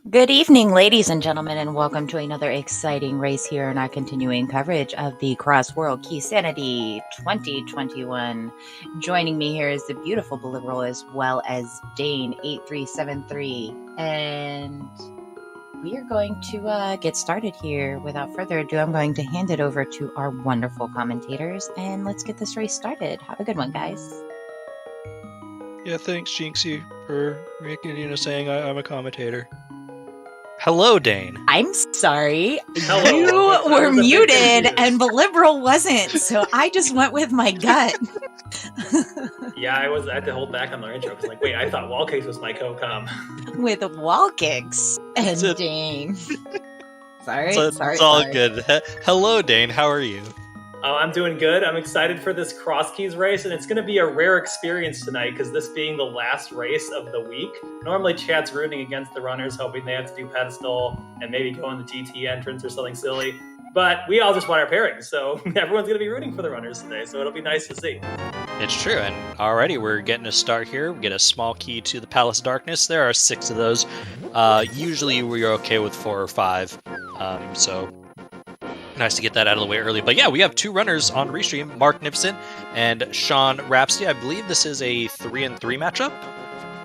Good evening, ladies and gentlemen, and welcome to another exciting race here in our continuing coverage of the Cross World Key Sanity 2021. Joining me here is the beautiful Liberal as well as Dane8373. And we are going to get started here. Without further ado, I'm going to hand it over to our wonderful commentators, and let's get this race started. Have a good one, guys. Yeah, thanks, Jinxie, for saying I'm a commentator. Hello, Dane. I'm sorry. Hello. You were muted and the Liberal wasn't, so I just went with my gut. Yeah, I had to hold back on the intro because, wait, I thought Wallcakes was my co-com. With wall kicks and Dane. Sorry. It's all good. Hello, Dane. How are you? Oh, I'm doing good. I'm excited for this Crosskeys race, and it's going to be a rare experience tonight because this being the last race of the week. Normally, chat's rooting against the runners, hoping they have to do pedestal and maybe go in the GT entrance or something silly. But we all just want our pairings, so everyone's going to be rooting for the runners today, so it'll be nice to see. It's true, and already we're getting a start here. We get a small key to the Palace of Darkness. There are 6 of those. Usually we're okay with 4 or 5, so nice to get that out of the way early. But yeah, we have 2 runners on Restream, Marcnificent and SeanRhapsody. I believe this is a 3-3 matchup.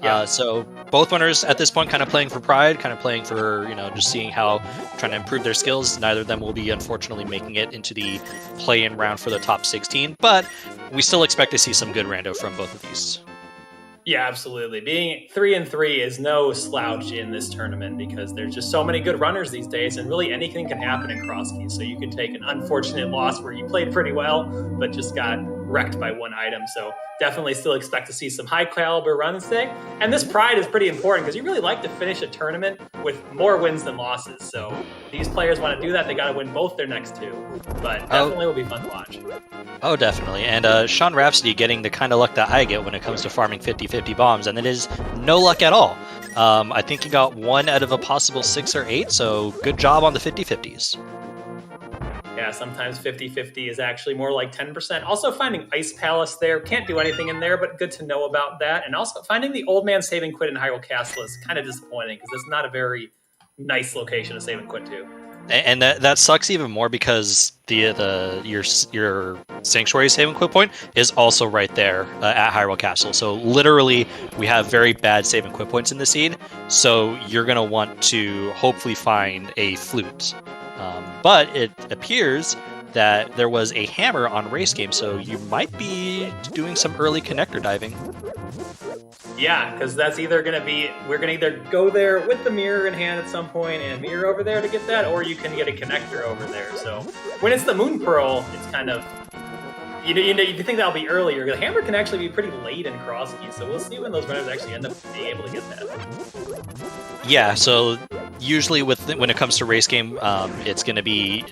Yeah. So both runners at this point kind of playing for pride, kind of playing for, just seeing how, trying to improve their skills. Neither of them will be, unfortunately, making it into the play-in round for the top 16, but we still expect to see some good rando from both of these. Yeah, absolutely. Being 3-3 is no slouch in this tournament because there's just so many good runners these days, and really anything can happen in Crosskeys. So you can take an unfortunate loss where you played pretty well, but just got wrecked by one item. So definitely still expect to see some high caliber runs today. And this pride is pretty important because you really like to finish a tournament with more wins than losses. So these players want to do that. They got to win both their next 2. But definitely will be fun to watch. Oh, definitely. And SeanRhapsody getting the kind of luck that I get when it comes to farming 50-50 bombs, and it is no luck at all. I think he got 1 out of a possible 6 or 8, so good job on the 50-50s. Yeah, sometimes 50-50 is actually more like 10%. Also finding Ice Palace there, can't do anything in there, but good to know about that. And also finding the Old Man Save and Quit in Hyrule Castle is kind of disappointing because it's not a very nice location to save and quit to. And that sucks even more because your Sanctuary save and quit point is also right there at Hyrule Castle. So literally, we have very bad save and quit points in the seed. So you're gonna want to hopefully find a flute. But it appears that there was a hammer on race game, so you might be doing some early connector diving. Yeah, because that's either going to be, we're going to either go there with the mirror in hand at some point and mirror over there to get that, or you can get a connector over there. So when it's the Moon Pearl, it's kind of, you think that'll be earlier. The hammer can actually be pretty late in Crosskeys, so we'll see when those runners actually end up being able to get that. Yeah, so usually when it comes to race game, it's going to be,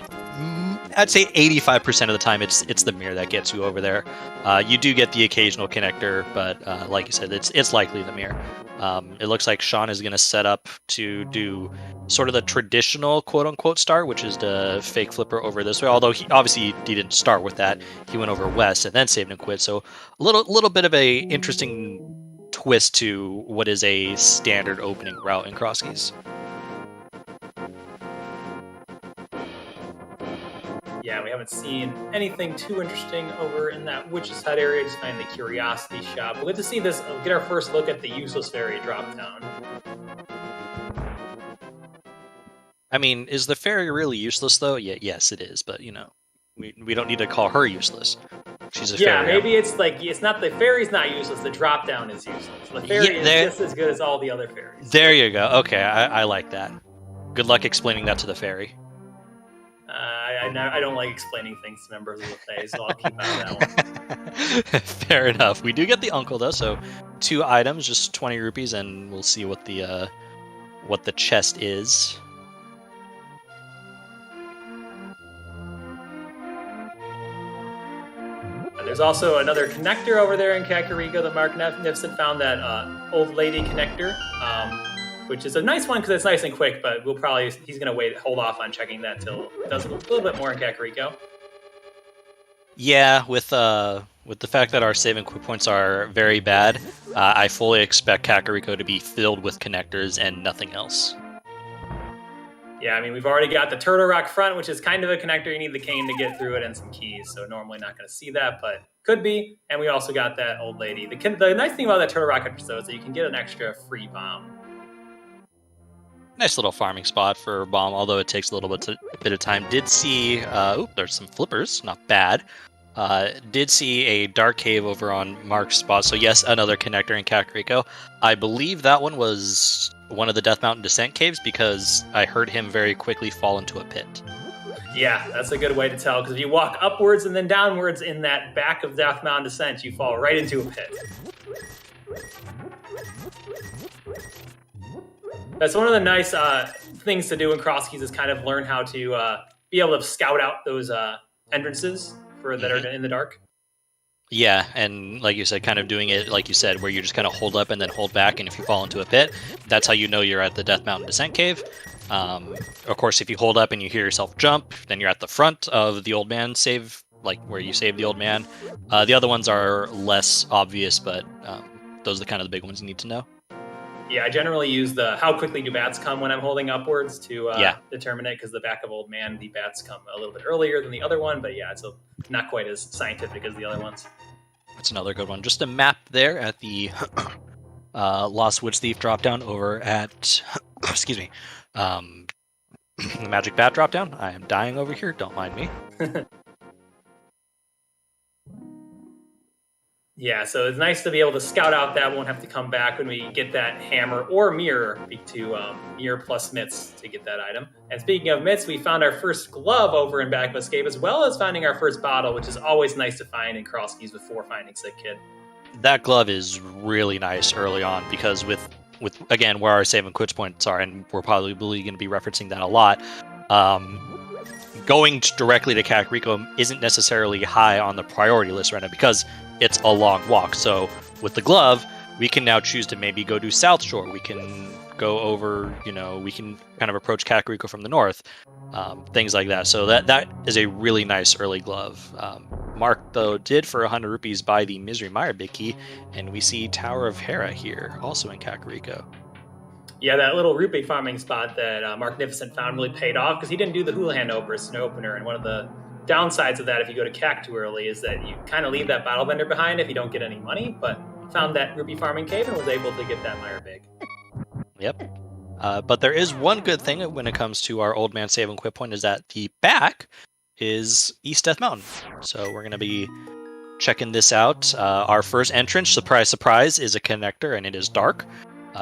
I'd say 85% of the time it's the mirror that gets you over there. You do get the occasional connector, but like you said, it's likely the mirror. It looks like Sean is going to set up to do sort of the traditional quote-unquote start, which is the fake flipper over this way, although he didn't start with that. He went over west and then saved and quit, so a little bit of a interesting twist to what is a standard opening route in Crosskeys. Yeah, we haven't seen anything too interesting over in that Witch's Hut area, just find the Curiosity Shop. We'll get to see this, get our first look at the Useless Fairy drop down. I mean, is the fairy really useless, though? Yeah, yes, it is, but, we don't need to call her useless. She's a fairy. Yeah, maybe it's like, the fairy's not useless, the drop down is useless. The fairy is just as good as all the other fairies. There you go. Okay, I like that. Good luck explaining that to the fairy. I don't like explaining things to members of the Fae, so I'll keep out of that one. Fair enough. We do get the uncle, though, so 2 items, just 20 rupees, and we'll see what the chest is. There's also another connector over there in Kakariko. The Marcnificent found that old lady connector, which is a nice one because it's nice and quick, but he's going to hold off on checking that till it does a little bit more in Kakariko. Yeah, with the fact that our save and quit points are very bad, I fully expect Kakariko to be filled with connectors and nothing else. Yeah, I mean, we've already got the Turtle Rock front, which is kind of a connector. You need the cane to get through it and some keys. So normally not going to see that, but could be. And we also got that old lady. The nice thing about that Turtle Rock episode is that you can get an extra free bomb. Nice little farming spot for a bomb, although it takes a little bit of time. Did see, there's some flippers, not bad. Did see a dark cave over on Mark's spot, so yes, another connector in Kakariko. I believe that one was one of the Death Mountain Descent caves because I heard him very quickly fall into a pit. Yeah, that's a good way to tell, because if you walk upwards and then downwards in that back of Death Mountain Descent, you fall right into a pit. That's one of the nice things to do in Crosskeys is kind of learn how to be able to scout out those entrances that are in the dark. Yeah, and like you said, kind of doing it like you said, where you just kind of hold up and then hold back, and if you fall into a pit, that's how you know you're at the Death Mountain Descent Cave. Of course, if you hold up and you hear yourself jump, then you're at the front of the old man save, like where you save the old man. The other ones are less obvious, but those are the kind of the big ones you need to know. Yeah, I generally use the how quickly do bats come when I'm holding upwards to determine it, because the back of old man, the bats come a little bit earlier than the other one, but yeah, it's not quite as scientific as the other ones. That's another good one. Just a map there at the Lost Woods Thief dropdown over at, excuse me, the Magic Bat dropdown. I am dying over here, don't mind me. Yeah, so it's nice to be able to scout out that. Won't have to come back when we get that hammer or mirror to mirror plus mitts to get that item. And speaking of mitts, we found our first glove over in Back of Escape, as well as finding our first bottle, which is always nice to find in Crosskeys before finding Sick Kid. That glove is really nice early on because with again where our save and quits points are, and we're probably going to be referencing that a lot. Going directly to Kakariko isn't necessarily high on the priority list right now because it's a long walk. So with the glove, we can now choose to maybe go to South Shore. We can go over, we can kind of approach Kakariko from the north, things like that. So that is a really nice early glove. Mark, though, did for 100 rupees buy the Misery Mire big key, and we see Tower of Hera here, also in Kakariko. Yeah, that little rupee farming spot that Marcnificent found really paid off because he didn't do the Houlihan opener, and one of the downsides of that, if you go to CAC too early, is that you kind of leave that bottle vendor behind if you don't get any money, but found that rupee farming cave and was able to get that Mire big. Yep. But there is one good thing when it comes to our old man save and quit point is that the back is East Death Mountain. So we're going to be checking this out. Our first entrance, surprise, surprise, is a connector, and it is dark.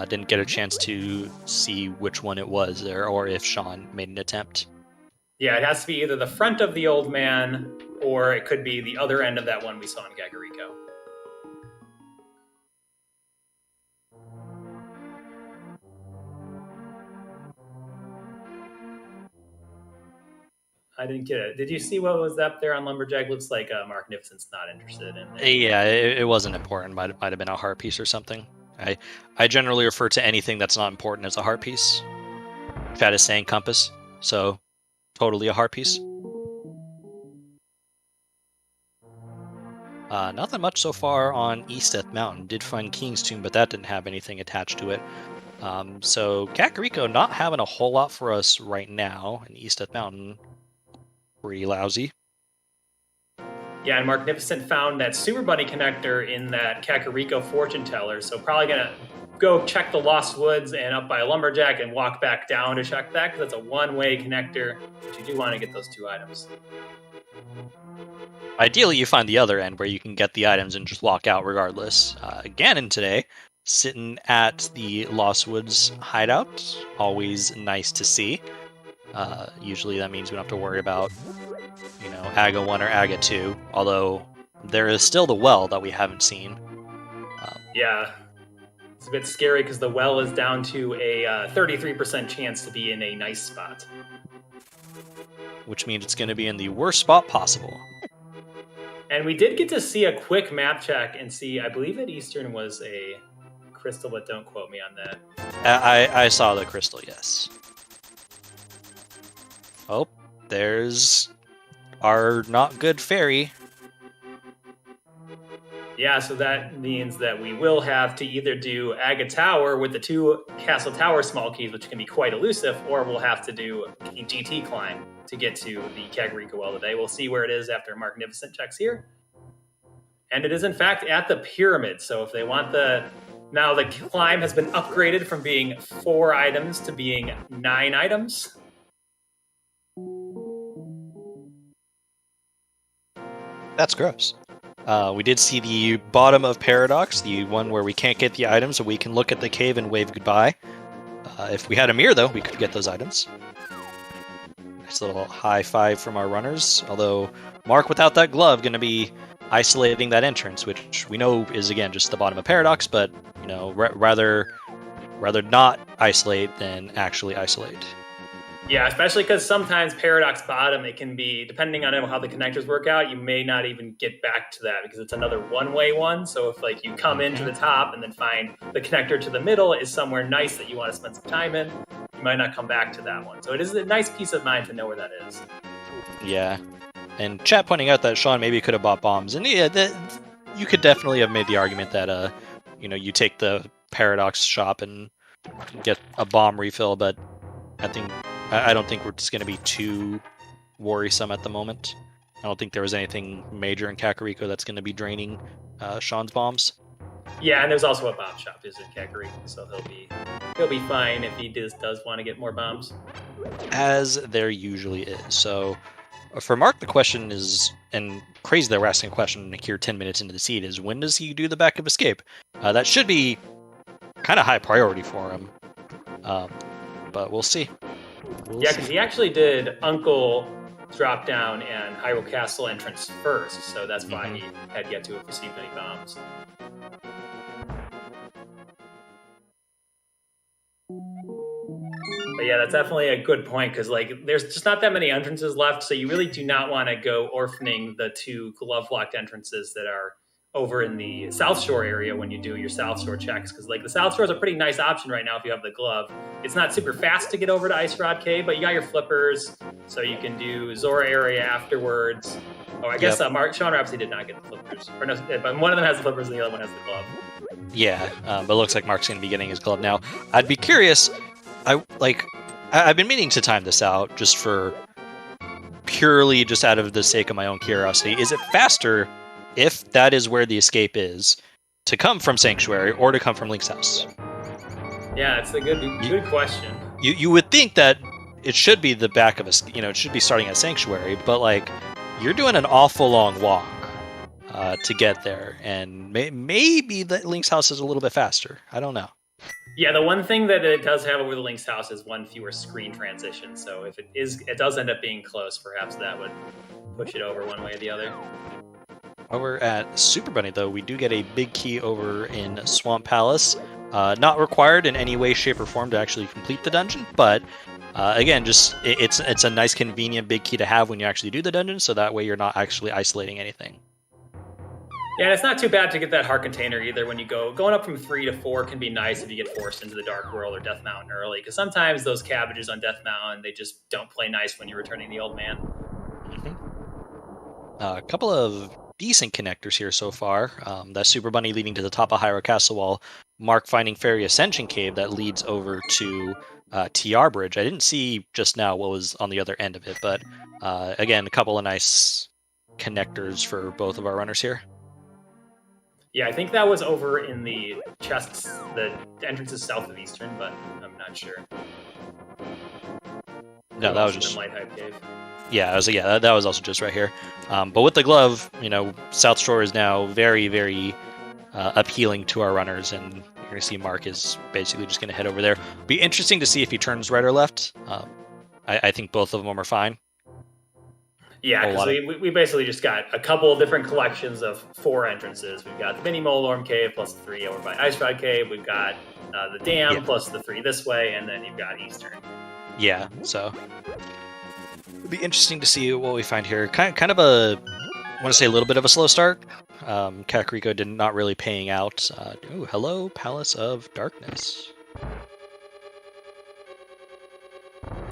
Didn't get a chance to see which one it was there or if Sean made an attempt. Yeah, it has to be either the front of the old man or it could be the other end of that one we saw in Kakariko. I didn't get it. Did you see what was up there on Lumberjack? Looks like Marcnificent's not interested in it. Yeah, it wasn't important. Might have been a heart piece or something. I generally refer to anything that's not important as a heart piece. Chad is saying compass, so totally a heart piece. Nothing much so far on East Death Mountain. Did find King's Tomb, but that didn't have anything attached to it. So Kakariko not having a whole lot for us right now in East Death Mountain. Pretty lousy. Yeah, and Marcnificent found that Super Bunny connector in that Kakariko fortune teller, so probably gonna go check the Lost Woods and up by Lumberjack and walk back down to check that, because that's a one-way connector, but you do want to get those two items. Ideally, you find the other end where you can get the items and just walk out regardless. Ganon today, sitting at the Lost Woods hideout, always nice to see. Usually that means we don't have to worry about, AGA 1 or AGA 2, although there is still the well that we haven't seen. Yeah, it's a bit scary because the well is down to a 33% chance to be in a nice spot. Which means it's going to be in the worst spot possible. And we did get to see a quick map check and see, I believe that Eastern was a crystal, but don't quote me on that. I saw the crystal, yes. Oh, there's our not good fairy. Yeah, so that means that we will have to either do Aga Tower with the 2 Castle Tower small keys, which can be quite elusive, or we'll have to do a GT climb to get to the Kakariko well today. We'll see where it is after Marcnificent checks here. And it is, in fact, at the pyramid. So if they want now the climb has been upgraded from being 4 items to being 9 items. That's gross. We did see the bottom of Paradox, the one where we can't get the items, so we can look at the cave and wave goodbye. If we had a mirror, though, we could get those items. Nice little high five from our runners. Although Mark, without that glove, going to be isolating that entrance, which we know is, again, just the bottom of Paradox, but, you know, rather not isolate than actually isolate. Yeah, especially because sometimes Paradox bottom, it can be, depending on how the connectors work out, you may not even get back to that because it's another one-way one. So if like you come into the top and then find the connector to the middle is somewhere nice that you want to spend some time in, you might not come back to that one. So it is a nice peace of mind to know where that is. Yeah. And chat pointing out that Sean maybe could have bought bombs. And yeah, you could definitely have made the argument that, you take the Paradox shop and get a bomb refill, but I don't think we're just going to be too worrisome at the moment. I don't think there was anything major in Kakariko that's going to be draining Sean's bombs. Yeah, and there's also a bomb shop is in Kakariko, so he'll be fine if he does want to get more bombs. As there usually is. So for Mark, the question is, and crazy that we're asking a question here 10 minutes into the seed, is when does he do the backup escape? That should be kind of high priority for him. But we'll see. Yeah, because he actually did Uncle drop down and Hyrule Castle entrance first, so that's why he had yet to have received any bombs. But yeah, that's definitely a good point, because there's just not that many entrances left, so you really do not want to go orphaning the 2 glove-locked entrances that are over in the South Shore area when you do your South Shore checks, because the South Shore is a pretty nice option right now if you have the glove. It's not super fast to get over to Ice Rod Cave, but you got your flippers, so you can do Zora area afterwards. Oh, I guess SeanRhapsody did not get the flippers. Or no, but one of them has the flippers and the other one has the glove. Yeah, but it looks like Mark's going to be getting his glove now. I'd be curious. I've been meaning to time this out just for purely just out of the sake of my own curiosity. Is it faster if that is where the escape is, to come from Sanctuary or to come from Link's house? Yeah, it's a good question. You would think that it should be the back of it should be starting at Sanctuary, but you're doing an awful long walk to get there, and maybe that Link's house is a little bit faster. I don't know. Yeah, the one thing that it does have over the Link's house is one fewer screen transition. So if it does end up being close, perhaps that would push it over one way or the other. Over at Super Bunny, though, we do get a big key over in Swamp Palace. Not required in any way, shape, or form to actually complete the dungeon, but again, just it's a nice, convenient big key to have when you actually do the dungeon, so that way you're not actually isolating anything. Yeah, and it's not too bad to get that heart container either. When you going up from 3 to 4 can be nice if you get forced into the Dark World or Death Mountain early, because sometimes those cabbages on Death Mountain, they just don't play nice when you're returning the old man. A couple of decent connectors here so far. That Super Bunny leading to the top of Hyrule Castle, while Mark finding Fairy Ascension Cave that leads over to TR Bridge. I didn't see just now what was on the other end of it, but again, a couple of nice connectors for both of our runners here. Yeah, I think that was over in the chests, the entrances south of Eastern, but I'm not sure. No, that was just Light Hype Cave. Yeah, that was also just right here. But with the glove, South Shore is now very, very appealing to our runners, and you're going to see Mark is basically just going to head over there. Be interesting to see if he turns right or left. I think both of them are fine. Yeah, because we basically just got a couple of different collections of 4 entrances. We've got the Mini Molorm Cave plus the 3 over by Ice Rod Cave. We've got the Dam plus the 3 this way, and then you've got Eastern. Yeah, so it'll be interesting to see what we find here. Kind of I want to say a little bit of a slow start. Kakariko did not really paying out. Hello, Palace of Darkness.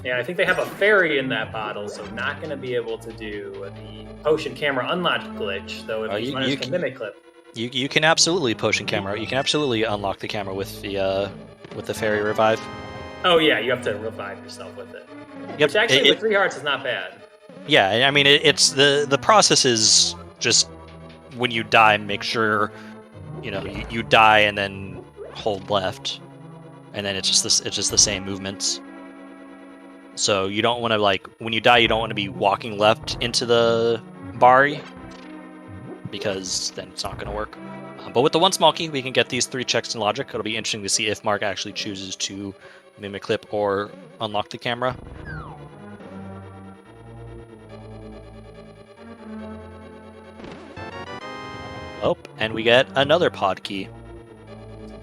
Yeah, I think they have a fairy in that bottle, so not going to be able to do the potion camera unlocked glitch, though if these runners can mimic clip. You can absolutely potion camera. You can absolutely unlock the camera with the fairy revive. Oh yeah, you have to revive yourself with it. Yep. Which actually with 3 hearts is not bad. Yeah, I mean it's the process is just when you die, make sure you die and then hold left, and then it's just the same movements. So you don't want to when you die, you don't want to be walking left into the Bari, because then it's not going to work. But with the one small key, we can get these 3 checks in logic. It'll be interesting to see if Mark actually chooses to mimic clip or unlock the camera. Oh, and we get another pod key.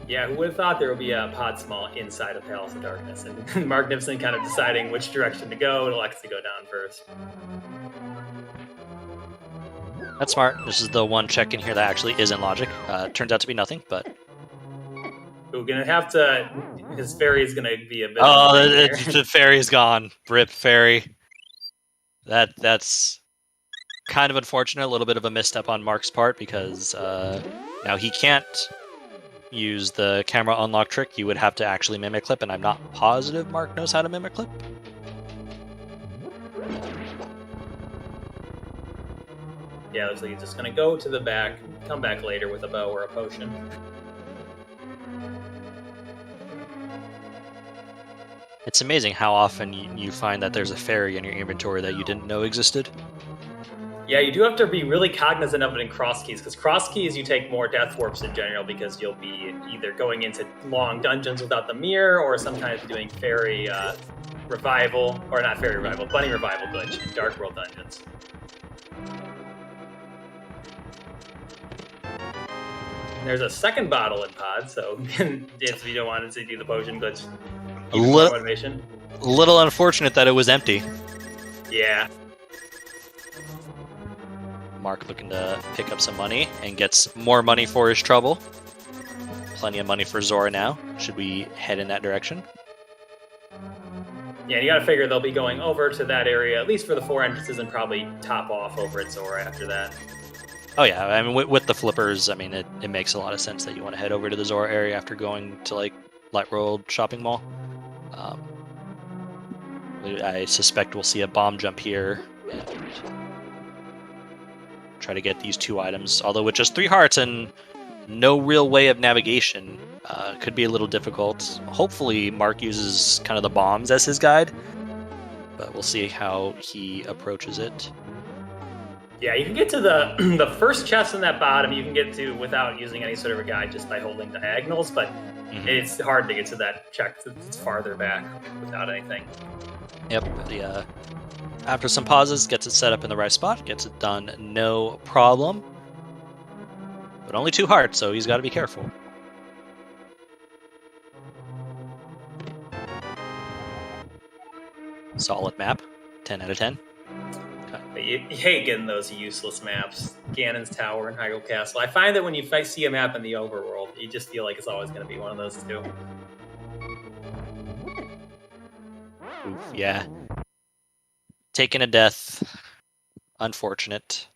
Yeah, who would have thought there would be a pod small inside of Palace of Darkness, and Marcnificent kind of deciding which direction to go and elects to go down first. That's smart. This is the one check in here that actually isn't logic. Turns out to be nothing, but... We're going to have to... His fairy is going to be a bit... Oh, the fairy's gone. Rip fairy. That's kind of unfortunate. A little bit of a misstep on Mark's part, because now he can't use the camera unlock trick. You would have to actually mimic clip, and I'm not positive Mark knows how to mimic clip. Yeah, looks like he's just going to go to the back, come back later with a bow or a potion. It's amazing how often you find that there's a fairy in your inventory that you didn't know existed. Yeah, you do have to be really cognizant of it in Crosskeys, because Crosskeys you take more death warps in general, because you'll be either going into long dungeons without the mirror, or sometimes doing fairy revival, or not fairy revival, bunny revival glitch in Dark World dungeons. There's a second bottle in pod, so if you don't want to do the potion glitch, motivation. A little unfortunate that it was empty. Yeah. Mark looking to pick up some money and gets more money for his trouble. Plenty of money for Zora now. Should we head in that direction? Yeah, you gotta figure they'll be going over to that area, at least for the 4 entrances, and probably top off over at Zora after that. Oh yeah, I mean with the flippers, I mean it makes a lot of sense that you want to head over to the Zora area after going to Light World Shopping Mall. I suspect we'll see a bomb jump here and try to get these 2 items. Although with just 3 hearts and no real way of navigation, could be a little difficult. Hopefully Mark uses kind of the bombs as his guide, but we'll see how he approaches it. Yeah, you can get to the first chest in that bottom, you can get to without using any sort of a guide, just by holding diagonals, but it's hard to get to that check. It's farther back without anything. Yep, after some pauses, gets it set up in the right spot, gets it done, no problem. But only 2 hearts, so he's got to be careful. Solid map, 10 out of 10. You hate getting those useless maps. Ganon's Tower and Hyrule Castle. I find that when you see a map in the overworld, you just feel like it's always going to be one of those 2. Oof, yeah. Taking a death. Unfortunate.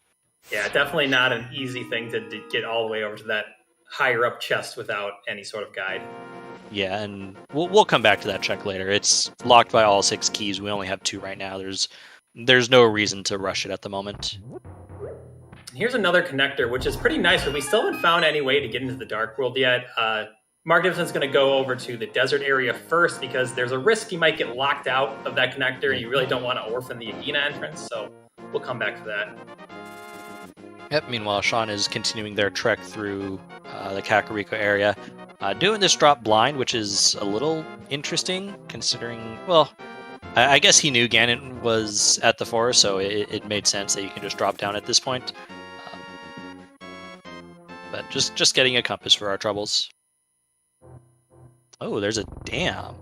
Yeah, definitely not an easy thing to get all the way over to that higher up chest without any sort of guide. Yeah, and we'll come back to that check later. It's locked by all 6 keys. We only have 2 right now. There's no reason to rush it at the moment. Here's another connector, which is pretty nice, but we still haven't found any way to get into the Dark World yet. Marcnificent's going to go over to the desert area first, because there's a risk you might get locked out of that connector, and you really don't want to orphan the Agena entrance, so we'll come back to that. Yep, meanwhile, Sean is continuing their trek through the Kakariko area, doing this drop blind, which is a little interesting, considering, well, I guess he knew Ganon was at the forest, so it made sense that you can just drop down at this point. But just getting a compass for our troubles. Oh, there's a dam.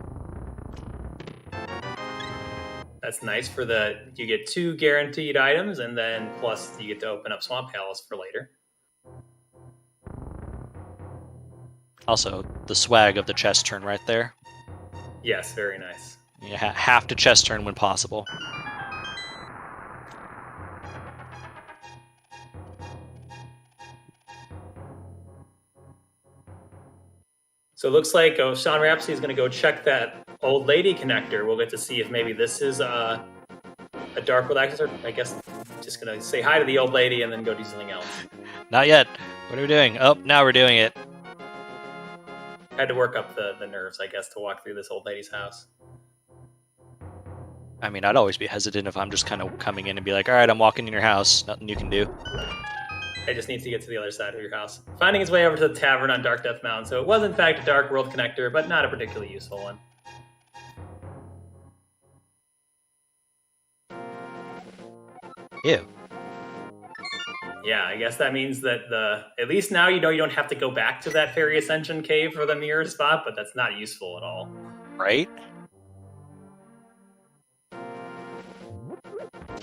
That's nice for you get 2 guaranteed items, and then plus you get to open up Swamp Palace for later. Also, the swag of the chest turn right there. Yes, very nice. You have to chest turn when possible. So it looks like SeanRhapsody is going to go check that old lady connector. We'll get to see if maybe this is a dark world access. I guess just going to say hi to the old lady and then go do something else. Not yet. What are we doing? Oh, now we're doing it. Had to work up the nerves, I guess, to walk through this old lady's house. I mean, I'd always be hesitant if I'm just kind of coming in and be like, all right, I'm walking in your house. Nothing you can do. It just needs to get to the other side of your house. Finding his way over to the tavern on Dark Death Mountain. So it was, in fact, a dark world connector, but not a particularly useful one. Ew. Yeah, I guess that means that at least now you know you don't have to go back to that Fairy Ascension cave for the mirror spot, but that's not useful at all. Right?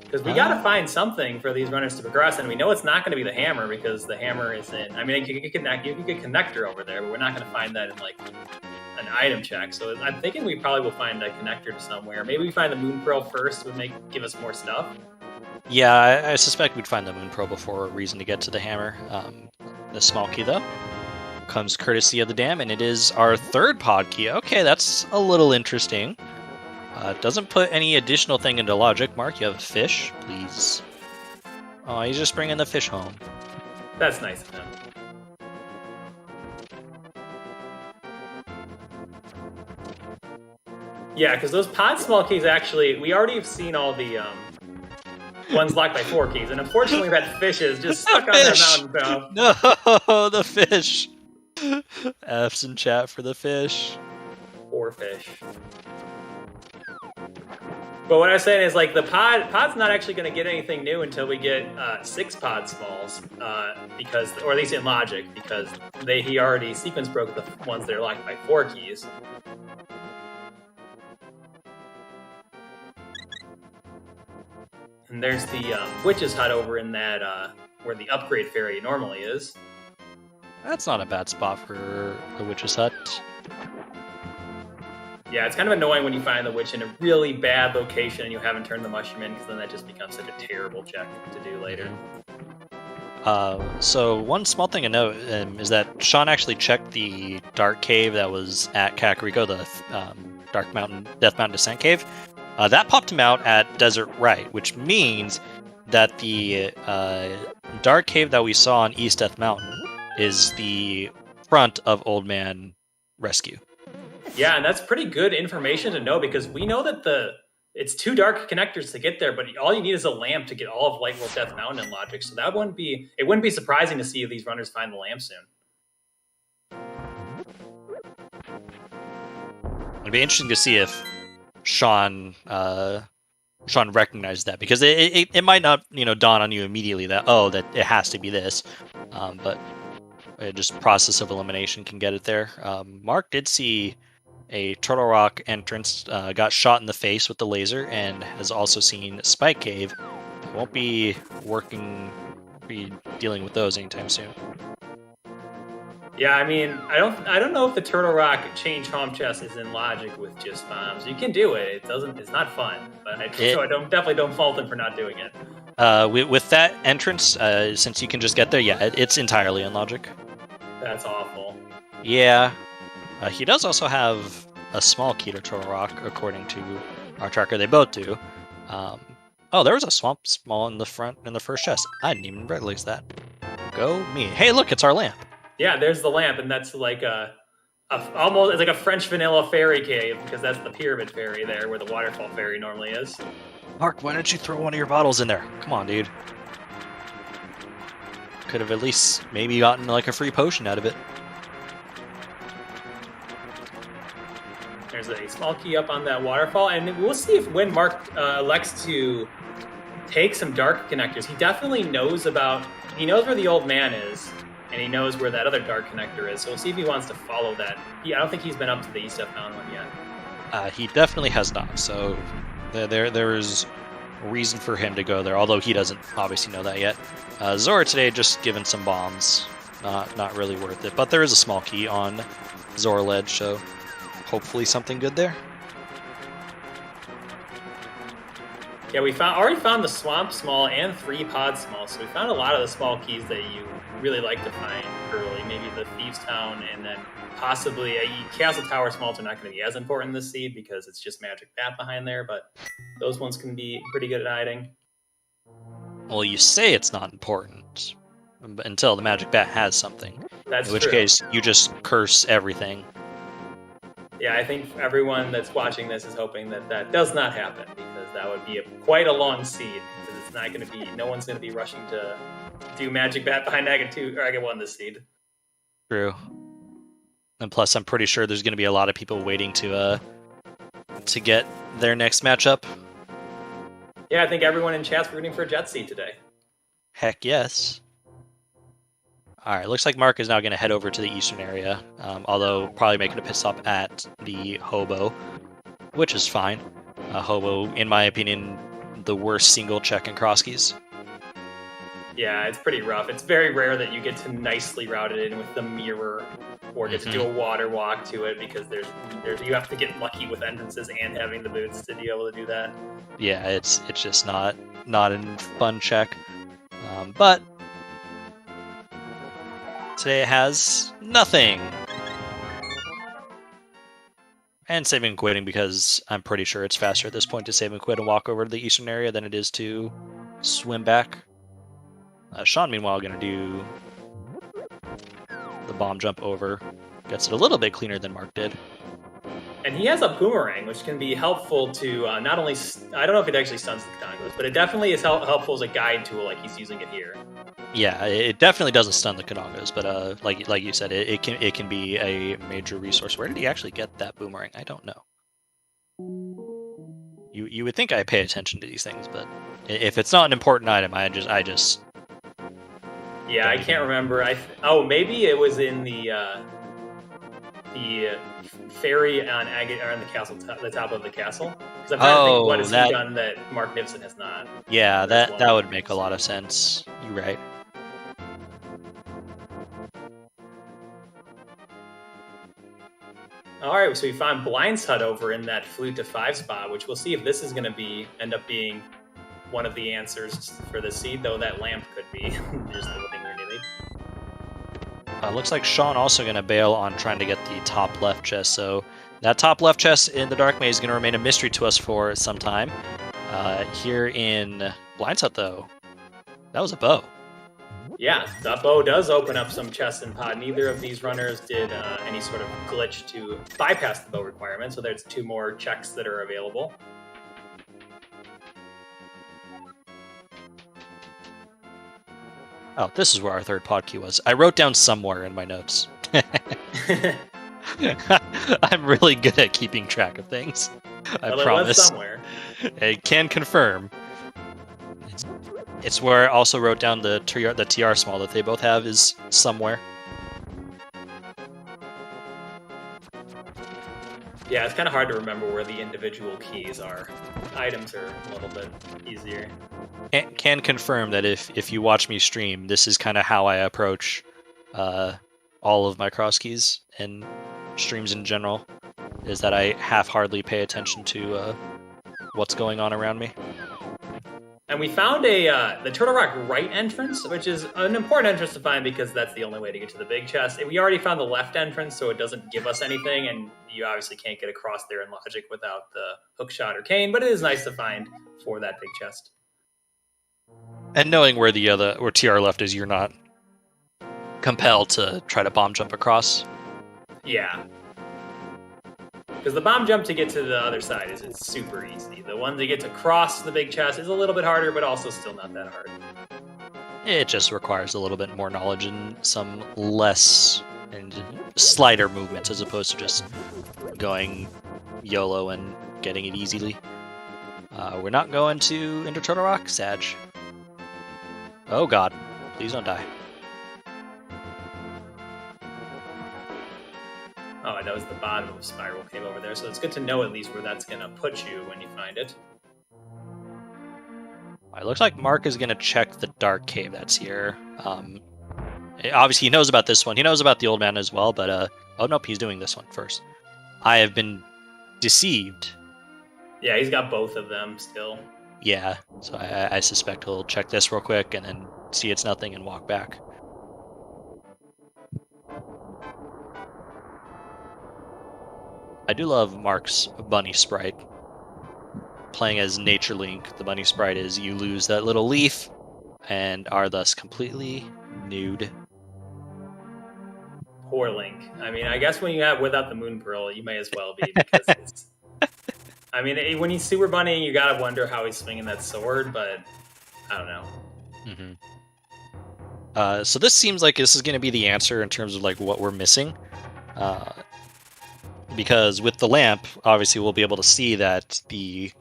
Because we got to find something for these runners to progress, and we know it's not going to be the hammer because the hammer is in. I mean, you could get connector over there, but we're not going to find that in like an item check. So I'm thinking we probably will find a connector somewhere. Maybe we find the Moon Pearl first, would give us more stuff. Yeah, I suspect we'd find the Moon Pearl before a reason to get to the hammer. The small key, though, comes courtesy of the dam, and it is our third pod key. Okay, that's a little interesting. Doesn't put any additional thing into logic. Mark, you have a fish, please. Oh, he's just bringing the fish home. That's nice of him. Yeah, because those pod small keys actually, we already have seen all the ones locked by 4 keys, and unfortunately that fish is just stuck on that mountain top. No, the fish. F's in chat for the fish. Poor fish. But what I was saying is, like, the pod's not actually going to get anything new until we get 6 pod smalls, because, or at least in logic, because he already sequence broke the ones that are locked by 4 keys. And there's the witch's hut over in that where the upgrade fairy normally is. That's not a bad spot for the witch's hut. Yeah, it's kind of annoying when you find the witch in a really bad location and you haven't turned the mushroom in, because then that just becomes such a terrible check to do later. So one small thing to note is that Sean actually checked the dark cave that was at Kakariko, the Death Mountain Descent Cave. That popped him out at Desert Right, which means that the dark cave that we saw on East Death Mountain is the front of Old Man Rescue. Yeah, and that's pretty good information to know, because we know that it's 2 dark connectors to get there, but all you need is a lamp to get all of Light World Death Mountain in logic. So it wouldn't be surprising to see if these runners find the lamp soon. It'd be interesting to see if Sean recognized that, because it might not dawn on you immediately that that it has to be this, but just process of elimination can get it there. Mark did see a Turtle Rock entrance, got shot in the face with the laser, and has also seen Spike Cave. Won't be dealing with those anytime soon. Yeah, I mean, I don't know if the Turtle Rock change home chest is in logic with just bombs. You can do it. It's not fun, but I definitely don't fault him for not doing it. With that entrance, since you can just get there, yeah, it's entirely in logic. That's awful. Yeah. He does also have a small key to Turtle Rock, according to our tracker. They both do. There was a swamp small in the first chest. I didn't even realize that. Go me. Hey, look, it's our lamp. Yeah, there's the lamp, and that's like almost it's like a French vanilla fairy cave, because that's the pyramid fairy there where the waterfall fairy normally is. Mark, why don't you throw one of your bottles in there? Come on, dude. Could have at least maybe gotten like a free potion out of it. There's a small key up on that waterfall, and we'll see if when Mark elects to take some dark connectors, he definitely knows where the old man is, and he knows where that other dark connector is. So we'll see if he wants to follow that. I don't think he's been up to the East Death Mountain one yet. He definitely has not. So there is a reason for him to go there, although he doesn't obviously know that yet. Zora today just given some bombs, not really worth it. But there is a small key on Zora Ledge, so hopefully something good there. Yeah, we already found the Swamp Small and 3 Pod Small, so we found a lot of the small keys that you really like to find early. Maybe the Thieves Town, and then possibly a Castle Tower Smalls are not going to be as important this seed because it's just Magic Bat behind there, but those ones can be pretty good at hiding. Well, you say it's not important until the Magic Bat has something. That's in which true. case, you just curse everything. Yeah, I think everyone that's watching this is hoping that that does not happen, because that would be quite a long seed. Because it's not going to be, no one's going to be rushing to do Magic Bat behind Agate 2 or Agate 1 this seed. True. And plus, I'm pretty sure there's going to be a lot of people waiting to get their next matchup. Yeah, I think everyone in chat's rooting for Jet Seed today. Heck yes. Alright, looks like Mark is now going to head over to the eastern area, although probably making a pit stop at the Hobo, which is fine. Hobo, in my opinion, the worst single check in Crosskeys. Yeah, it's pretty rough. It's very rare that you get to nicely route it in with the mirror, or get to do a water walk to it, because there's you have to get lucky with entrances and having the boots to be able to do that. Yeah, it's just not a fun check. But today it has nothing. And saving and quitting, because I'm pretty sure it's faster at this point to save and quit and walk over to the eastern area than it is to swim back. Sean, meanwhile, going to do the bomb jump over. Gets it a little bit cleaner than Mark did. And he has a boomerang, which can be helpful to not only... I don't know if it actually stuns the Conagos, but it definitely is helpful as a guide tool, like he's using it here. Yeah, it definitely doesn't stun the Conagos, but like you said, it can be a major resource. Where did he actually get that boomerang? I don't know. You would think I pay attention to these things, but if it's not an important item, I just Yeah, I can't remember. Maybe it was in the ferry on Agate, or on the castle, the top of the castle. Because I'm trying to think, what has he done that Marcnificent has not? Yeah, that would make a lot of sense. You're right. All right, so we found Blind's Hut over in that Flute to 5 spot, which we'll see if this is going to end up being one of the answers for the seed, though that lamp could be just the thing we need. Looks like Sean also going to bail on trying to get the top left chest, so that top left chest in the Dark Maze is going to remain a mystery to us for some time. Here in Blind's Hut, though, that was a bow. Yeah, the bow does open up some chests in pod. Neither of these runners did any sort of glitch to bypass the bow requirement, so there's 2 more checks that are available. Oh, this is where our third pod key was. I wrote down somewhere in my notes. I'm really good at keeping track of things. I promise. It was somewhere. I can confirm. It's where I also wrote down the TR small that they both have is somewhere. Yeah, it's kind of hard to remember where the individual keys are. Items are a little bit easier. Can confirm that if you watch me stream, this is kind of how I approach all of my Crosskeys and streams in general, is that I half-heartedly pay attention to what's going on around me. And we found the Turtle Rock right entrance, which is an important entrance to find because that's the only way to get to the big chest. We already found the left entrance, so it doesn't give us anything, and you obviously can't get across there in logic without the hookshot or cane, but it is nice to find for that big chest. And knowing where where TR left is, you're not compelled to try to bomb jump across. Yeah. Because the bomb jump to get to the other side is super easy. The one to get to cross the big chest is a little bit harder, but also still not that hard. It just requires a little bit more knowledge and some less and slighter movements as opposed to just going YOLO and getting it easily. We're not going into Turtle Rock, Sag. Oh god, please don't die. Oh, that was the bottom of Spiral Cave over there, so it's good to know at least where that's going to put you when you find it. It looks like Mark is going to check the dark cave that's here. Obviously, he knows about this one. He knows about the old man as well, but... oh, nope, he's doing this one first. I have been deceived. Yeah, he's got both of them still. Yeah, so I suspect he'll check this real quick and then see it's nothing and walk back. I do love Mark's bunny sprite. Playing as Nature Link, the bunny sprite is you lose that little leaf and are thus completely nude. Poor Link. I mean, I guess when you have without the Moon Pearl, you may as well be, because it's... I mean, when he's Super Bunny, you gotta wonder how he's swinging that sword, but I don't know. Mm-hmm. So this seems like this is going to be the answer in terms of like what we're missing. Because with the lamp, obviously we'll be able to see that the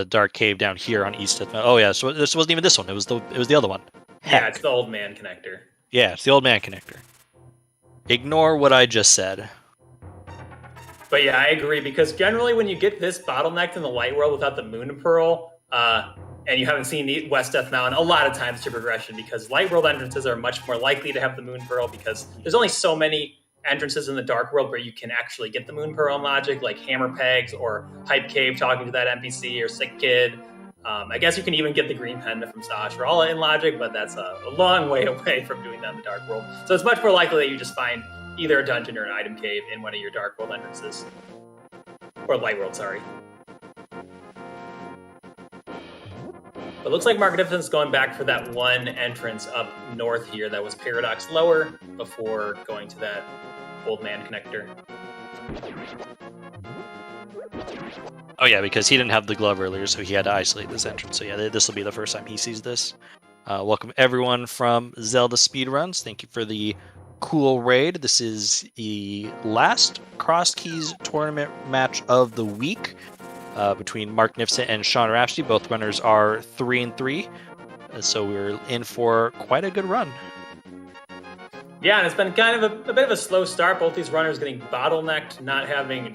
dark cave down here on East. Oh yeah, so this wasn't even this one. It was the other one. Heck. Yeah, it's the old man connector. Yeah, it's the old man connector. Ignore what I just said. But yeah, I agree, because generally when you get this bottlenecked in the light world without the Moon Pearl, and you haven't seen the West Death Mountain, a lot of times to progression, because light world entrances are much more likely to have the Moon Pearl, because there's only so many entrances in the dark world where you can actually get the Moon Pearl in logic, like Hammer Pegs or Hype Cave talking to that NPC or Sick Kid. I guess you can even get the Green Pendant from Sash all in logic, but that's a long way away from doing that in the dark world. So it's much more likely that you just find either a dungeon or an item cave in one of your dark world entrances. Or light world, sorry. But it looks like Marcnificent's going back for that one entrance up north here that was Paradox Lower before going to that old man connector. Oh yeah, because he didn't have the glove earlier, so he had to isolate this entrance. So yeah, this will be the first time he sees this. Welcome everyone from ZeldaSpeedRuns. Thank you for the cool raid. This is the last Crosskeys tournament match of the week between Marcnificent and SeanRhapsody. Both runners are 3-3, so we're in for quite a good run. Yeah, and it's been kind of a bit of a slow start. Both these runners getting bottlenecked, not having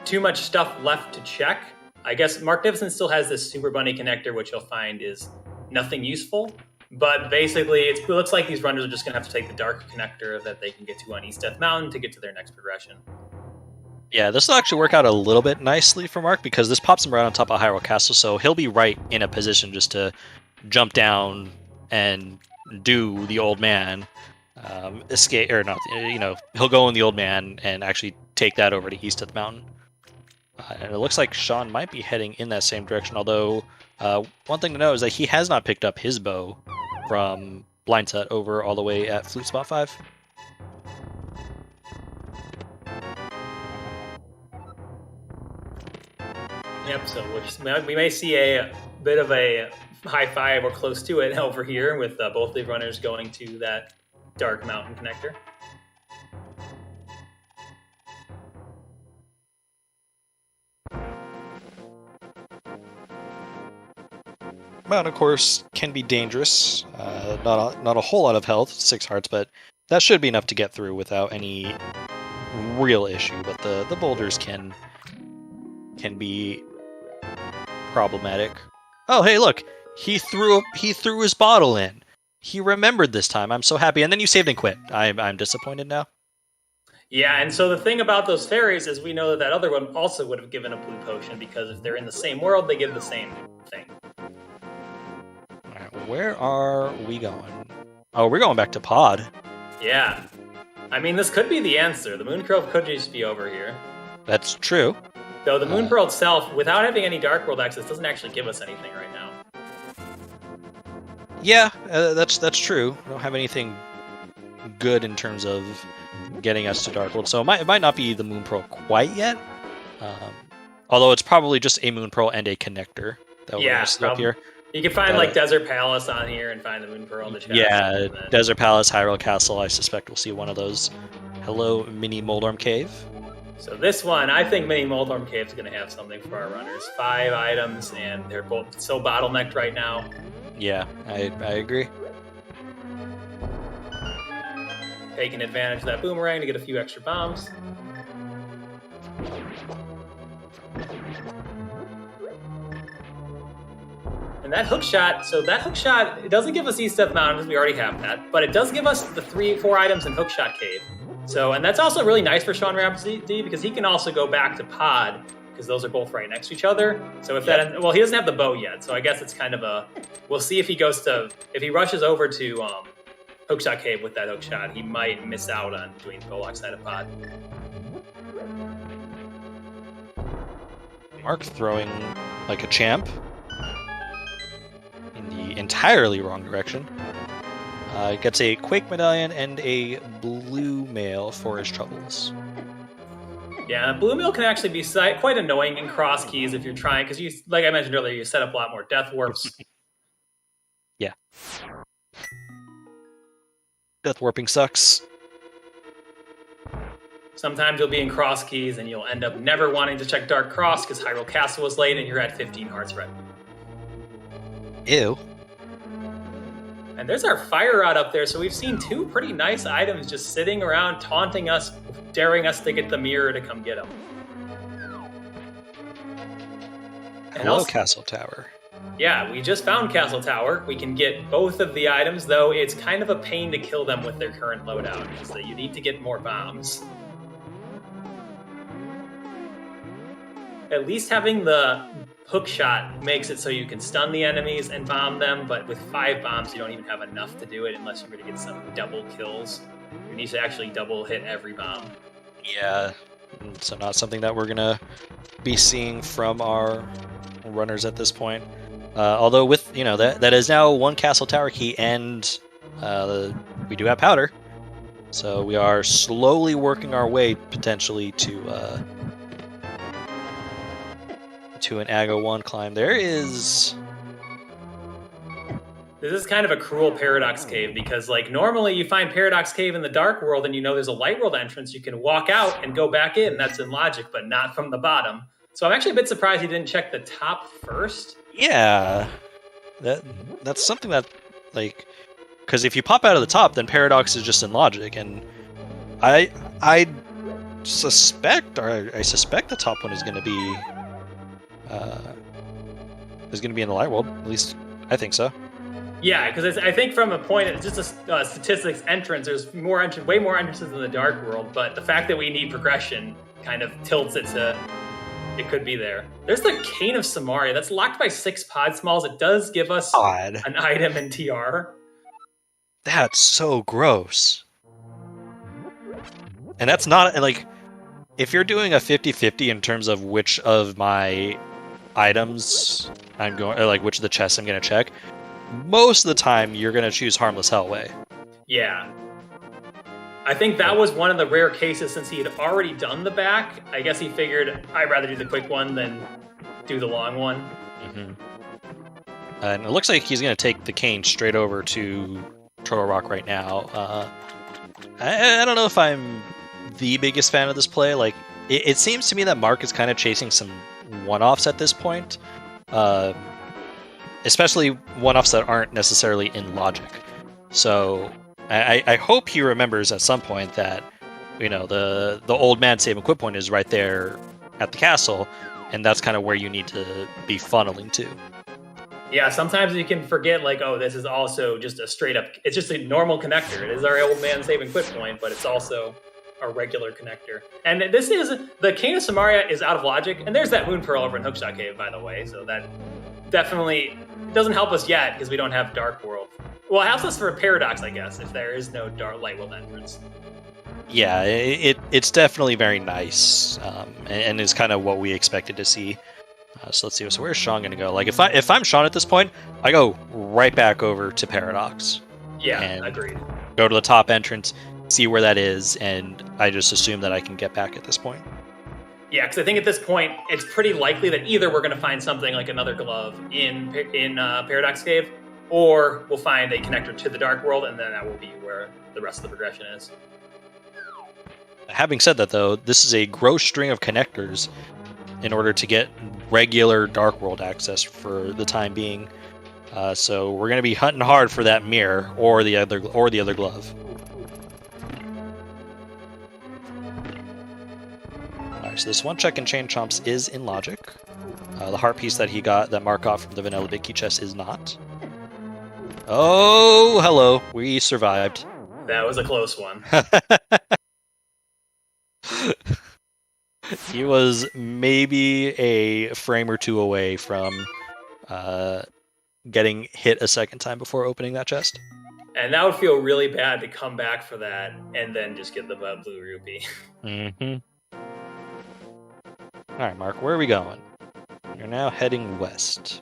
too much stuff left to check. I guess Marcnificent still has this Super Bunny connector, which you'll find is nothing useful. But basically, it looks like these runners are just going to have to take the dark connector that they can get to on East Death Mountain to get to their next progression. Yeah, this will actually work out a little bit nicely for Mark, because this pops him right on top of Hyrule Castle, so he'll be right in a position just to jump down and do the old man. Escape, or not, he'll go in the old man and actually take that over to East Death Mountain. And it looks like Sean might be heading in that same direction, although one thing to know is that he has not picked up his bow from Blind Set over all the way at Flute Spot 5. Yep, so we may see a bit of a high five or close to it over here with both the runners going to that Dark Mountain connector. Mountain, of course, can be dangerous. Not a whole lot of health, 6 hearts, but that should be enough to get through without any real issue. But the boulders can be problematic. Oh, hey, look! He threw his bottle in. He remembered this time. I'm so happy. And then you saved and quit. I'm disappointed now. Yeah, and so the thing about those fairies is we know that other one also would have given a blue potion, because if they're in the same world, they give the same thing. Alright, where are we going? Oh, we're going back to Pod. Yeah. I mean, this could be the answer. The Moon Pearl could just be over here. That's true. Though the Moon Pearl itself, without having any Dark World access, doesn't actually give us anything right now. Yeah, that's true. We don't have anything good in terms of getting us to Dark World, so it might not be the Moon Pearl quite yet. Although it's probably just a Moon Pearl and a connector that we're going to see up here. You can find like Desert Palace on here and find the Moon Pearl in the chest. Yeah, Desert Palace, Hyrule Castle. I suspect we'll see one of those. Hello, Mini Moldorm Cave. So this one, I think Mini Moldorm Cave is going to have something for our runners. 5 items, and they're both so bottlenecked right now. Yeah, I agree. Taking advantage of that boomerang to get a few extra bombs. And that hook shot, it doesn't give us East Death Mountain, because we already have that, but it does give us the 4 items in Hookshot Cave. So, and that's also really nice for SeanRhapsody, because he can also go back to Pod because those are both right next to each other. So if that, well, he doesn't have the bow yet, so I guess it's kind of a. We'll see if he rushes over to Hookshot Cave with that hookshot, he might miss out on doing the Golok side of pod. Mark throwing like a champ in the entirely wrong direction. Gets a Quake Medallion and a Blue Mail for his troubles. Yeah, Blue Mail can actually be quite annoying in Crosskeys if you're trying, because you, like I mentioned earlier, you set up a lot more death warps. Yeah. Death warping sucks. Sometimes you'll be in Crosskeys and you'll end up never wanting to check Dark Cross because Hyrule Castle was late and you're at 15 hearts red. Ew. And there's our Fire Rod up there, so we've seen two pretty nice items just sitting around taunting us, daring us to get the mirror to come get them. Hello, Castle Tower. Yeah, we just found Castle Tower. We can get both of the items, though it's kind of a pain to kill them with their current loadout, so you need to get more bombs. At least having the hook shot makes it so you can stun the enemies and bomb them, but with 5 bombs, you don't even have enough to do it unless you're going to get some double kills. You need to actually double hit every bomb. Yeah, so not something that we're going to be seeing from our runners at this point. Although with, that is now 1 Castle Tower key, and we do have powder. So we are slowly working our way potentially to an Aga 1 climb. This is kind of a cruel Paradox Cave because, normally you find Paradox Cave in the Dark World and there's a Light World entrance. You can walk out and go back in. That's in logic, but not from the bottom. So I'm actually a bit surprised he didn't check the top first. Yeah. That's something that, because if you pop out of the top, then Paradox is just in logic, and I suspect the top one is going to be in the Light World. At least I think so. Yeah, because I think from a point, it's just a statistics entrance. There's way more entrances in the Dark World, but the fact that we need progression kind of tilts it to it could be there. There's the Cane of Samaria. That's locked by 6 pod smalls. It does give us an item in TR. That's so gross. And that's not, if you're doing a 50-50 in terms of which of my items I'm going, or which of the chests I'm going to check, most of the time you're going to choose Harmless Hellway. Yeah. I think that was one of the rare cases since he had already done the back. I guess he figured I'd rather do the quick one than do the long one. Mm-hmm. And it looks like he's going to take the cane straight over to Turtle Rock right now. I don't know if I'm the biggest fan of this play. It seems to me that Mark is kind of chasing some one-offs at this point. Especially one-offs that aren't necessarily in logic. So I hope he remembers at some point that, the old man save and quit point is right there at the castle, and that's kind of where you need to be funneling to. Yeah, sometimes you can forget, this is also just it's just a normal connector. It is our old man save and quit point, but it's also a regular connector. And the Cane of Samaria is out of logic, and there's that Moon Pearl over in Hookshot Cave, by the way, so that definitely doesn't help us yet because we don't have Dark World. Well, it helps us for a Paradox, I guess, if there is no Light World entrance. Yeah, it's definitely very nice, and is kind of what we expected to see. So let's see. So where's Sean going to go? If I'm Sean at this point, I go right back over to Paradox. Yeah, and agreed. Go to the top entrance, see where that is, and I just assume that I can get back at this point. Yeah, because I think at this point, it's pretty likely that either we're going to find something like another glove in Paradox Cave, or we'll find a connector to the Dark World, and then that will be where the rest of the progression is. Having said that, though, this is a gross string of connectors in order to get regular Dark World access for the time being. So we're going to be hunting hard for that mirror or the other glove. Alright, so this one check and chain chomps is in logic. The heart piece that Mark got from the Vanilla Big Key chest is not. Oh, hello. We survived. That was a close one. He was maybe a frame or two away from getting hit a second time before opening that chest. And that would feel really bad to come back for that and then just get the blue rupee. Mm-hmm. All right, Mark, where are we going? You're now heading west.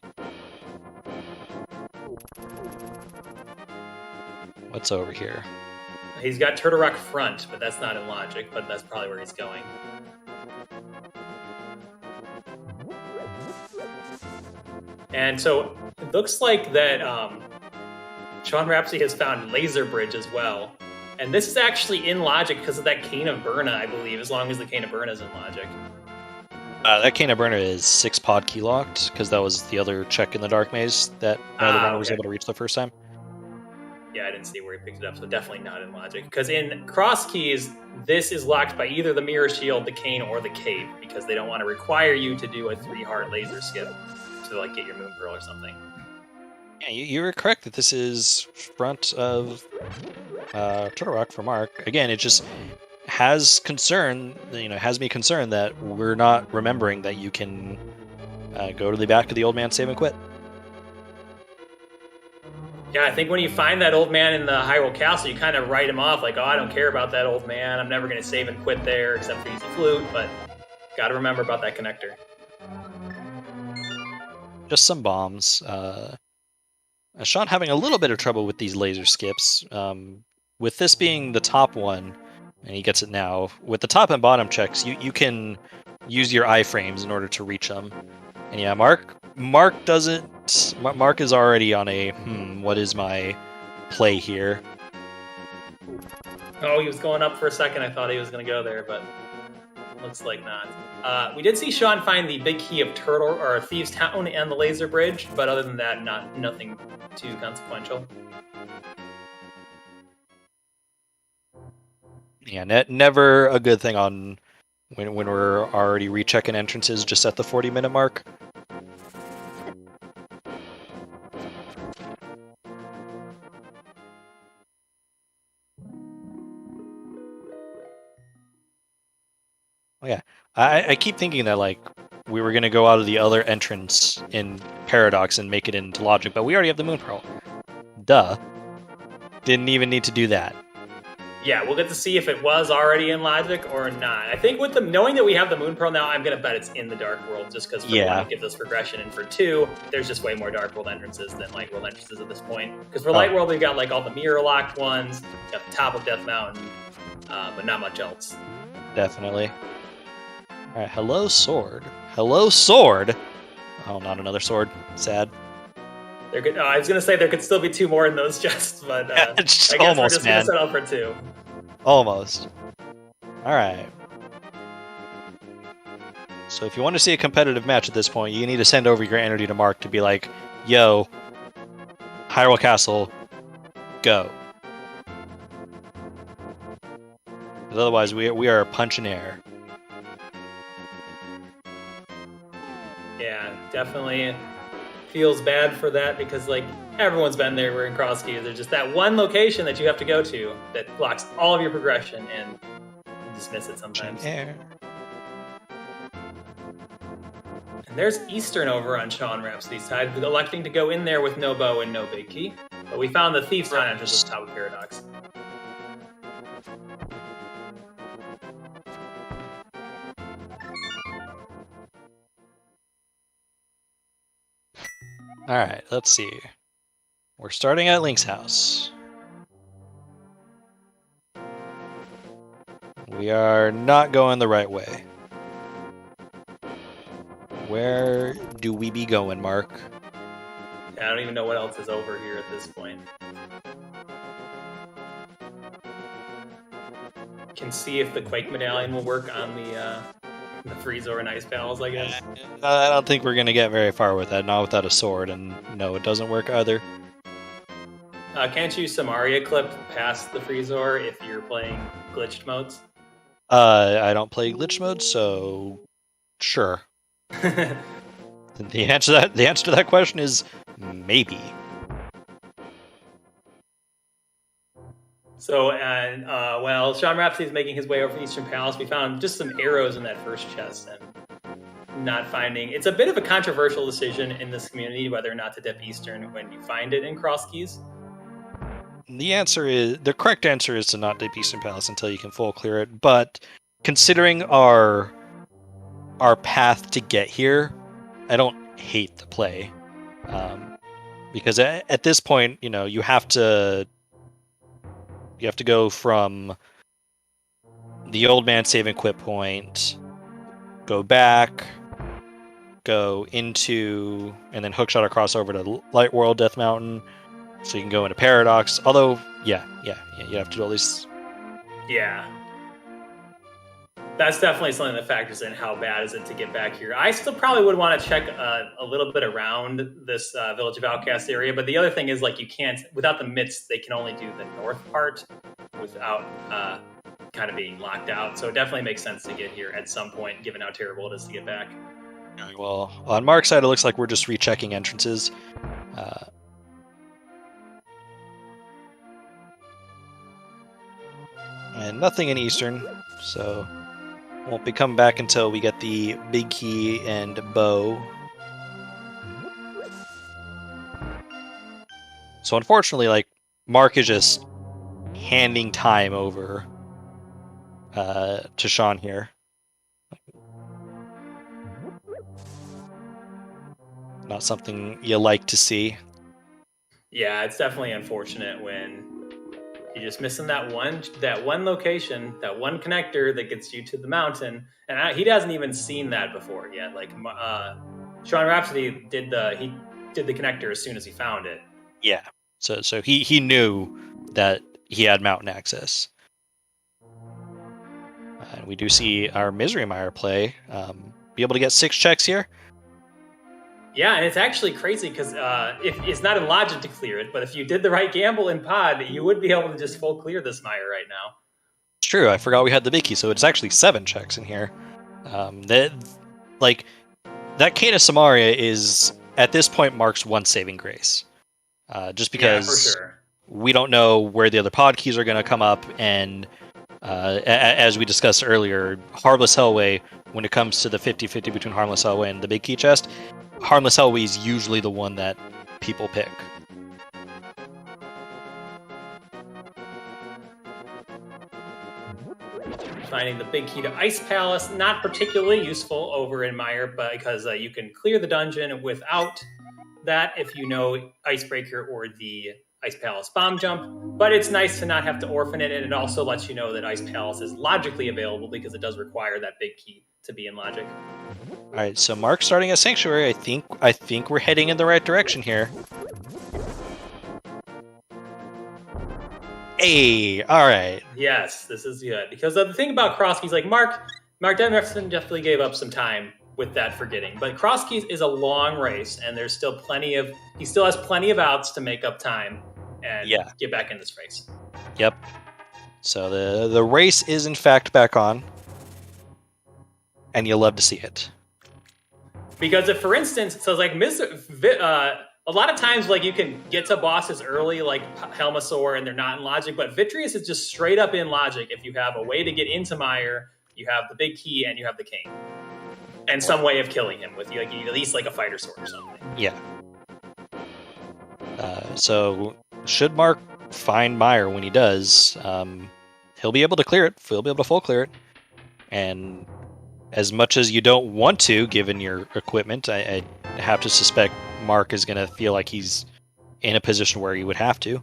What's over here? He's got Turtle Rock front, but that's not in logic, but that's probably where he's going. And so it looks like that SeanRhapsody has found Laser Bridge as well. And this is actually in logic because of that Cane of Burna, I believe, as long as the Cane of Burna is in logic. That Cane of Burner is 6 pod key locked, because that was the other check in the Dark Maze that one of the runner was able to reach the first time. Yeah, I didn't see where he picked it up, so definitely not in logic. Because in Crosskeys, this is locked by either the Mirror Shield, the Cane, or the Cape, because they don't want to require you to do a 3-heart laser skip to like get your Moon Pearl or something. Yeah, you were correct that this is front of Turtle Rock for Mark. Again, it just has me concerned that we're not remembering that you can go to the back of the old man, save and quit. Yeah, I think when you find that old man in the Hyrule Castle, you kind of write him off like, oh, I don't care about that old man. I'm never going to save and quit there except for use the flute, but got to remember about that connector. Just some bombs. Sean having a little bit of trouble with these laser skips. With this being the top one, and he gets it now, with the top and bottom checks, you can use your iframes in order to reach them. And yeah, Mark doesn't... Mark is already on a, what is my play here? Oh, he was going up for a second. I thought he was going to go there, but looks like not. We did see Sean find the big key of Thieves Town and the laser bridge, but other than that, nothing too consequential. Yeah, never a good thing on when we're already rechecking entrances just at the 40-minute mark. Oh, yeah, I keep thinking that like we were gonna go out of the other entrance in Paradox and make it into Logic, but we already have the Moon Pearl. Duh. Didn't even need to do that. Yeah, we'll get to see if it was already in Logic or not. I think with knowing that we have the Moon Pearl now, I'm going to bet it's in the Dark World, just because for one, it gives us progression, and for two, there's just way more Dark World entrances than Light World entrances at this point. Because for Light World, we've got like all the mirror-locked ones, got the top of Death Mountain, but not much else. Definitely. Alright, hello, sword. Hello, sword! Oh, not another sword. Sad. I was going to say there could still be 2 more in those chests, but I guess almost, we're just going to settle for 2. Almost. Alright. So if you want to see a competitive match at this point, you need to send over your energy to Mark to be like, yo, Hyrule Castle, go. Because otherwise we are punching air. Yeah, definitely feels bad for that because, like, everyone's been there. We're in Crosskeys. There's just that one location that you have to go to that blocks all of your progression, and you just miss it sometimes. Yeah. And there's Eastern over on SeanRhapsody's side, electing to go in there with no bow and no big key. But we found the Thieves' Town entrance at the top of Paradox. Alright, let's see. We're starting at Link's house. We are not going the right way. Where do we be going, Mark? I don't even know what else is over here at this point. Can see if the Quake Medallion will work on the Freezor and Ice Pals, I guess. I don't think we're going to get very far with that, not without a sword, and no, it doesn't work either. Can't you Samaria clip past the Freezor if you're playing glitched modes? I don't play glitch mode, so sure. The answer to that question is maybe. So, and while SeanRhapsody is making his way over to Eastern Palace, we found just some arrows in that first chest, and not finding. It's a bit of a controversial decision in this community whether or not to dip Eastern when you find it in Crosskeys. The correct answer is to not dip Eastern Palace until you can full clear it. But considering our path to get here, I don't hate the play, because at this point, you have to go from the old man save and quit point, go back, go into, and then hookshot across over to Light World Death Mountain, so you can go into Paradox. Although, yeah, you have to do all these. Yeah. That's definitely something that factors in how bad is it to get back here. I still probably would want to check a little bit around this Village of Outcast area, but the other thing is, like, you can't, without the mitts, they can only do the north part without kind of being locked out. So it definitely makes sense to get here at some point, given how terrible it is to get back. Well, on Mark's side, it looks like we're just rechecking entrances. And nothing in Eastern, so won't be coming back until we get the big key and bow. So unfortunately, like, Mark is just handing time over to Sean here. Not something you like to see. Yeah, it's definitely unfortunate when you're just missing that one location, that one connector that gets you to the mountain, and he hasn't even seen that before yet. Like, SeanRhapsody did the connector as soon as he found it. Yeah, so he knew that he had mountain access. And we do see our Misery Mire play. Be able to get 6 checks here. Yeah, and it's actually crazy because if it's not in logic to clear it, but if you did the right gamble in pod, you would be able to just full clear this mire right now. It's true. I forgot we had the big key, so it's actually 7 checks in here. That Cane of Samaria is at this point Mark's one saving grace, just because for sure. We don't know where the other pod keys are going to come up, and as we discussed earlier, Harmless Hellway, when it comes to the 50-50 between Harmless Hellway and the big key chest, Harmless Hellway is usually the one that people pick. Finding the big key to Ice Palace, not particularly useful over in Mire, but because you can clear the dungeon without that if you know Icebreaker or the Ice Palace bomb jump. But it's nice to not have to orphan it, and it also lets you know that Ice Palace is logically available because it does require that big key to be in logic. All right, so Mark starting a Sanctuary. I think we're heading in the right direction here. Hey, all right. Yes, this is good. Because the thing about Crosskeys, like Mark definitely gave up some time with that forgetting. But Crosskeys is a long race, and there's still he still has plenty of outs to make up time and get back in this race. Yep. So the race is in fact back on. And you'll love to see it. Because if, for instance, so like a lot of times, like, you can get to bosses early, like Helmasaur, and they're not in logic, but Vitreous is just straight up in logic. If you have a way to get into Mire, you have the big key, and you have the cane. And some way of killing him with like at least like a fighter sword or something. Yeah. So should Mark find Mire when he does, he'll be able to clear it. He'll be able to full clear it. And as much as you don't want to, given your equipment, I have to suspect Mark is going to feel like he's in a position where he would have to.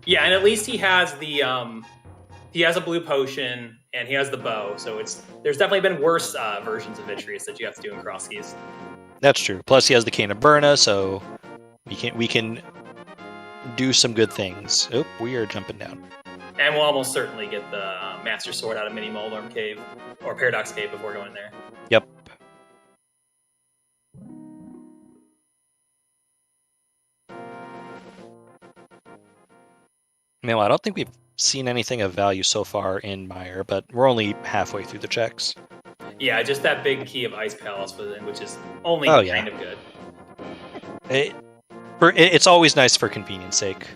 Yeah, and at least he has he has a blue potion and he has the bow. So there's definitely been worse versions of Vitreous that you have to do in Crosskeys. That's true. Plus, he has the Cane of Burna, so we can do some good things. Oh, we are jumping down. And we'll almost certainly get the Master Sword out of Mini Moldorm Cave, or Paradox Cave, before going there. Yep. Meanwhile, I don't think we've seen anything of value so far in Mire, but we're only halfway through the checks. Yeah, just that big key of Ice Palace, which is only kind of good. It's always nice for convenience sake.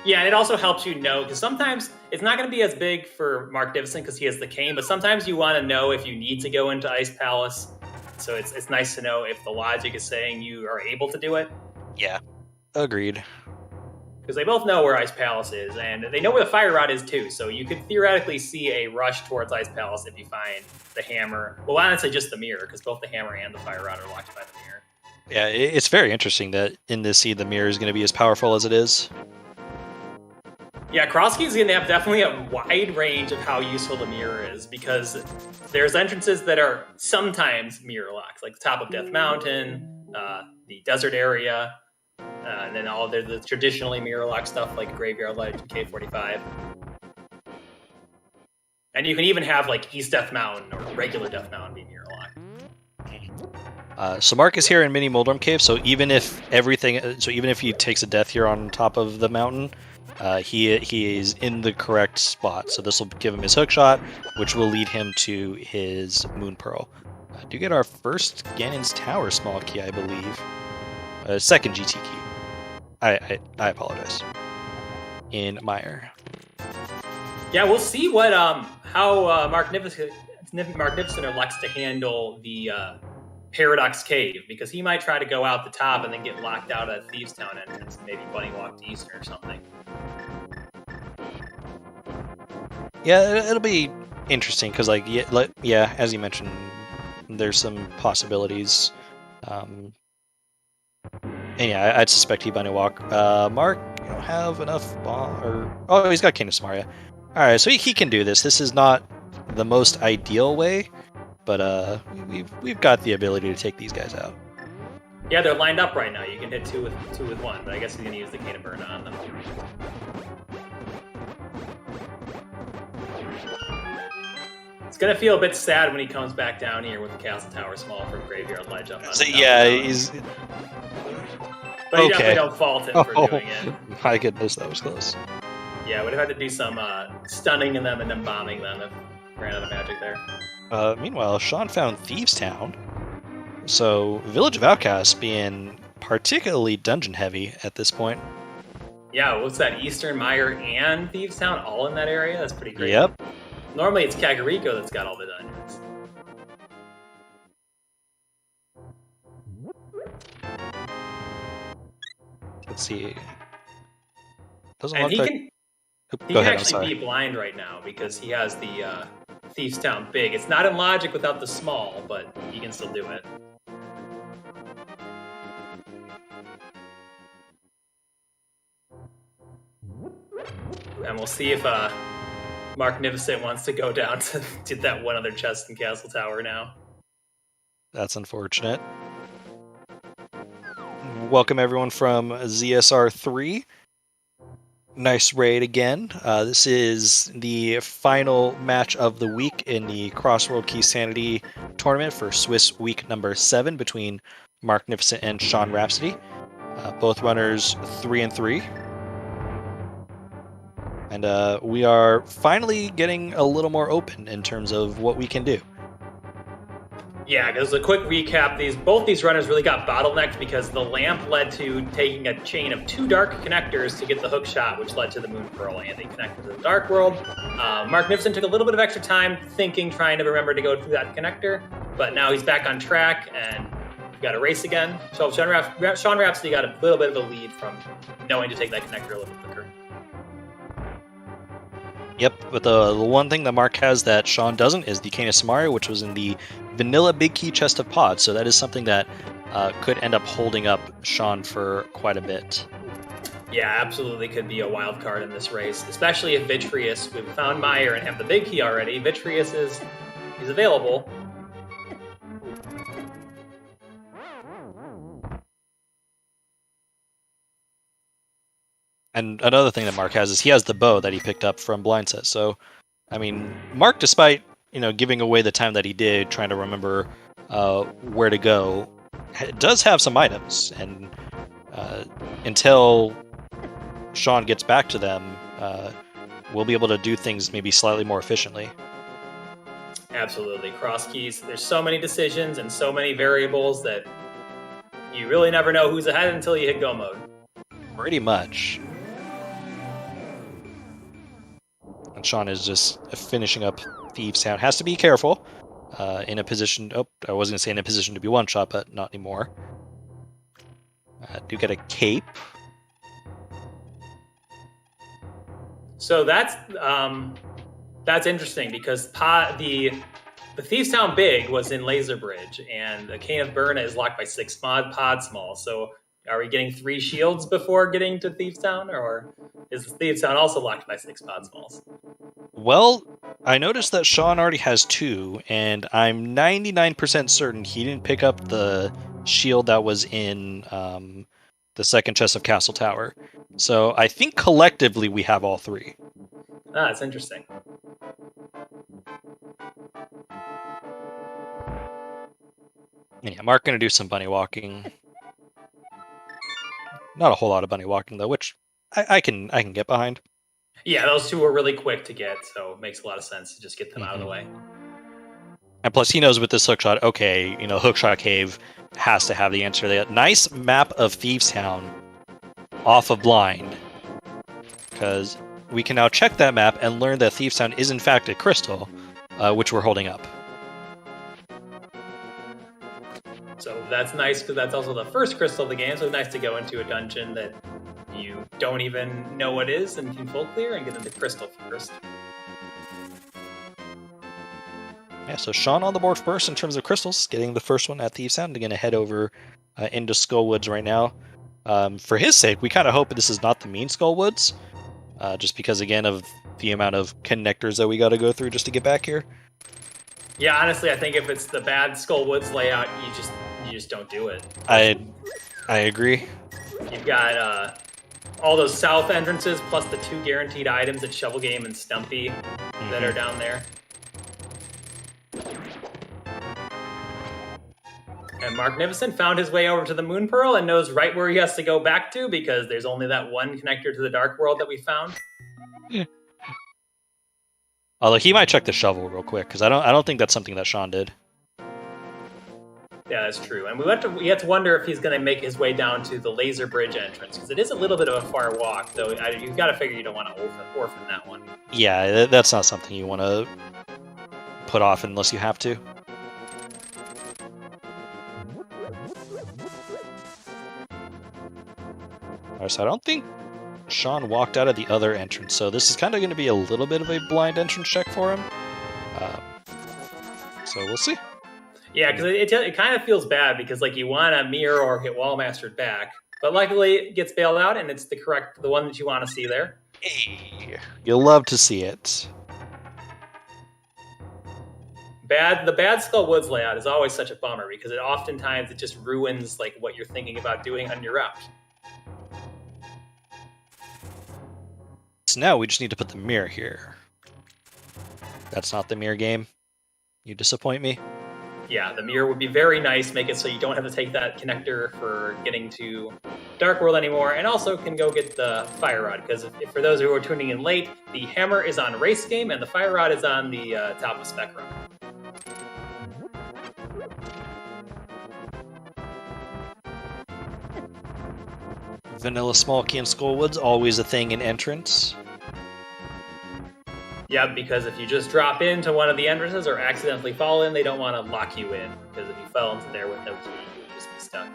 Yeah, and it also helps you know, because sometimes it's not going to be as big for Marcnificent because he has the cane, but sometimes you want to know if you need to go into Ice Palace. So it's nice to know if the logic is saying you are able to do it. Yeah, agreed. Because they both know where Ice Palace is, and they know where the Fire Rod is too. So you could theoretically see a rush towards Ice Palace if you find the hammer. Well, honestly, just the mirror, because both the hammer and the Fire Rod are locked by the mirror. Yeah, it's very interesting that in this seed the mirror is going to be as powerful as it is. Yeah, Crosskeys is going to have definitely a wide range of how useful the mirror is, because there's entrances that are sometimes mirror locked, like the top of Death Mountain, the desert area, and then all the traditionally mirror locked stuff like Graveyard Ledge and K45. And you can even have like East Death Mountain or regular Death Mountain be mirror locked. So Mark is here in Mini Moldrum Cave, so even if he takes a death here on top of the mountain, he is in the correct spot. So this will give him his hook shot, which will lead him to his Moon Pearl. Do get our first Ganon's Tower small key, I believe. Second GT key. I apologize. In Meyer. Yeah, we'll see what how Marcnificent elects to handle the Paradox Cave, because he might try to go out the top and then get locked out at Thieves Town entrance and maybe bunny walk to Eastern or something. Yeah, it'll be interesting because, yeah, as you mentioned, there's some possibilities. And yeah, I'd suspect he bunny walk. Mark, you don't have enough oh, he's got King of Samaria. All right, so he can do this. This is not the most ideal way, but we've got the ability to take these guys out. Yeah, they're lined up right now. You can hit two with one, but I guess he's gonna use the Cane of Burn on them. It's gonna feel a bit sad when he comes back down here with the Castle Tower small from Graveyard Ledge up on the top. Yeah, he's. But you definitely don't fault him for doing it. My goodness, that was close. Yeah, would have had to do some stunning them and then bombing them if ran out of magic there. Meanwhile, Sean found Thieves Town. So, Village of Outcasts being particularly dungeon heavy at this point. Yeah, what's that? Eastern, Meyer, and Thieves Town all in that area? That's pretty great. Yep. Normally it's Kakariko that's got all the dungeons. Let's see. Doesn't And look like... he can actually be blind right now because he has the Thieves Town big. It's not in Logic without the small, but he can still do it. And we'll see if Marcnificent wants to go down to that one other chest in Castle Tower now. That's unfortunate. Welcome everyone from ZSR 3. Nice raid again. This is the final match of the week in the Crossworld Key Sanity tournament for Swiss week number 7 between Marcnificent and SeanRhapsody. Both runners 3-3. And we are finally getting a little more open in terms of what we can do. Yeah, because a quick recap, both these runners really got bottlenecked because the lamp led to taking a chain of 2 dark connectors to get the hook shot, which led to the Moon Pearl, and they connected to the Dark World. Marcnificent took a little bit of extra time trying to remember to go through that connector, but now he's back on track, and we've got a race again. So SeanRhapsody got a little bit of a lead from knowing to take that connector a little bit quicker. Yep, but the one thing that Mark has that Sean doesn't is the Cane of Samaria, which was in the vanilla big key chest of pods, so that is something that could end up holding up Sean for quite a bit. Yeah, absolutely could be a wild card in this race, especially if Vitreous, we've found Meyer and have the big key already. Vitreous is available. And another thing that Mark has is he has the bow that he picked up from Blind Set. So, I mean, Mark, despite giving away the time that he did, trying to remember where to go, does have some items. And until Sean gets back to them, we'll be able to do things maybe slightly more efficiently. Absolutely. Crosskeys, there's so many decisions and so many variables that you really never know who's ahead until you hit go mode. Pretty much. And Sean is just finishing up Thieves Town. Has to be careful. In a position... Oh, I was going to say in a position to be one-shot, but not anymore. Do get a cape. So that's interesting because the Thieves Town Big was in Laser Bridge, and the Cane of Burna is locked by 6 pod small. So are we getting 3 shields before getting to Thieves Town, or is Thieves Town also locked by 6 pod smalls? Well, I noticed that Sean already has 2, and I'm 99% certain he didn't pick up the shield that was in the second chest of Castle Tower. So I think collectively we have all 3. Ah, that's interesting. Yeah, Mark gonna do some bunny walking. Not a whole lot of bunny walking though, which I can get behind. Yeah, those 2 were really quick to get, so it makes a lot of sense to just get them out of the way. And plus, he knows with this hookshot, okay, Hookshot Cave has to have the answer. They got nice map of Thieves Town off of blind, because we can now check that map and learn that Thieves Town is in fact a crystal, which we're holding up. So that's nice because that's also the first crystal of the game. So it's nice to go into a dungeon that you don't even know what is and can full clear and get into crystal first. Yeah, so Sean on the board first in terms of crystals, getting the first one at Thieves Town. They're going to head over into Skullwoods right now. For his sake, we kind of hope this is not the mean Skullwoods, just because, again, of the amount of connectors that we got to go through just to get back here. Yeah, honestly, I think if it's the bad Skullwoods layout, you just don't do it. I agree. You've got all those south entrances plus the 2 guaranteed items at Shovel Game and Stumpy that are down there. And Marcnificent found his way over to the Moon Pearl and knows right where he has to go back to because there's only that one connector to the Dark World that we found. Yeah. Although he might check the shovel real quick because I don't think that's something that Sean did. Yeah, that's true. And we have to wonder if he's going to make his way down to the Laser Bridge entrance because it is a little bit of a far walk. Though you've got to figure you don't want to orphan that one. Yeah, that's not something you want to put off unless you have to. Alright, so I don't think Sean walked out of the other entrance, so this is kind of going to be a little bit of a blind entrance check for him. So we'll see. Yeah, because it kind of feels bad because like you want to mirror or get wall mastered back, but luckily it gets bailed out and it's the one that you want to see there. Hey, you'll love to see it. The bad Skull Woods layout is always such a bummer because oftentimes it just ruins like what you're thinking about doing on your route. So now we just need to put the mirror here. That's not the mirror game. You disappoint me. Yeah, the mirror would be very nice. Make it so you don't have to take that connector for getting to Dark World anymore, and also can go get the Fire Rod. Because if for those who are tuning in late, the hammer is on Race Game, and the Fire Rod is on the top of Spectrum. Vanilla Small Key and Skullwoods, always a thing in entrance. Yeah, because if you just drop into one of the entrances or accidentally fall in, they don't want to lock you in. Because if you fell into there with no key, you would just be stuck.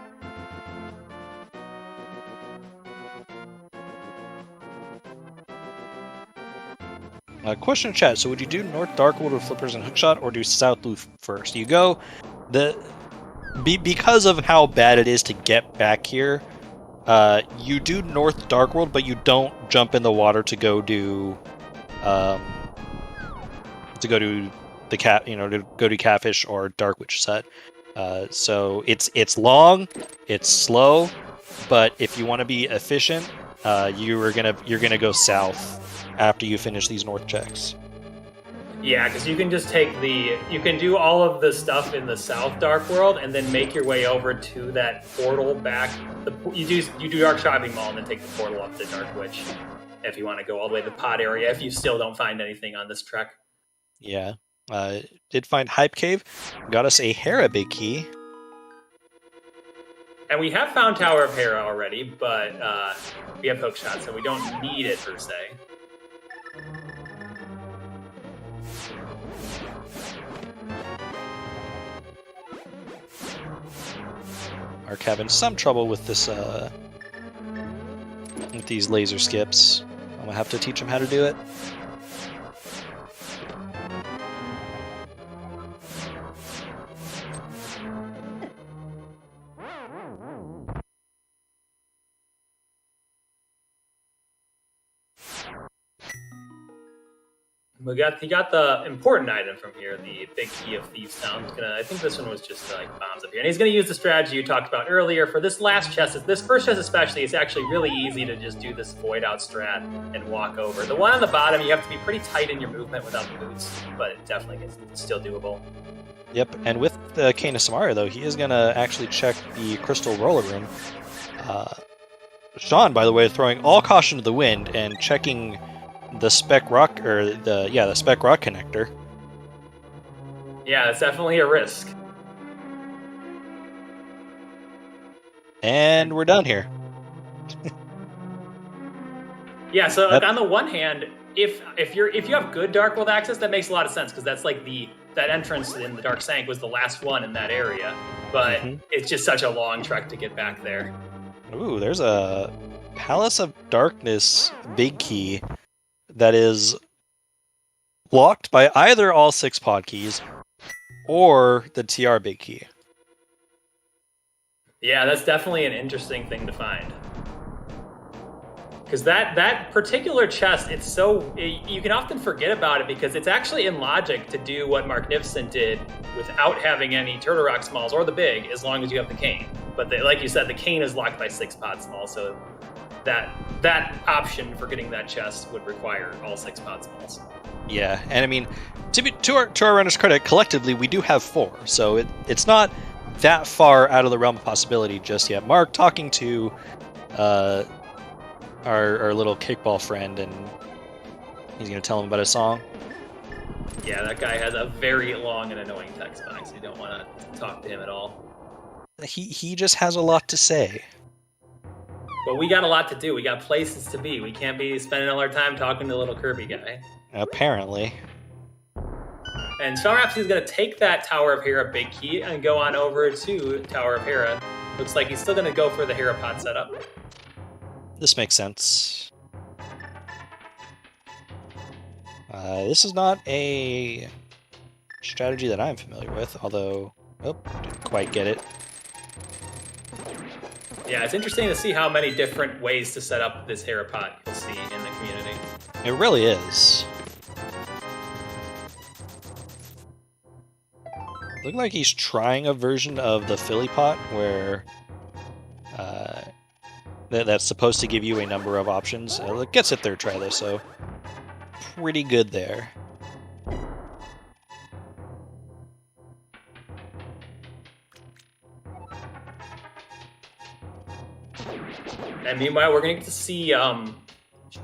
Question in chat, so would you do North Darkwood with Flippers and Hookshot, or do South Loop first? You go... Because of how bad it is to get back here, you do North Darkworld, but you don't jump in the water to go do... the cat, to go to Catfish or Dark Witch set. So it's long, it's slow, but if you want to be efficient, you're gonna go south after you finish these north checks. Yeah, because you can just you can do all of the stuff in the South Dark World and then make your way over to that portal back. You do Dark Shopping Mall and then take the portal up to Dark Witch if you want to go all the way to the pod area if you still don't find anything on this trek. Yeah. Did find Hype Cave. Got us a Hera big key. And we have found Tower of Hera already, but we have Hookshot, so we don't need it per se. Mark having some trouble with this, with these laser skips. I'm gonna have to teach him how to do it. He got the important item from here, the big key of Thieves Town. I think this one was just like bombs up here. And he's going to use the strategy you talked about earlier. For this last chest, this first chest especially, it's actually really easy to just do this void out strat and walk over. The one on the bottom, you have to be pretty tight in your movement without the boots, but it definitely is still doable. Yep, and with the Cane of Samara, though, he is going to actually check the Crystal Roller Room. Sean, by the way, throwing all caution to the wind and checking the spec rock, or the spec rock connector. Yeah, it's definitely a risk. And we're done here. Yeah, so like, on the one hand, if you have good Dark World access, that makes a lot of sense, because that's like that entrance in the Dark Sank was the last one in that area. But it's just such a long trek to get back there. Ooh, there's a Palace of Darkness big key that is blocked by either all 6 pod keys or the TR big key. Yeah, that's definitely an interesting thing to find. Because that particular chest, you can often forget about it because it's actually in logic to do what Marcnificent did without having any Turtle Rock Smalls or the big, as long as you have the cane. But like you said, the cane is locked by 6 pod Smalls, so that option for getting that chest would require all 6 pod Smalls. Yeah, and I mean, to our runner's credit, collectively we do have 4, so it's not that far out of the realm of possibility just yet. Mark talking to our little kickball friend, and he's going to tell him about his song. Yeah, that guy has a very long and annoying text box. You don't want to talk to him at all. He just has a lot to say. But we got a lot to do. We got places to be. We can't be spending all our time talking to the little Kirby guy. Apparently. And SeanRhapsody is going to take that Tower of Hera big key and go on over to Tower of Hera. Looks like he's still going to go for the Hera pod setup. This makes sense. This is not a strategy that I'm familiar with, although, didn't quite get it. Yeah, it's interesting to see how many different ways to set up this Hera pod you'll see in the community. It really is. Looking like he's trying a version of the Philly pot where that's supposed to give you a number of options. It gets it third try though, so pretty good there. And meanwhile, we're going to get to see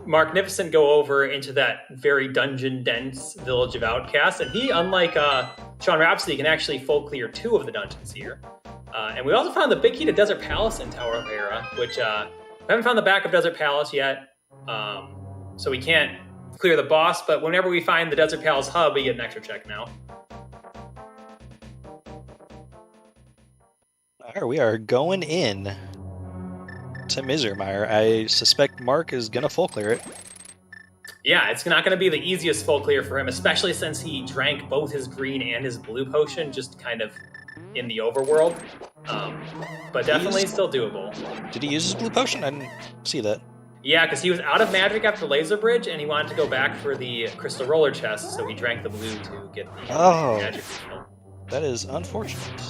Marcnificent go over into that very dungeon-dense Village of Outcasts. And he, unlike SeanRhapsody, can actually full clear 2 of the dungeons here. And we also found the big key to Desert Palace in Tower of Hera, which we haven't found the back of Desert Palace yet. So we can't clear the boss, but whenever we find the Desert Palace hub, we get an extra check now. All right, we are going in to Misermire. I suspect Mark is going to full clear it. Yeah, it's not going to be the easiest full clear for him, especially since he drank both his green and his blue potion just kind of in the overworld. But definitely still doable. Did he use his blue potion? I didn't see that. Yeah, because he was out of magic after Laser Bridge, and he wanted to go back for the Crystal Roller chest, so he drank the blue to get the magic signal. That is unfortunate.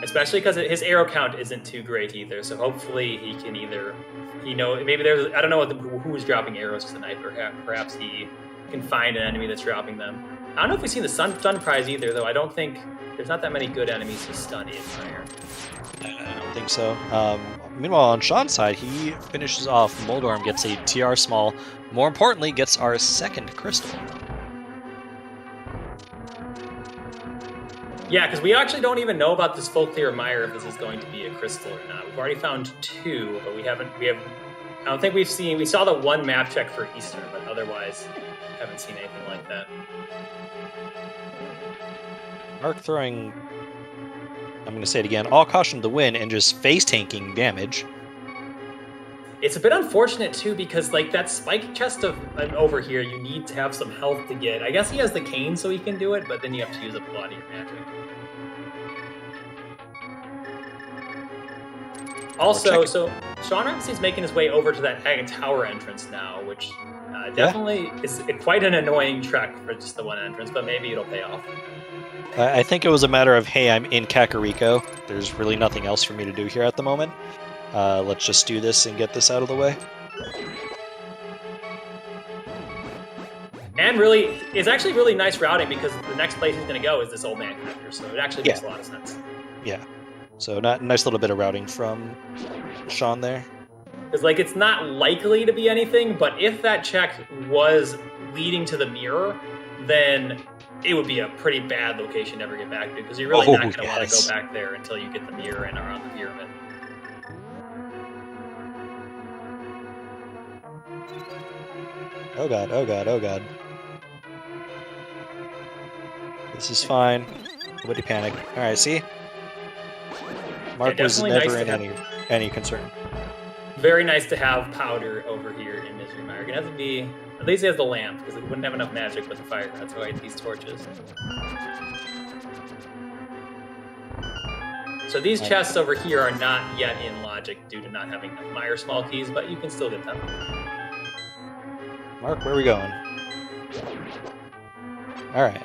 Especially because his arrow count isn't too great either, so hopefully he can either, maybe there's, I don't know who's dropping arrows tonight, but perhaps he can find an enemy that's dropping them. I don't know if we've seen the stun prize either, though. I don't think, there's not that many good enemies to stun in fire. I don't think so. Meanwhile, on Sean's side, he finishes off Moldorm, gets a TR small, more importantly, gets our second crystal. Yeah, because we actually don't even know about this full clear mire if this is going to be a crystal or not. We've already found 2, but I don't think we saw the 1 map check for Eastern, but otherwise haven't seen anything like that. Mark throwing I'm going to say it again, all caution to the wind and just face tanking damage. It's a bit unfortunate too because like that spike chest over here, you need to have some health to get. I guess he has the cane so he can do it, but then you have to use up a lot of your magic. Also, so SeanRhapsody's making his way over to that Agate Tower entrance now, which definitely is quite an annoying trek for just the one entrance, but maybe it'll pay off. I think it was a matter of, hey, I'm in Kakariko. There's really nothing else for me to do here at the moment. Let's just do this and get this out of the way. And really, it's actually really nice routing because the next place he's going to go is this old man connector, so it actually makes a lot of sense. Yeah. So nice little bit of routing from Sean there. Because like it's not likely to be anything, but if that check was leading to the mirror, then it would be a pretty bad location to ever get back to, because you're really not going to want to go back there until you get the mirror and around the pyramid. Oh god, oh god, oh god. This is fine. Nobody panic. Alright, see? Mark was never in any concern. Very nice to have Powder over here in Misery Mire. Gonna have to be... At least he has the lamp, because he wouldn't have enough magic with the fire. That's why he has these torches. So these chests over here are not yet in logic due to not having enough Mire small keys, but you can still get them. Mark, where are we going? Alright.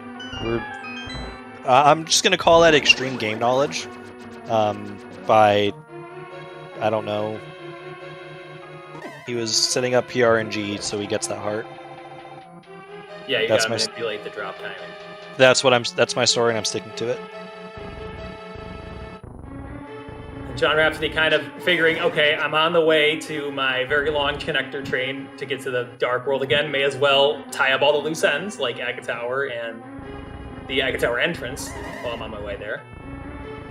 I'm just gonna call that extreme game knowledge. By... I don't know... He was setting up PRNG so he gets that heart. Yeah, you gotta manipulate the drop timing. That's my story, and I'm sticking to it. SeanRhapsody kind of figuring, okay, I'm on the way to my very long connector train to get to the Dark World again. May as well tie up all the loose ends, like Agate Tower and the Agate Tower entrance, while I'm on my way there.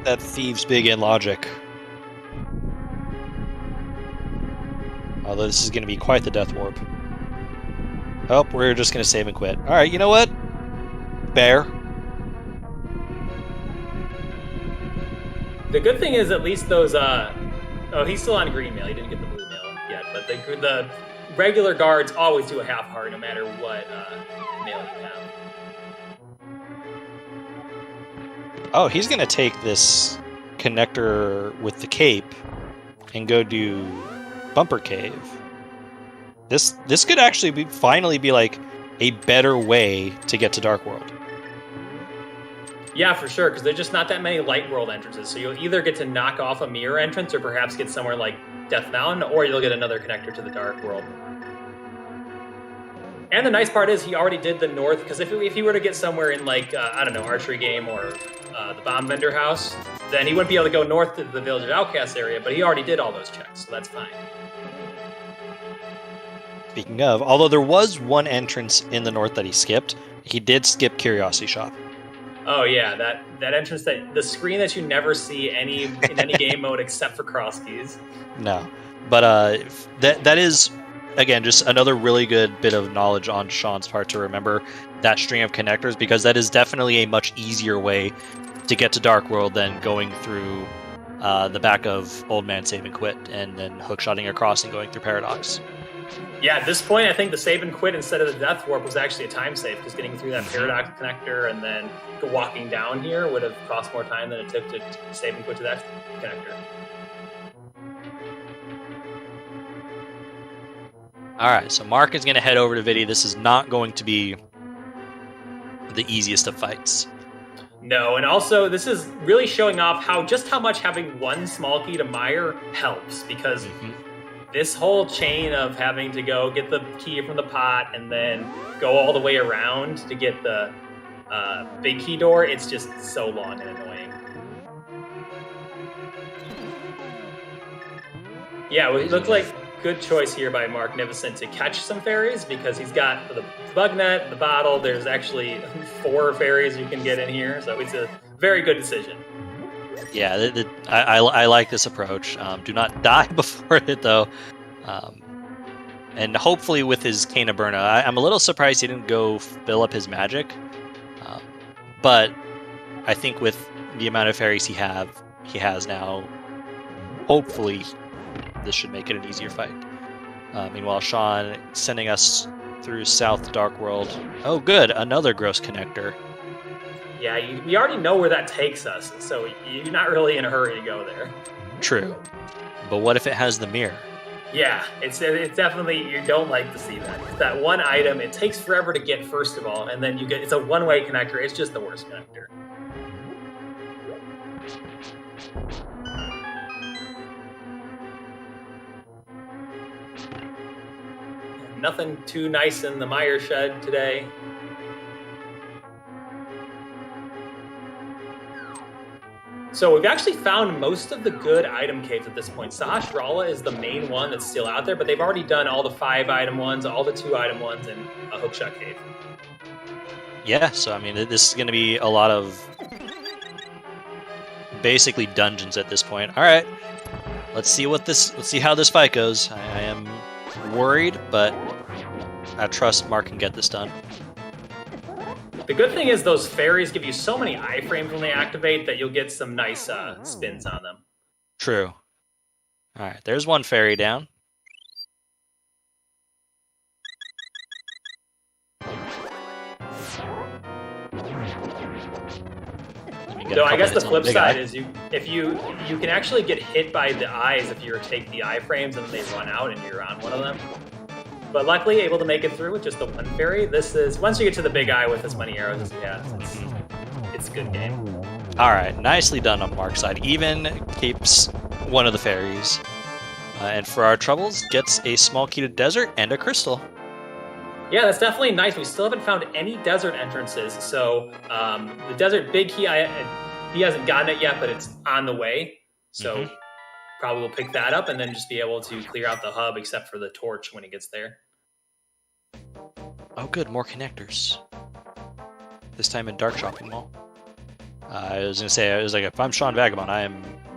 That thieves big in logic. Although this is going to be quite the death warp. Oh, we're just going to save and quit. Alright, you know what? Bear. The good thing is at least those... oh, he's still on green mail. He didn't get the blue mail yet. But the regular guards always do a half heart no matter what mail you have. Oh, he's going to take this connector with the cape and go do Bumper Cave. This could actually finally be like a better way to get to Dark World. Yeah, for sure, because there's just not that many Light World entrances. So you'll either get to knock off a mirror entrance or perhaps get somewhere like Death Mountain, or you'll get another connector to the Dark World. And the nice part is he already did the north, because if he were to get somewhere in like, I don't know, Archery Game or the Bomb Vendor House, then he wouldn't be able to go north to the Village of Outcasts area, but he already did all those checks, so that's fine. Speaking of, although there was one entrance in the north that he skipped, he did skip Curiosity Shop. Oh yeah, that entrance, the screen that you never see in any game mode except for Crosskeys. No, but that is, again, just another really good bit of knowledge on Sean's part to remember that string of connectors, because that is definitely a much easier way to get to Dark World than going through the back of Old Man Save and Quit and then hookshotting across and going through Paradox. Yeah, at this point, I think the save and quit instead of the death warp was actually a time save, because getting through that Paradox connector and then walking down here would have cost more time than it took to save and quit to that connector. Alright, so Mark is going to head over to Vidi. This is not going to be the easiest of fights. No, and also this is really showing off how much having one small key to Mire helps, because this whole chain of having to go get the key from the pot and then go all the way around to get the big key door, it's just so long and annoying. Yeah, well, it looks like good choice here by Marcnificent to catch some fairies, because he's got the bug net, the bottle. There's actually 4 fairies you can get in here, so it's a very good decision. Yeah, I like this approach. Do not die before it, though. And hopefully with his Cane of Burna, I'm a little surprised he didn't go fill up his magic. But I think with the amount of fairies he has now, hopefully this should make it an easier fight. Meanwhile, Sean sending us through South Dark World. Oh, good, another gross connector. Yeah, we already know where that takes us, so you're not really in a hurry to go there. True, but what if it has the mirror? Yeah, it's definitely, you don't like to see that. It's that one item, it takes forever to get, first of all, and then it's a one-way connector. It's just the worst connector. Nothing too nice in the Mire Shed today. So we've actually found most of the good item caves at this point. Sahasrara is the main one that's still out there, but they've already done all the 5-item ones, all the 2-item ones, and a hookshot cave. Yeah, so I mean, this is going to be a lot of basically dungeons at this point. All right, let's see how this fight goes. I am worried, but I trust Mark can get this done. The good thing is those fairies give you so many iframes when they activate that you'll get some nice spins on them. True. All right, there's one fairy down. Though I guess the flip side is you can actually get hit by the eyes if you take the iframes and they run out and you're on one of them. But luckily able to make it through with just the one fairy. This is, once you get to the big eye with as many arrows as he has, it's a good game. All right, nicely done on Mark's side. Even keeps one of the fairies. And for our troubles, gets a small key to desert and a crystal. Yeah, that's definitely nice. We still haven't found any desert entrances. So the desert big key, he hasn't gotten it yet, but it's on the way. So probably we'll pick that up and then just be able to clear out the hub except for the torch when he gets there. Oh good, more connectors. This time in Dark Shopping Mall. I was going to say, I was like, if I'm Sean Vagabond,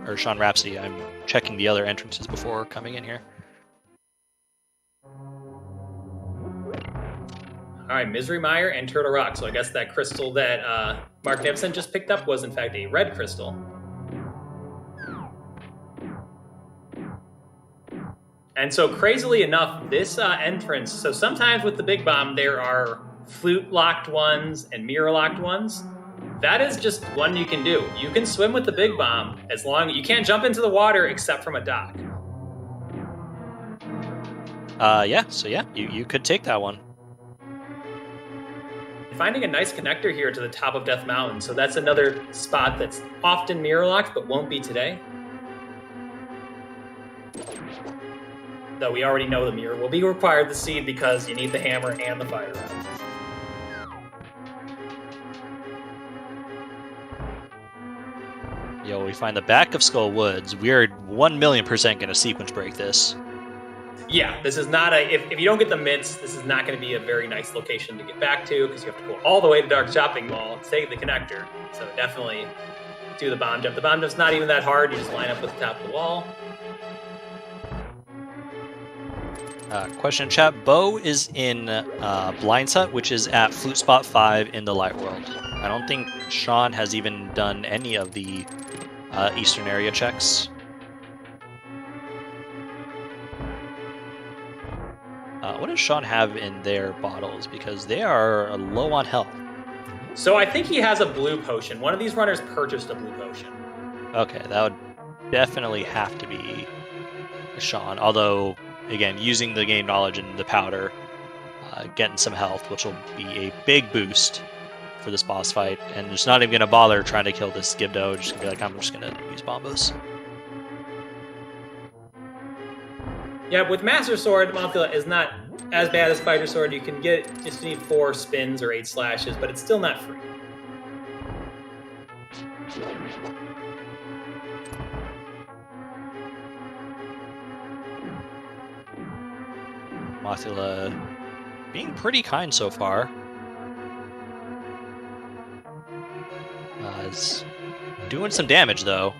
or SeanRhapsody, I'm checking the other entrances before coming in here. All right, Misery Mire and Turtle Rock. So I guess that crystal that Marcnificent just picked up was in fact a red crystal. And so crazily enough, this entrance, so sometimes with the Big Bomb, there are flute-locked ones and mirror-locked ones. That is just one you can do. You can swim with the Big Bomb as long as you can't jump into the water except from a dock. You could take that one. Finding a nice connector here to the top of Death Mountain, so that's another spot that's often mirror-locked but won't be today. Though we already know the mirror will be required to seed because you need the hammer and the fire rod. Yo, we find the back of Skull Woods. We're 1,000,000% going to sequence break this. Yeah, this is not if you don't get the mints, this is not going to be a very nice location to get back to because you have to go all the way to Dark Shopping Mall to take the connector. So definitely do the bomb jump. The bomb jump's not even that hard. You just line up with the top of the wall. Question in chat. Bo is in Blind Hut, which is at Flute Spot 5 in the Light World. I don't think Sean has even done any of the Eastern area checks. What does Sean have in their bottles? Because they are low on health. So I think he has a blue potion. One of these runners purchased a blue potion. Okay, that would definitely have to be Sean. Although, again, using the game knowledge and the powder, getting some health, which will be a big boost for this boss fight. And just not even going to bother trying to kill this Gibdo. Just going to be like, I'm just going to use Bombos. Yeah, with Master Sword, Mothula is not as bad as Fighter Sword. You can get, just need 4 spins or 8 slashes, but it's still not free. Mothula being pretty kind so far. It's doing some damage, though.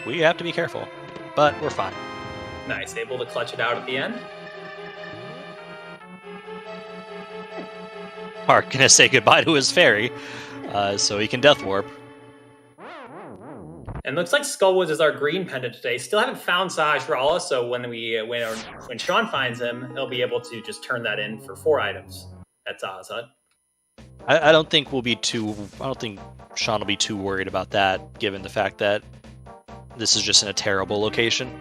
We have to be careful, but we're fine. Nice, able to clutch it out at the end. Mark gonna say goodbye to his fairy, so he can Death Warp. And looks like Skullwoods is our green pendant today. Still haven't found Sajrala, so when Sean finds him, he'll be able to just turn that in for 4 items at Zaha's Hut. I don't think we'll be too. I don't think Sean will be too worried about that, given the fact that this is just in a terrible location.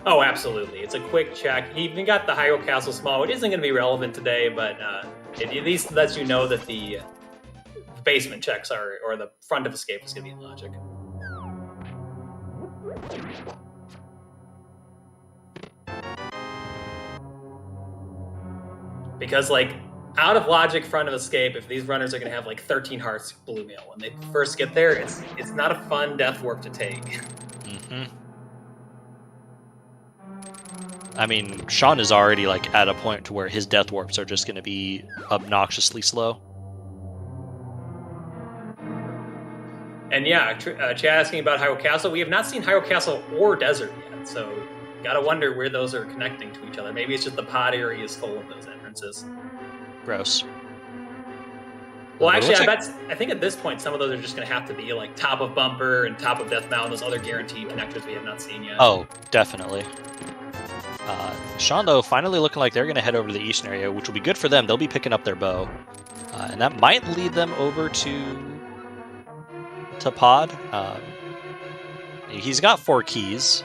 Oh, absolutely. It's a quick check. He even got the Hyrule Castle small, which isn't going to be relevant today, but it at least lets you know that the basement checks are, or the front of escape is going to be in logic. Because, like, out of logic front of escape, if these runners are going to have like 13 hearts blue mail when they first get there, it's not a fun death warp to take. Mm-hmm. I mean, Sean is already like at a point to where his death warps are just going to be obnoxiously slow. And yeah, Chad asking about Hyrule Castle. We have not seen Hyrule Castle or Desert yet, so gotta wonder where those are connecting to each other. Maybe it's just the pod area is full of those entrances. Gross. Well, actually, I think at this point, some of those are just going to have to be like top of Bumper and top of Death Mountain, those other guaranteed connectors we have not seen yet. Oh, definitely. Sean, though, finally looking like they're going to head over to the eastern area, which will be good for them. They'll be picking up their bow. And that might lead them over to Pod. He's got 4 keys,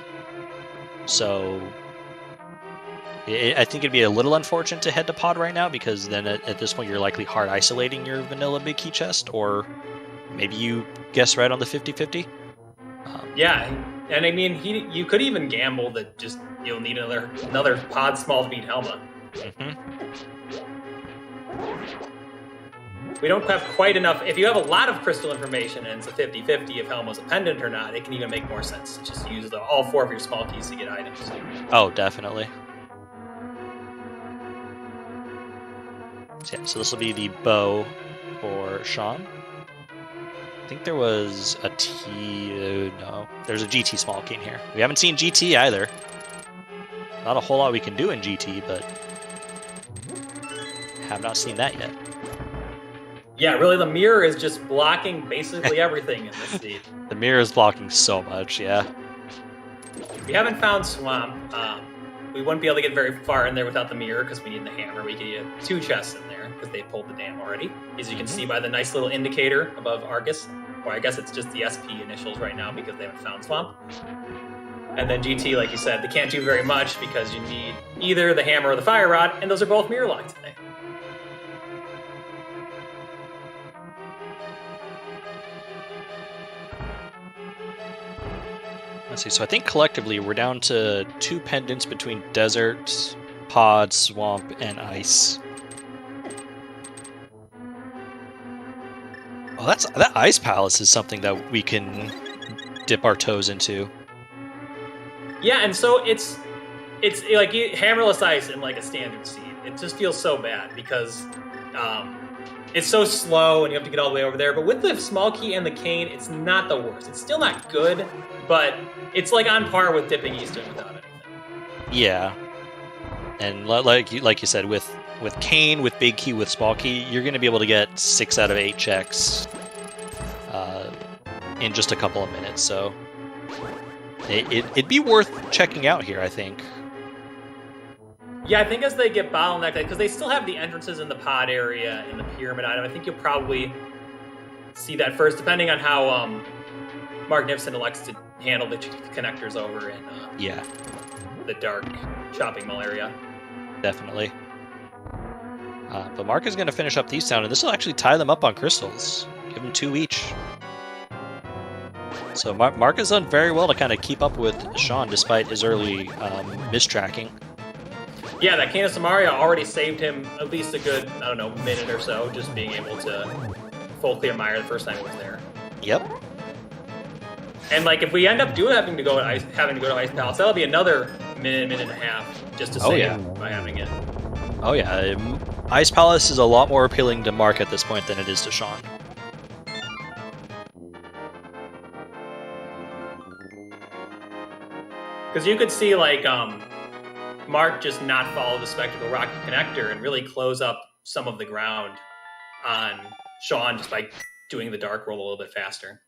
so I think it'd be a little unfortunate to head to Pod right now, because then at this point you're likely hard isolating your vanilla big key chest, or maybe you guess right on the 50-50. Yeah, and I mean, you could even gamble that just you'll need another Pod small to beat Helma. Mm-hmm. We don't have quite enough. If you have a lot of crystal information and it's a 50-50 if Helma's a pendant or not, it can even make more sense to just use all 4 of your small keys to get items. Oh, definitely. So this will be the bow for Sean. I think there was a T... no, there's a GT small key in here. We haven't seen GT either. Not a whole lot we can do in GT, but have not seen that yet. Yeah, really, the mirror is just blocking basically everything in this seed. The mirror is blocking so much, yeah. We haven't found Swamp. We wouldn't be able to get very far in there without the mirror because we need the hammer. We could get 2 chests in there because they pulled the dam already. As you can see by the nice little indicator above Argus. Or I guess it's just the SP initials right now because they haven't found Swamp. And then GT, like you said, they can't do very much because you need either the hammer or the fire rod, and those are both mirror locked today. Let's see, so I think collectively we're down to 2 pendants between desert, pod, swamp, and ice. Oh, that ice palace is something that we can dip our toes into. Yeah, and so it's like hammerless ice in like a standard seed. It just feels so bad because it's so slow and you have to get all the way over there. But with the small key and the cane, it's not the worst. It's still not good, but it's like on par with dipping Eastern without anything. Yeah, and like you said, with cane, with big key, with small key, you're going to be able to get 6 out of 8 checks in just a couple of minutes. So it'd be worth checking out here, I think. Yeah, I think as they get bottlenecked, because they still have the entrances in the pod area in the pyramid item, I think you'll probably see that first, depending on how Marcnificent elects to handle the connectors over in the dark shopping mall area. Definitely. But Mark is going to finish up these down, and this will actually tie them up on crystals. Give them 2 each. So Mark has done very well to kind of keep up with Sean despite his early mistracking. Yeah, that Cane of Samaria already saved him at least a good, I don't know, minute or so, just being able to full clear Mire the first time he was there. Yep. And like, if we end up having to go to Ice Palace, that'll be another minute and a half just to save by having it. Oh yeah, Ice Palace is a lot more appealing to Mark at this point than it is to Sean. Because you could see, like, Mark just not follow the Spectacle Rocky Connector and really close up some of the ground on Sean just by doing the Dark Roll a little bit faster.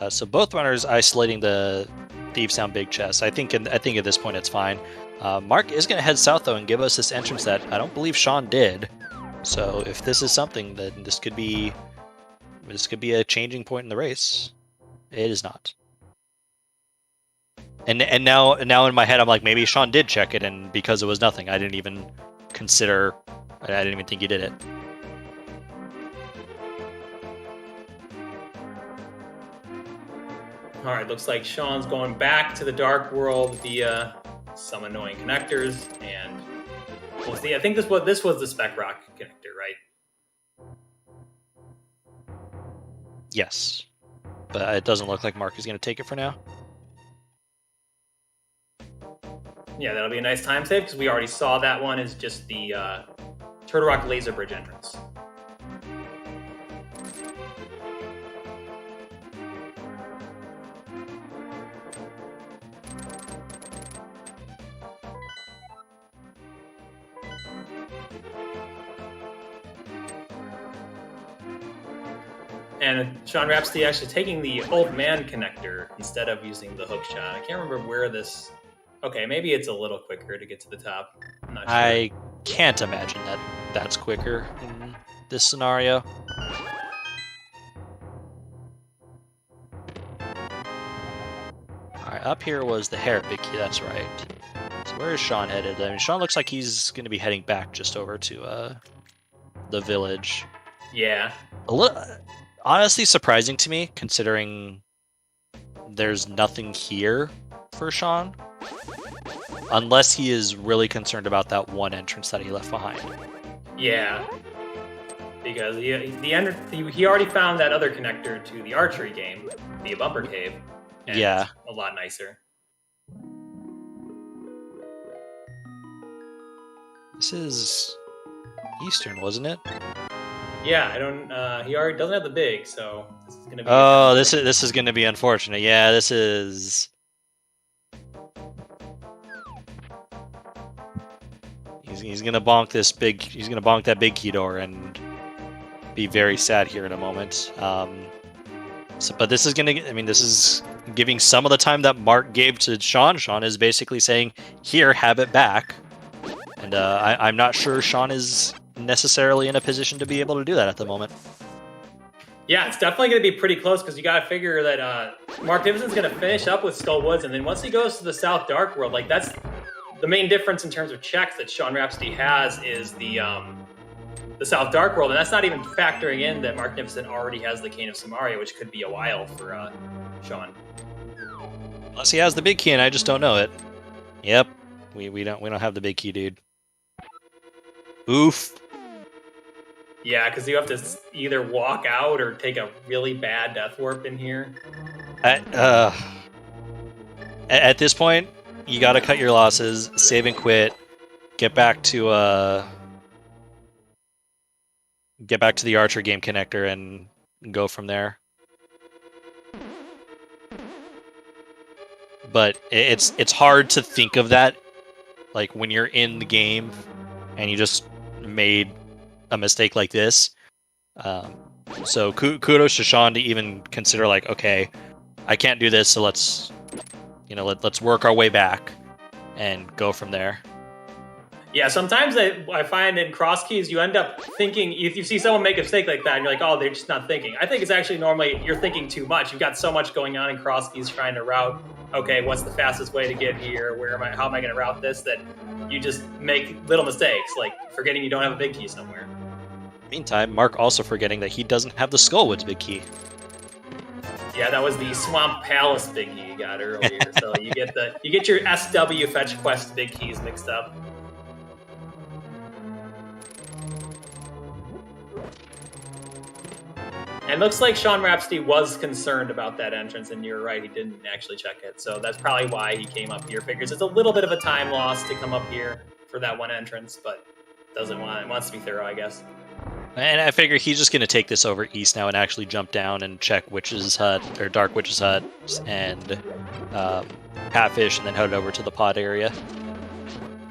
So both runners isolating the Thieves Town big chest. I think at this point it's fine. Mark is going to head south though and give us this entrance that I don't believe Sean did. So if this is something, then this could be a changing point in the race. It is not. And now in my head I'm like, maybe Sean did check it, and because it was nothing, I didn't even consider. I didn't even think he did it. All right, looks like Sean's going back to the Dark World via some annoying connectors, and we'll see. I think this was the Spec Rock connector, right? Yes, but it doesn't look like Mark is going to take it for now. Yeah, that'll be a nice time save because we already saw that one as just the Turtle Rock Laser Bridge entrance. And SeanRhapsody actually taking the old man connector instead of using the hook shot. I can't remember where this... Okay, maybe it's a little quicker to get to the top. I'm not sure. I can't imagine that's quicker in this scenario. Alright, up here was the Hair Big Key, that's right. So where is Sean headed? I mean, Sean looks like he's going to be heading back just over to the village. Yeah. A little... Honestly surprising to me, considering there's nothing here for Sean. Unless he is really concerned about that one entrance that he left behind. Yeah. Because he already found that other connector to the archery game, the Bumper Cave. And yeah. It's a lot nicer. This is Eastern, wasn't it? Yeah, I don't. He already doesn't have the big, so this is gonna be. Oh, this is gonna be unfortunate. Yeah, this is. He's gonna bonk this big. He's gonna bonk that big key door and be very sad here in a moment. But this is gonna. I mean, this is giving some of the time that Mark gave to Sean. Sean is basically saying, "Here, have it back." And I'm not sure Sean is necessarily in a position to be able to do that at the moment. Yeah, it's definitely going to be pretty close because you got to figure that Marcnificent's going to finish up with Skull Woods, and then once he goes to the South Dark World, like that's the main difference in terms of checks that SeanRhapsody has is the South Dark World, and that's not even factoring in that Marcnificent already has the Cane of Samaria, which could be a while for Sean. Unless he has the big key, and I just don't know it. Yep, we don't have the big key, dude. Oof. Yeah, because you have to either walk out or take a really bad death warp in here. At this point, you got to cut your losses, save and quit, get back to the Archer game connector and go from there. But it's hard to think of that, like when you're in the game and you just made a mistake like this. So kudos to Sean to even consider, like, okay, I can't do this, so let's work our way back and go from there. Yeah, sometimes I find in Crosskeys you end up thinking, if you see someone make a mistake like that, and you're like, oh, they're just not thinking. I think it's actually normally you're thinking too much. You've got so much going on in Crosskeys trying to route, okay, what's the fastest way to get here? How am I going to route this? That you just make little mistakes, like forgetting you don't have a big key somewhere. Meantime, Mark also forgetting that he doesn't have the Skullwoods big key. Yeah, that was the Swamp Palace big key you got earlier. So you get your SW Fetch Quest big keys mixed up. And looks like SeanRhapsody was concerned about that entrance, and you're right, he didn't actually check it. So that's probably why he came up here. Figures it's a little bit of a time loss to come up here for that one entrance, but wants to be thorough, I guess. And I figure he's just going to take this over east now and actually jump down and check Witch's Hut, or Dark Witch's Hut, and Catfish, and then head over to the pod area.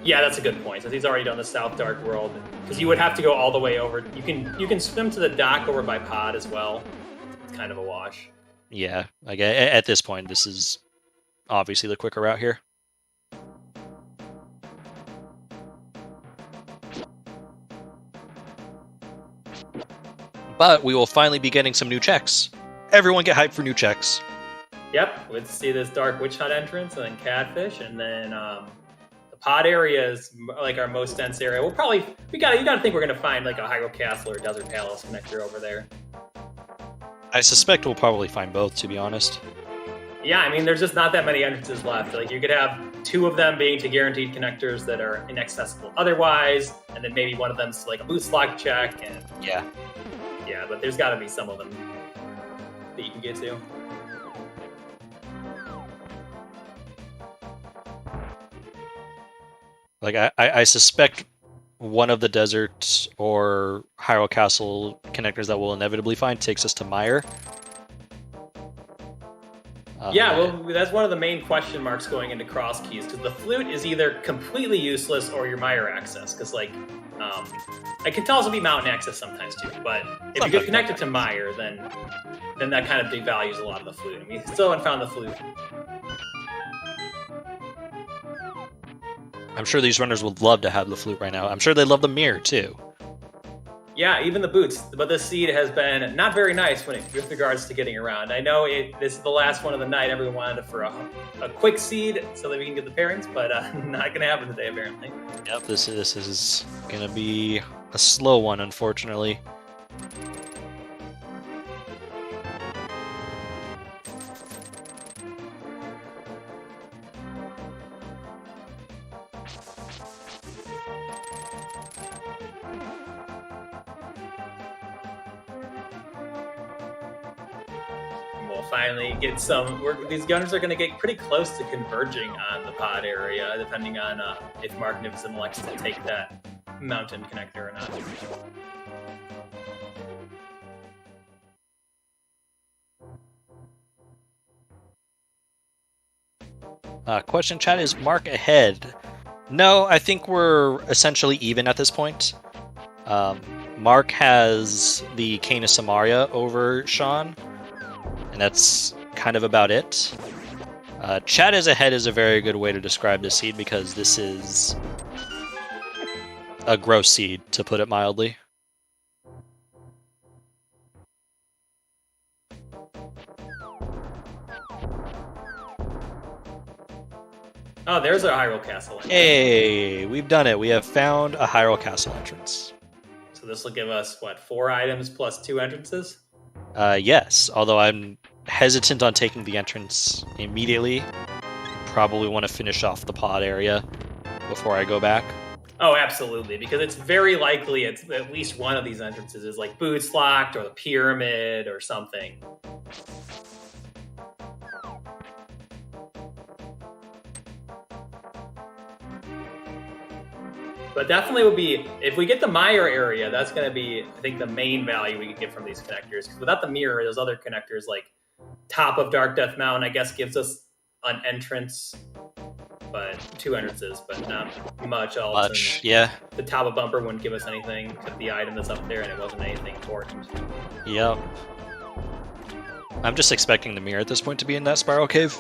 Yeah, that's a good point. Since he's already done the South Dark World, because you would have to go all the way over. You can swim to the dock over by Pod as well. It's kind of a wash. Yeah, like at this point, this is obviously the quicker route here. But we will finally be getting some new checks. Everyone get hyped for new checks. Yep, let's see this Dark Witch Hut entrance, and then Catfish, and then the Pod area is like our most dense area. We'll probably you gotta think we're gonna find like a Hyrule Castle or Desert Palace connector over there. I suspect we'll probably find both, to be honest. Yeah, I mean, there's just not that many entrances left. Like, you could have 2 of them being to guaranteed connectors that are inaccessible otherwise, and then maybe one of them's like a boost lock check, and yeah, but there's got to be some of them that you can get to. Like I suspect one of the desert or Hyrule Castle connectors that we'll inevitably find takes us to Mire. Yeah, well, that's one of the main question marks going into Crosskeys, because the flute is either completely useless or your Mire access, because, like, it can also be mountain access sometimes, too, but if you get connected to Mire, then that kind of devalues a lot of the flute, and we still haven't found the flute. I'm sure these runners would love to have the flute right now. I'm sure they love the mirror, too. Yeah, even the boots. But this seed has been not very nice with regards to getting around. I know this is the last one of the night. Everyone wanted it for a quick seed so that we can get the pairings, but not going to happen today, apparently. Yep, this is going to be a slow one, unfortunately. Finally get some. These gunners are going to get pretty close to converging on the Pod area, depending on if Marcnificent elects to take that mountain connector or not. Question chat, is Mark ahead? No, I think we're essentially even at this point. Mark has the Cane of Samaria over Sean, and that's kind of about it. Chat is ahead is a very good way to describe this seed, because this is a gross seed, to put it mildly. Oh, there's our Hyrule Castle. Hey, we've done it. We have found a Hyrule Castle entrance. So this will give us, what, 4 items plus 2 entrances? Yes, although I'm hesitant on taking the entrance immediately. Probably want to finish off the Pod area before I go back. Oh, absolutely, because it's very likely it's at least one of these entrances is like boots locked or the pyramid or something. But definitely would be, if we get the Mire area, that's going to be, I think, the main value we can get from these connectors. Because without the mirror, those other connectors, like top of Dark Death Mountain, I guess gives us an entrance, but 2 entrances, but not much else. Yeah. The top of Bumper wouldn't give us anything, except the item that's up there, and it wasn't anything important. Yep. I'm just expecting the mirror at this point to be in that spiral cave.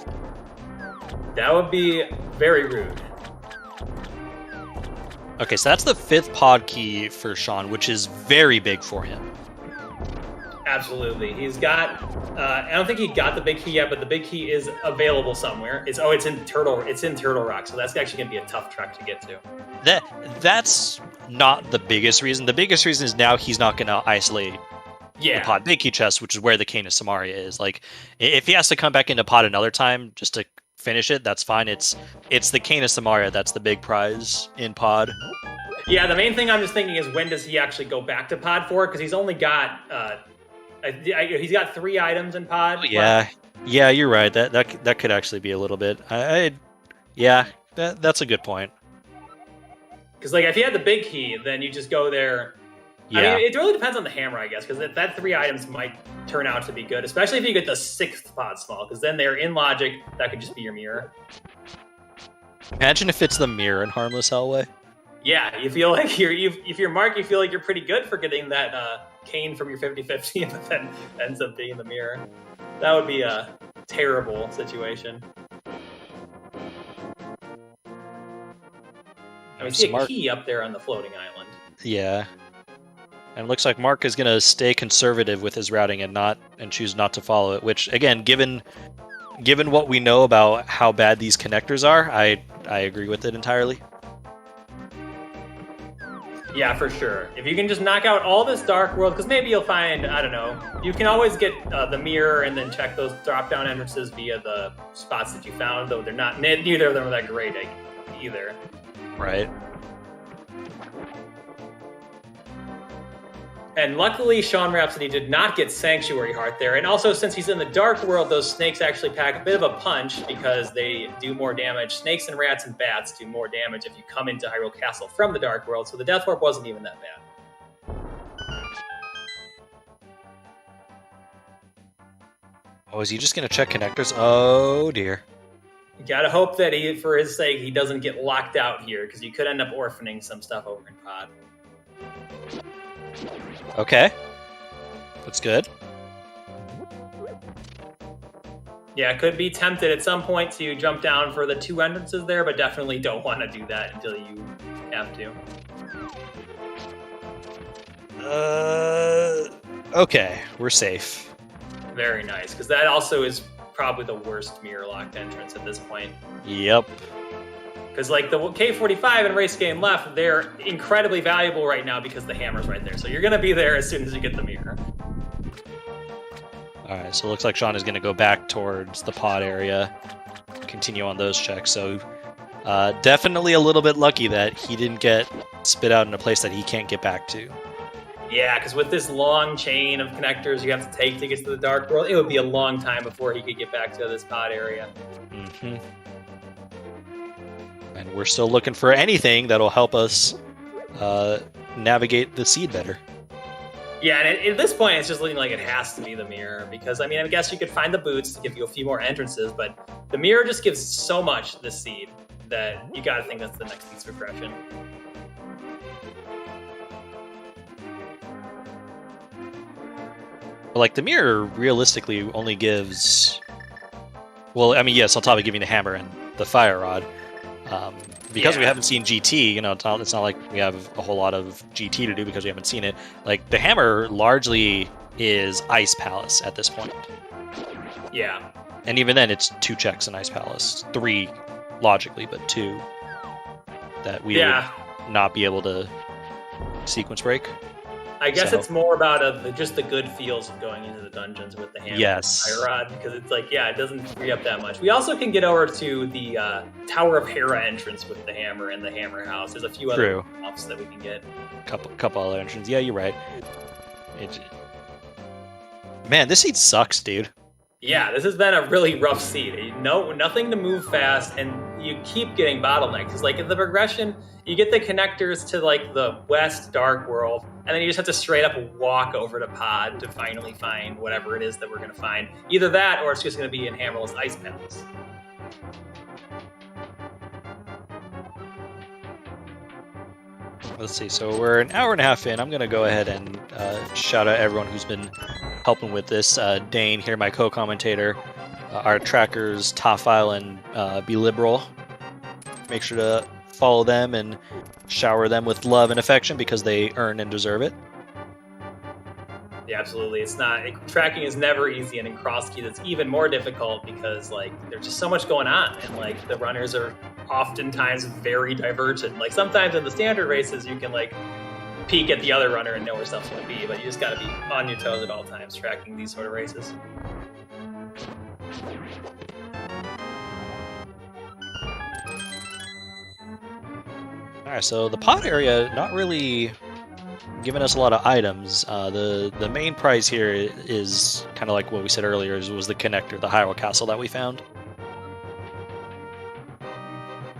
That would be very rude. Okay, so that's the 5th pod key for Sean, which is very big for him. Absolutely. He's got, I don't think he got the big key yet, but the big key is available somewhere. It's in Turtle Rock, so that's actually going to be a tough trek to get to. That's not the biggest reason. The biggest reason is now he's not going to isolate the Pod big key chest, which is where the Cane of Samaria is. Like, if he has to come back into Pod another time just to finish it, that's fine. It's the Cane of Samaria that's the big prize in Pod. Yeah, the main thing I'm just thinking is, when does he actually go back to Pod 4? Because he's only got he's got 3 items in Pod. Yeah, you're right. That could actually be a little bit. That's a good point. Because like if you had the big key, then you just go there. Yeah. I mean, it really depends on the hammer, I guess, because that 3 items might turn out to be good, especially if you get the 6th Pod small, because then they're in logic. That could just be your mirror. Imagine if it's the mirror in Harmless Hellway. Yeah, you feel like if you're Mark, you feel like you're pretty good for getting that cane from your 50-50, but then ends up being the mirror. That would be a terrible situation. I mean, see a key up there on the floating island. Yeah. And it looks like Mark is going to stay conservative with his routing and choose not to follow it, which, again, given what we know about how bad these connectors are, I agree with it entirely. Yeah, for sure. If you can just knock out all this Dark World, because maybe you'll find, I don't know, you can always get the mirror and then check those drop-down entrances via the spots that you found, though they're not, neither of them are that great either. Right. And luckily, SeanRhapsody did not get Sanctuary Heart there. And also, since he's in the Dark World, those snakes actually pack a bit of a punch because they do more damage. Snakes and rats and bats do more damage if you come into Hyrule Castle from the Dark World, so the Death Warp wasn't even that bad. Oh, is he just going to check connectors? Oh, dear. You gotta hope that for his sake, he doesn't get locked out here, because you could end up orphaning some stuff over in Pod. Okay. That's good. Yeah, could be tempted at some point to jump down for the 2 entrances there, but definitely don't want to do that until you have to. Okay, we're safe. Very nice, because that also is probably the worst mirror-locked entrance at this point. Yep. Because, like, the K45 and Race Game left, they're incredibly valuable right now because the hammer's right there. So you're going to be there as soon as you get the mirror. All right, so it looks like Sean is going to go back towards the pod area, continue on those checks. So definitely a little bit lucky that he didn't get spit out in a place that he can't get back to. Yeah, because with this long chain of connectors you have to take to get to the Dark World, it would be a long time before he could get back to this pod area. Mm-hmm. And we're still looking for anything that'll help us navigate the seed better. Yeah, and at this point, it's just looking like it has to be the mirror. Because, I mean, I guess you could find the boots to give you a few more entrances, but the mirror just gives so much this seed that you gotta think that's the next piece of progression. But, like, the mirror realistically only gives... Well, I mean, yes, on top of giving the hammer and the fire rod. Because we haven't seen GT, it's not like we have a whole lot of GT to do because we haven't seen it. Like, the hammer largely is Ice Palace at this point. Yeah. And even then, it's 2 checks in Ice Palace. 3, logically, but 2 that we would not be able to sequence break. I guess it's more about just the good feels of going into the dungeons with the hammer and fire rod, because it's like, it doesn't free up that much. We also can get over to the Tower of Hera entrance with the hammer and the hammer house. There's a few other offs that we can get. Couple other entrances. Yeah, you're right. Man, this seed sucks, dude. Yeah, this has been a really rough seed. Nothing to move fast, and you keep getting bottlenecks. Because, like, in the progression, you get the connectors to, like, the West Dark World, and then you just have to straight up walk over to Pod to finally find whatever it is that we're going to find. Either that, or it's just going to be in Hammerless Ice Palace. Let's see, so we're an hour and a half in. I'm going to go ahead and shout out everyone who's been helping with this. Dane here, my co-commentator, our trackers, Toffile and Be Liberal. Make sure to follow them and shower them with love and affection because they earn and deserve it. Yeah, absolutely. Tracking is never easy, and in Crosskeys it's even more difficult because, like, there's just so much going on, and, like, the runners are oftentimes very divergent. Like, sometimes in the standard races you can, like, peek at the other runner and know where stuff's going to be, but you just got to be on your toes at all times tracking these sort of races. Alright, so the pod area, not really giving us a lot of items. The main prize here is kind of like what we said earlier, was the connector, the Hyrule Castle that we found.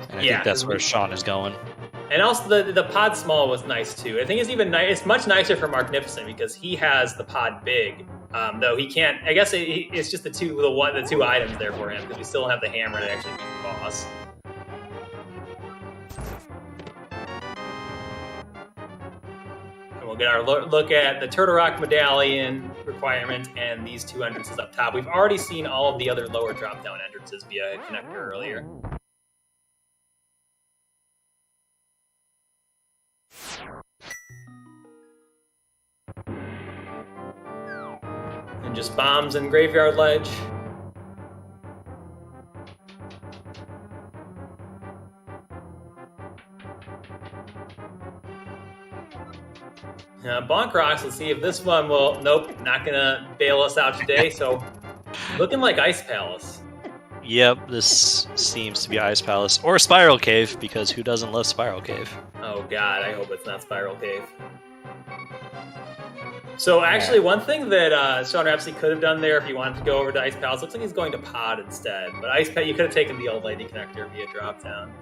And I think that's where Sean is going. And also the pod small was nice too. I think it's even it's much nicer for Marcnificent because he has the pod big. Though he can't. I guess it's just the two items there for him because we still have the hammer to actually beat the boss. we'll get our look at the Turtle Rock Medallion requirement and these 2 entrances up top. We've already seen all of the other lower drop-down entrances via a connector earlier. And just bombs and Graveyard Ledge. Bonk Rocks, let's see if this one will... Nope, not going to bail us out today. So, looking like Ice Palace. Yep, this seems to be Ice Palace. Or Spiral Cave, because who doesn't love Spiral Cave? Oh god, I hope it's not Spiral Cave. So actually, one thing that SeanRhapsody could have done there if you wanted to go over to Ice Palace, looks like he's going to Pod instead. But Ice Palace, you could have taken the Old Lady connector via drop-down.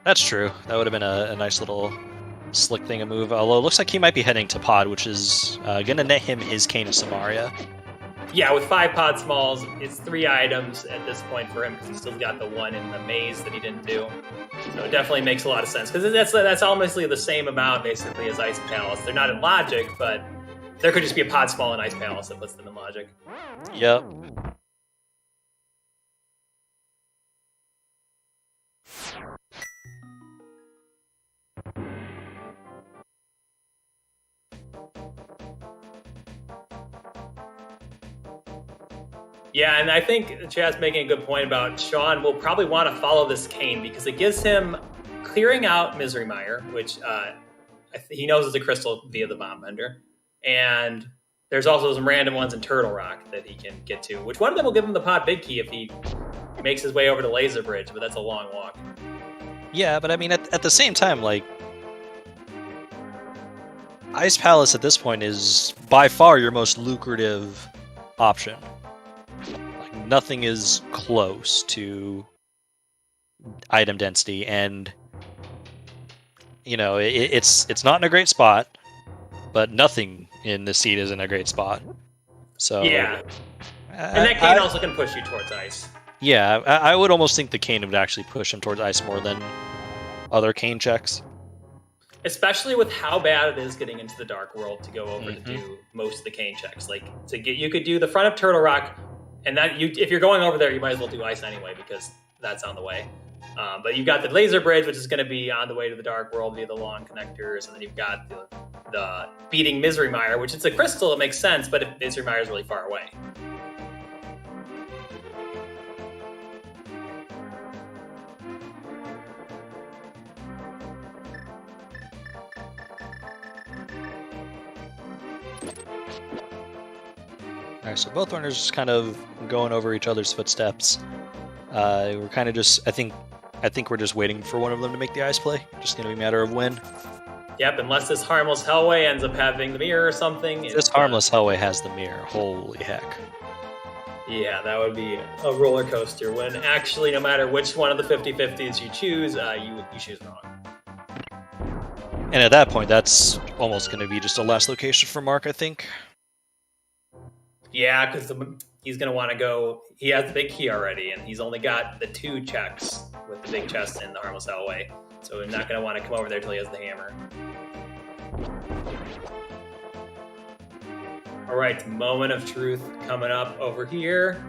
That's true. That would have been a nice little slick thing to move. Although it looks like he might be heading to Pod, which is going to net him his Cane of Samaria. Yeah, with 5 Pod Smalls, it's 3 items at this point for him because he's still got the 1 in the maze that he didn't do. So it definitely makes a lot of sense because that's almost the same amount basically as Ice Palace. They're not in logic, but there could just be a Pod Small in Ice Palace that puts them in logic. Yep. Yeah, and I think Chad's making a good point about Sean will probably want to follow this cane because it gives him clearing out Misery Mire, which he knows is a crystal via the Bomb Bender. And there's also some random ones in Turtle Rock that he can get to, which one of them will give him the Pod Big Key if he makes his way over to Laser Bridge, but that's a long walk. Yeah, but I mean, at the same time, like, Ice Palace at this point is by far your most lucrative option. Like, nothing is close to item density, and you know it's not in a great spot, but nothing in the seed is in a great spot. So yeah, and that cane also can push you towards ice. Yeah, I would almost think the cane would actually push him towards ice more than other cane checks. Especially with how bad it is getting into the Dark World to go over to do most of the cane checks. Like you could do the front of Turtle Rock, and if you're going over there, you might as well do ice anyway because that's on the way. But you've got the Laser Bridge, which is going to be on the way to the Dark World via the long connectors, and then you've got the beating Misery Mire, which it's a crystal. It makes sense, but if Misery Mire is really far away. Alright, so both runners just kind of going over each other's footsteps. We're kind of just, I think we're just waiting for one of them to make the ice play. Just going to be a matter of when. Yep, unless this Harmless Hellway ends up having the mirror or something. This Harmless Hellway has the mirror. Holy heck. Yeah, that would be a roller coaster when actually no matter which one of the 50-50s you choose, you choose wrong. And at that point, that's almost going to be just a last location for Mark, I think. Yeah, because he's going to want to go... He has the big key already, and he's only got the 2 checks with the big chest in the Harmless Hellway. So he's not going to want to come over there until he has the hammer. All right, moment of truth coming up over here.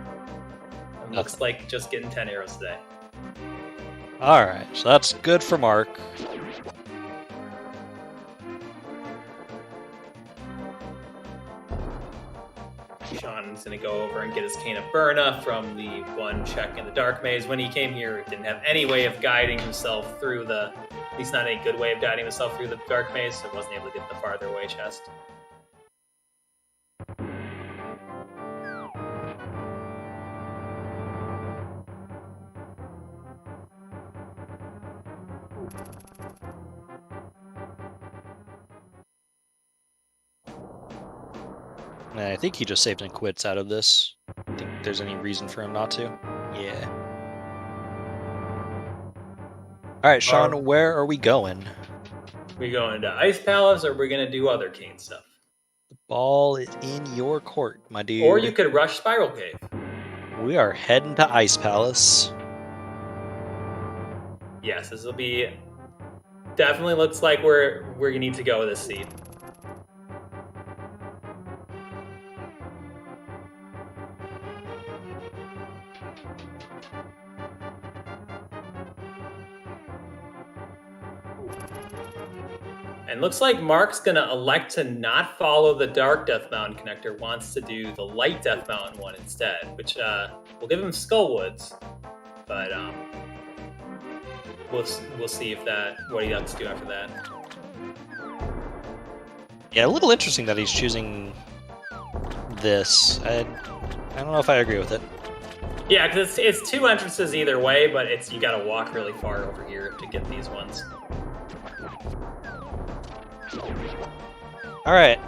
It looks like just getting 10 arrows today. All right, so that's good for Mark. Sean's going to go over and get his Cane of Burna from the 1 check in the Dark Maze. When he came here, he didn't have any way of guiding himself through at least not any good way of guiding himself through the Dark Maze, so he wasn't able to get the farther away chest. I think he just saved and quits out of this. I think there's any reason for him not to. Yeah. Alright, Sean, where are we going? We going to Ice Palace, or we're going to do other cane stuff? The ball is in your court, my dude. Or you could rush Spiral Cave. We are heading to Ice Palace. Yes, this will be... Definitely looks like we're going to need to go with this seed. And looks like Mark's going to elect to not follow the Dark Death Mountain connector, wants to do the Light Death Mountain one instead, which will give him Skullwoods. But we'll see if what he has to do after that. Yeah, a little interesting that he's choosing this. I don't know if I agree with it. Yeah, because it's 2 entrances either way, but you got to walk really far over here to get these ones. All right,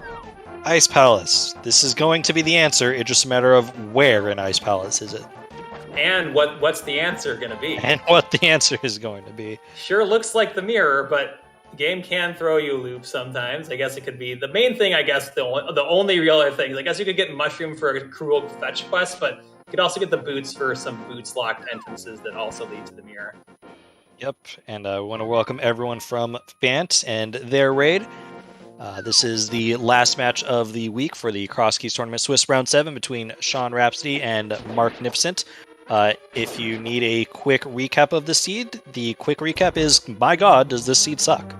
Ice Palace. This is going to be the answer. It's just a matter of where in Ice Palace is it. And what's the answer going to be? And what the answer is going to be. Sure looks like the mirror, but the game can throw you loops sometimes. I guess it could be the main thing. I guess the only real other things. I guess you could get Mushroom for a cruel fetch quest, but you could also get the boots for some boots locked entrances that also lead to the mirror. Yep, and I want to welcome everyone from Fant and their raid. This is the last match of the week for the Crosskeys tournament, Swiss Round 7 between SeanRhapsody and Marcnificent. If you need a quick recap of the seed, the quick recap is, my god, does this seed suck?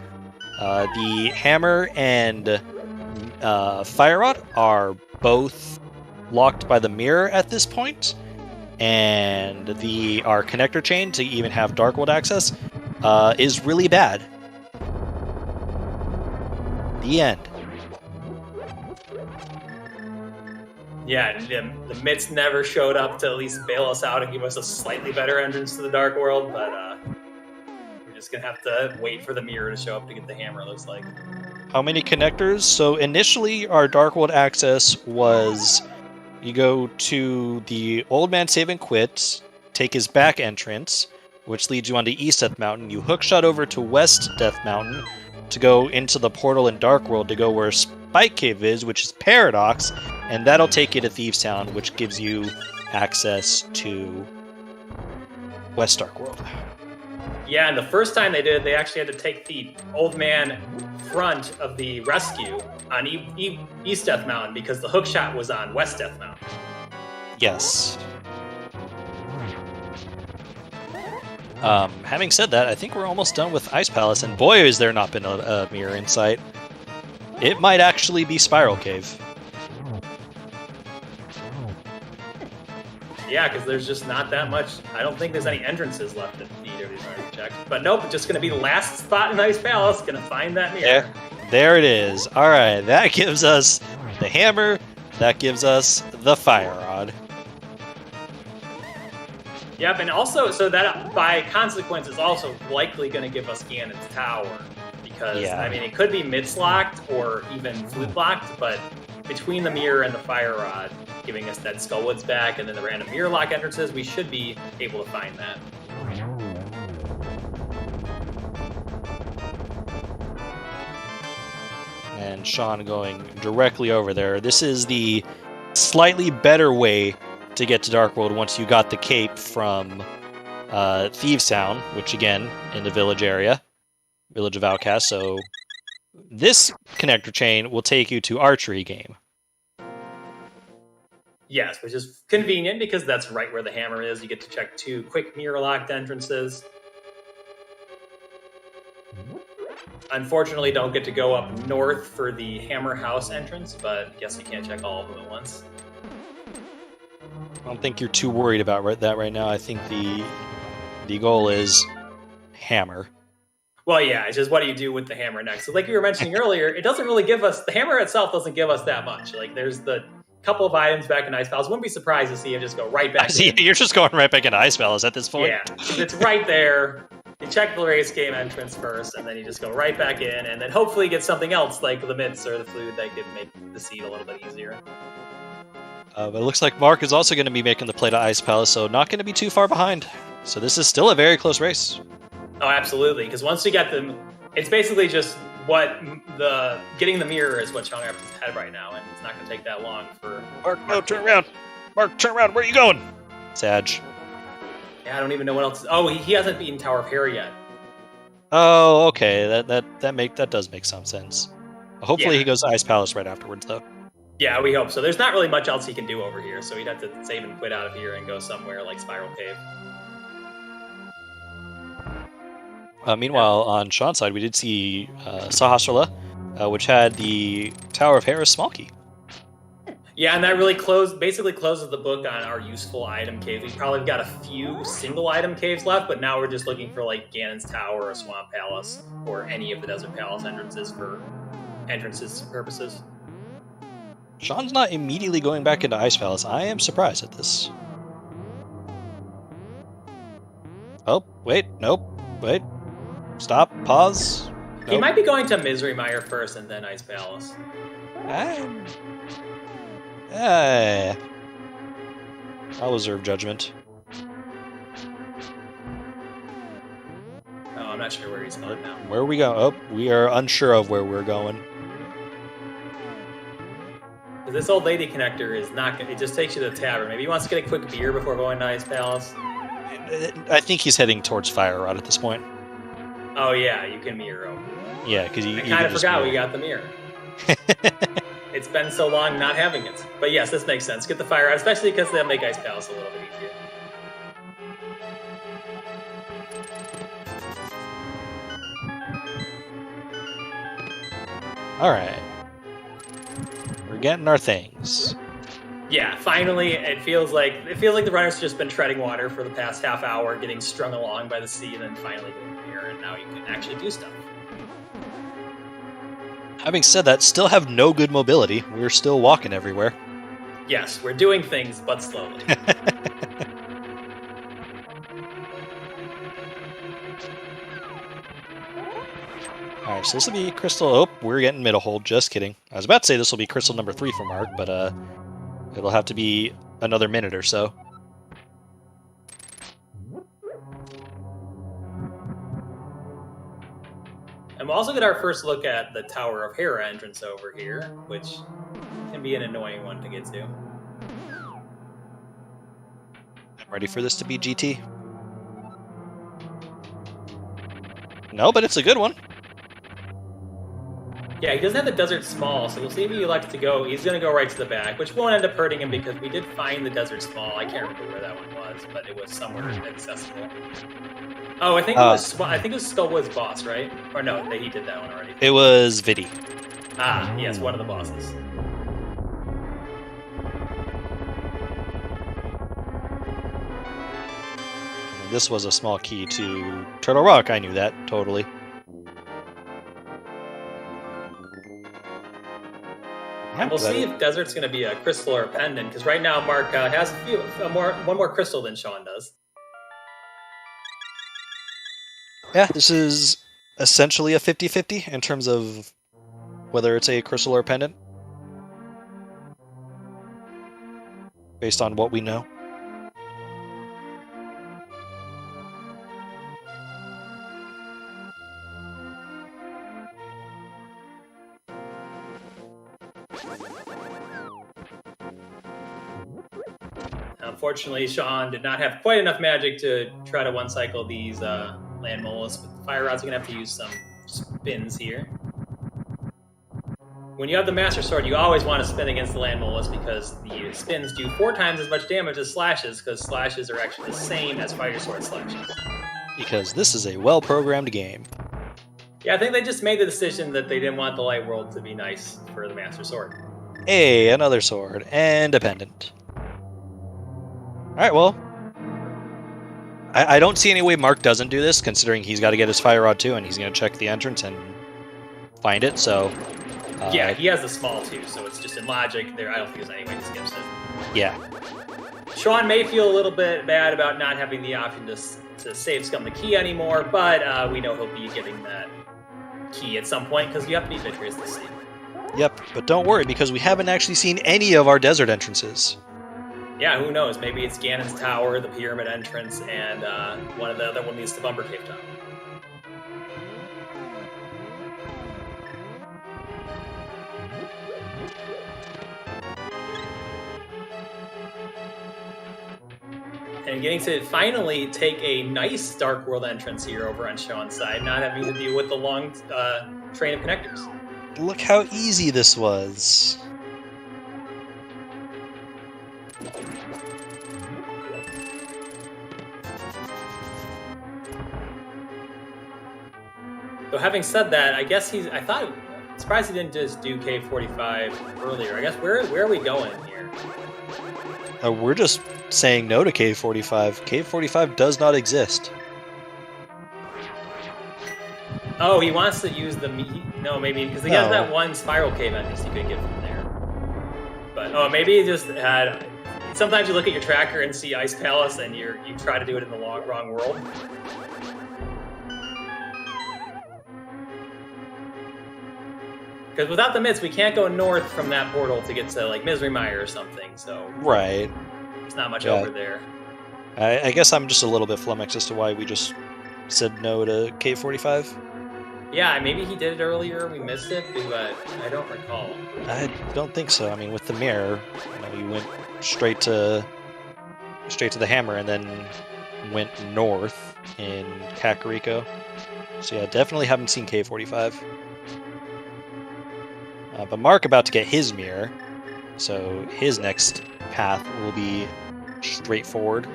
The Hammer and Fire Rod are both locked by the mirror at this point, and our connector chain to even have Dark World access is really bad. The end. Yeah, the Mitts never showed up to at least bail us out and give us a slightly better entrance to the Dark World, but we're just going to have to wait for the mirror to show up to get the hammer, it looks like. How many connectors? So initially, our Dark World access was you go to the Old Man Save and Quit, take his back entrance, which leads you onto East Death Mountain. You hookshot over to West Death Mountain to go into the portal in Dark World to go where Spike Cave is, which is Paradox, and that'll take you to Thieves Town, which gives you access to West Dark World. Yeah, and the first time they did it, they actually had to take the Old Man front of the rescue on East Death Mountain because the hookshot was on West Death Mountain. Yes. Having said that, I think we're almost done with Ice Palace, and boy, has there not been a mirror in sight. It might actually be Spiral Cave. Yeah, because there's just not that much. I don't think there's any entrances left that need to be checked. But nope, it's just going to be the last spot in Ice Palace. Going to find that mirror. There it is. All right, that gives us the hammer. That gives us the fire rod. Yep, and also, so that by consequence is also likely going to give us Ganon's Tower. Because, I mean, it could be mid-locked or even flute-locked, but between the mirror and the fire rod, giving us that Skullwoods back and then the random mirror lock entrances, we should be able to find that. And Sean going directly over there. This is the slightly better way to get to Dark World once you got the cape from Thieves Town, which again, in the village area, Village of Outcasts. So this connector chain will take you to Archery Game. Yes, which is convenient because that's right where the hammer is. You get to check 2 quick mirror-locked entrances. Unfortunately, don't get to go up north for the Hammer House entrance, but I guess you can't check all of them at once. I don't think you're too worried about that right now. I think the goal is hammer. Well, yeah, it's just what do you do with the hammer next? So like you were mentioning earlier, it doesn't really give us, the hammer itself doesn't give us that much. Like there's the couple of items back in Ice Palace. Wouldn't be surprised to see him just go right back in. You're just going right back into Ice Palace at this point. Yeah, it's right there. You check the race game entrance first, and then you just go right back in, and then hopefully get something else like the mitts or the flute that could make the seed a little bit easier. But it looks like Mark is also going to be making the play to Ice Palace, so not going to be too far behind. So this is still a very close race. Oh, absolutely, because once you get them, it's basically just getting the mirror is what SeanRhapsody's head right now, and it's not going to take that long for Mark, no, turn around. Mark, turn around. Where are you going? Sag. Yeah, I don't even know what else. Oh, he hasn't beaten Tower of Hair yet. Oh, okay. That does make some sense. Hopefully he goes to Ice Palace right afterwards, though. Yeah, we hope so. There's not really much else he can do over here, so he'd have to save and quit out of here and go somewhere like Spiral Cave. Meanwhile, on Sean's side, we did see Sahasrahla, which had the Tower of Hera's small key. Yeah, and that really basically closes the book on our useful item caves. We've probably got a few single item caves left, but now we're just looking for like Ganon's Tower or Swamp Palace or any of the Desert Palace entrances for entrances purposes. Sean's not immediately going back into Ice Palace. I am surprised at this. Oh, wait, nope, wait. Stop, pause. Nope. He might be going to Misery Mire first and then Ice Palace. I'll reserve judgment. Oh, I'm not sure where he's going now. Where are we going? Oh, we are unsure of where we're going. This old lady connector is not good. It just takes you to the tavern. Maybe he wants to get a quick beer before going to Ice Palace. I think he's heading towards Fire Rod at this point. Oh, yeah, you can mirror over. Yeah, because I kind of forgot we got the mirror. It's been so long not having it. But yes, this makes sense. Get the Fire Rod, especially because they'll make Ice Palace a little bit easier. Alright. We're getting our things. Yeah, finally, it feels like the runner's just been treading water for the past half hour, getting strung along by the sea, and then finally getting the mirror, and now you can actually do stuff. Having said that, still have no good mobility. We're still walking everywhere. Yes, we're doing things, but slowly. Alright, so this will be crystal... Oh, we're getting mid-hold. Just kidding. I was about to say this will be crystal number 3 for Mark, but it'll have to be another minute or so. And we'll also get our first look at the Tower of Hera entrance over here, which can be an annoying one to get to. I'm ready for this to be GT. No, but it's a good one. Yeah, he doesn't have the Desert Small, so we'll see if he elects to go. He's going to go right to the back, which won't end up hurting him because we did find the Desert Small. I can't remember where that one was, but it was somewhere accessible. Oh, I think it was Skullwood's boss, right? Or no, he did that one already. It was Vidi. Ah, yes, one of the bosses. This was a small key to Turtle Rock. I knew that totally. And we'll see if Desert's going to be a crystal or a pendant, because right now Mark has one more crystal than Sean does. Yeah, this is essentially a 50-50 in terms of whether it's a crystal or a pendant. Based on what we know. Unfortunately, Sean did not have quite enough magic to try to one-cycle these land mollusks, but the Fire Rod's going to have to use some spins here. When you have the Master Sword, you always want to spin against the land mollusks because the spins do 4 times as much damage as slashes, because slashes are actually the same as Fire Sword slashes. Because this is a well-programmed game. Yeah, I think they just made the decision that they didn't want the Light World to be nice for the Master Sword. Hey, another sword, and a pendant. Alright, well, I don't see any way Mark doesn't do this, considering he's got to get his Fire Rod too, and he's going to check the entrance and find it, so... yeah, he has the small too, so it's just in logic there. I don't think there's any way he skips it. Yeah. Sean may feel a little bit bad about not having the option to save Scum the key anymore, but we know he'll be getting that key at some point, because you have to be victorious to see. Yep, but don't worry, because we haven't actually seen any of our desert entrances. Yeah, who knows? Maybe it's Ganon's Tower, the Pyramid entrance, and one of the other one is the Bumper Cave Tower. And getting to finally take a nice Dark World entrance here over on Sean's side, not having to deal with the long train of connectors. Look how easy this was. Though having said that, I guess surprised he didn't just do K45 earlier. I guess where are we going here? We're just saying no to K45. K45 does not exist. Oh, he wants to use the... No, maybe, because he has that one spiral cave entrance you could get from there. But, maybe he just had... Sometimes you look at your tracker and see Ice Palace, and you try to do it in the wrong world. Because without the mitts, we can't go north from that portal to get to, like, Misery Mire or something, so... Right. There's not much over there. I guess I'm just a little bit flummoxed as to why we just said no to K45. Yeah, maybe he did it earlier, we missed it, but I don't recall. I don't think so. I mean, with the mirror, you went straight to the hammer and then went north in Kakariko. So yeah, definitely haven't seen K45. But Mark about to get his mirror, so his next path will be straightforward.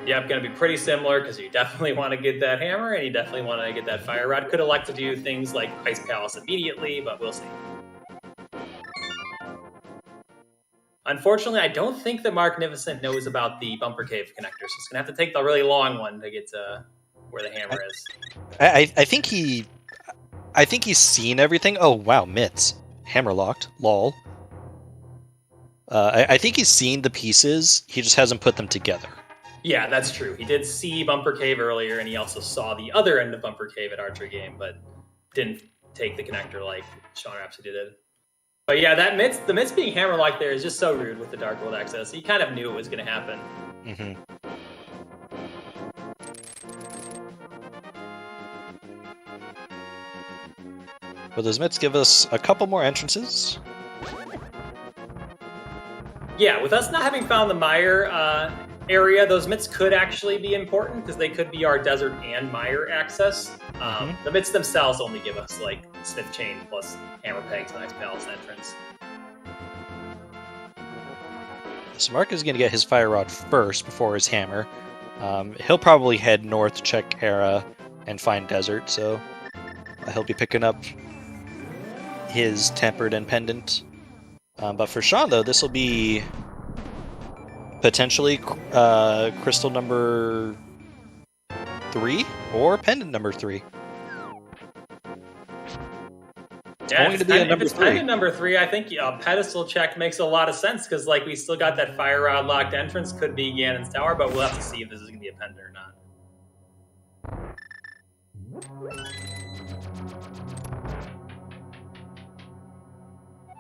Yep, going to be pretty similar because you definitely want to get that hammer and you definitely want to get that fire rod. Could elect to do things like Ice Palace immediately, but we'll see. Unfortunately, I don't think that Marcnificent knows about the bumper cave connector, so it's going to have to take the really long one to get to where the hammer is. I think he's seen everything. Oh wow, mitts, hammer locked, lol. I think he's seen the pieces. He just hasn't put them together. Yeah, that's true. He did see Bumper Cave earlier, and he also saw the other end of Bumper Cave at Archer Game, but didn't take the connector like SeanRhapsody did. But yeah, the mitts being hammer-locked there is just so rude with the Dark World access. He kind of knew it was going to happen. Mm-hmm. But those mitts give us a couple more entrances. Yeah, with us not having found the mire area, those mitts could actually be important because they could be our desert and mire access. The mitts themselves only give us like Smith Chain plus Hammer Pegs and Ice Palace entrance. So Mark is going to get his Fire Rod first before his hammer. He'll probably head north to check Era and find desert, so he'll be picking up his Tempered and Pendant. But for Sean, though, this will be potentially crystal number 3 or pendant number 3. Yeah, Going to be a number if it's 3. pendant number 3, I think pedestal check makes a lot of sense because like we still got that fire rod locked entrance. Could be Ganon's Tower, but we'll have to see if this is going to be a pendant or not.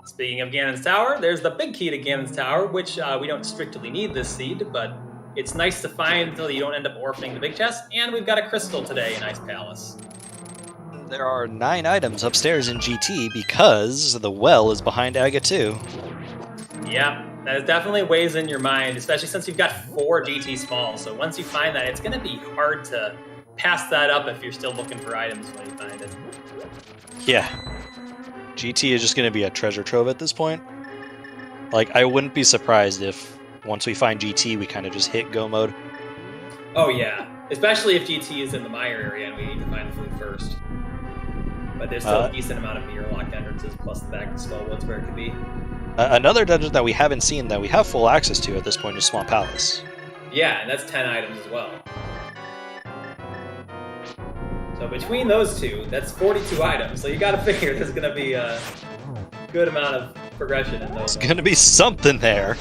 Speaking of Ganon's Tower, there's the big key to Ganon's Tower, which we don't strictly need this seed, but it's nice to find until you don't end up orphaning the big chest. And we've got a crystal today in Ice Palace. There are 9 items upstairs in GT because the well is behind Aga 2. Yeah, that definitely weighs in your mind, especially since you've got 4 GT smalls. So once you find that, it's going to be hard to pass that up if you're still looking for items when you find it. Yeah. GT is just going to be a treasure trove at this point. Like, I wouldn't be surprised if once we find GT, we kind of just hit go mode. Oh, yeah. Especially if GT is in the mire area and we need to find the food first. But there's still a decent amount of mirror-locked entrances, plus the back of Skullwoods where it could be. Another dungeon that we haven't seen that we have full access to at this point is Swamp Palace. Yeah, and that's 10 items as well. So between those two, that's 42 items. So you got to figure there's going to be a good amount of progression in those. There's going to be something there.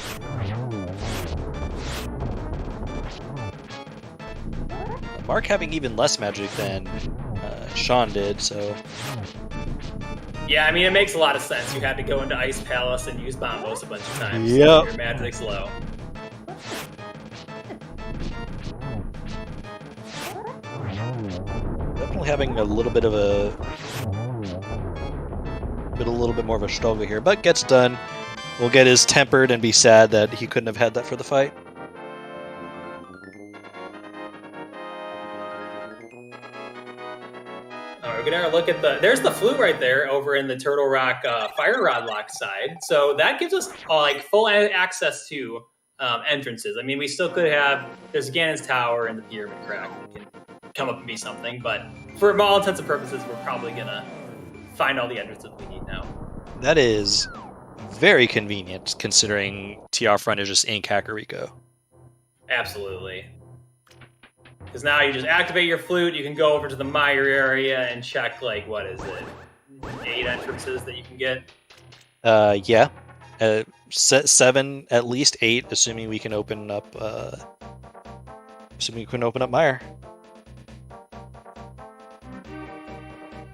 Mark having even less magic than Sean did, so... Yeah, I mean, it makes a lot of sense. You had to go into Ice Palace and use Bombos a bunch of times. Yep. So your magic's low. Definitely having a little bit more of a struggle here, but gets done. We'll get his Tempered and be sad that he couldn't have had that for the fight. We're gonna look at there's the flute right there over in the Turtle Rock Fire Rod lock side. So that gives us like full access to entrances. I mean, we still could have, there's Ganon's Tower and the Pyramid Crack. We can come up and be something. But for all intents and purposes, we're probably gonna find all the entrances we need now. That is very convenient, considering TR front is just in Kakariko. Absolutely. Because now you just activate your flute, you can go over to the Mire area and check, like, what is it? 8 entrances that you can get? Yeah. 7, at least 8, assuming we can open up, Mire.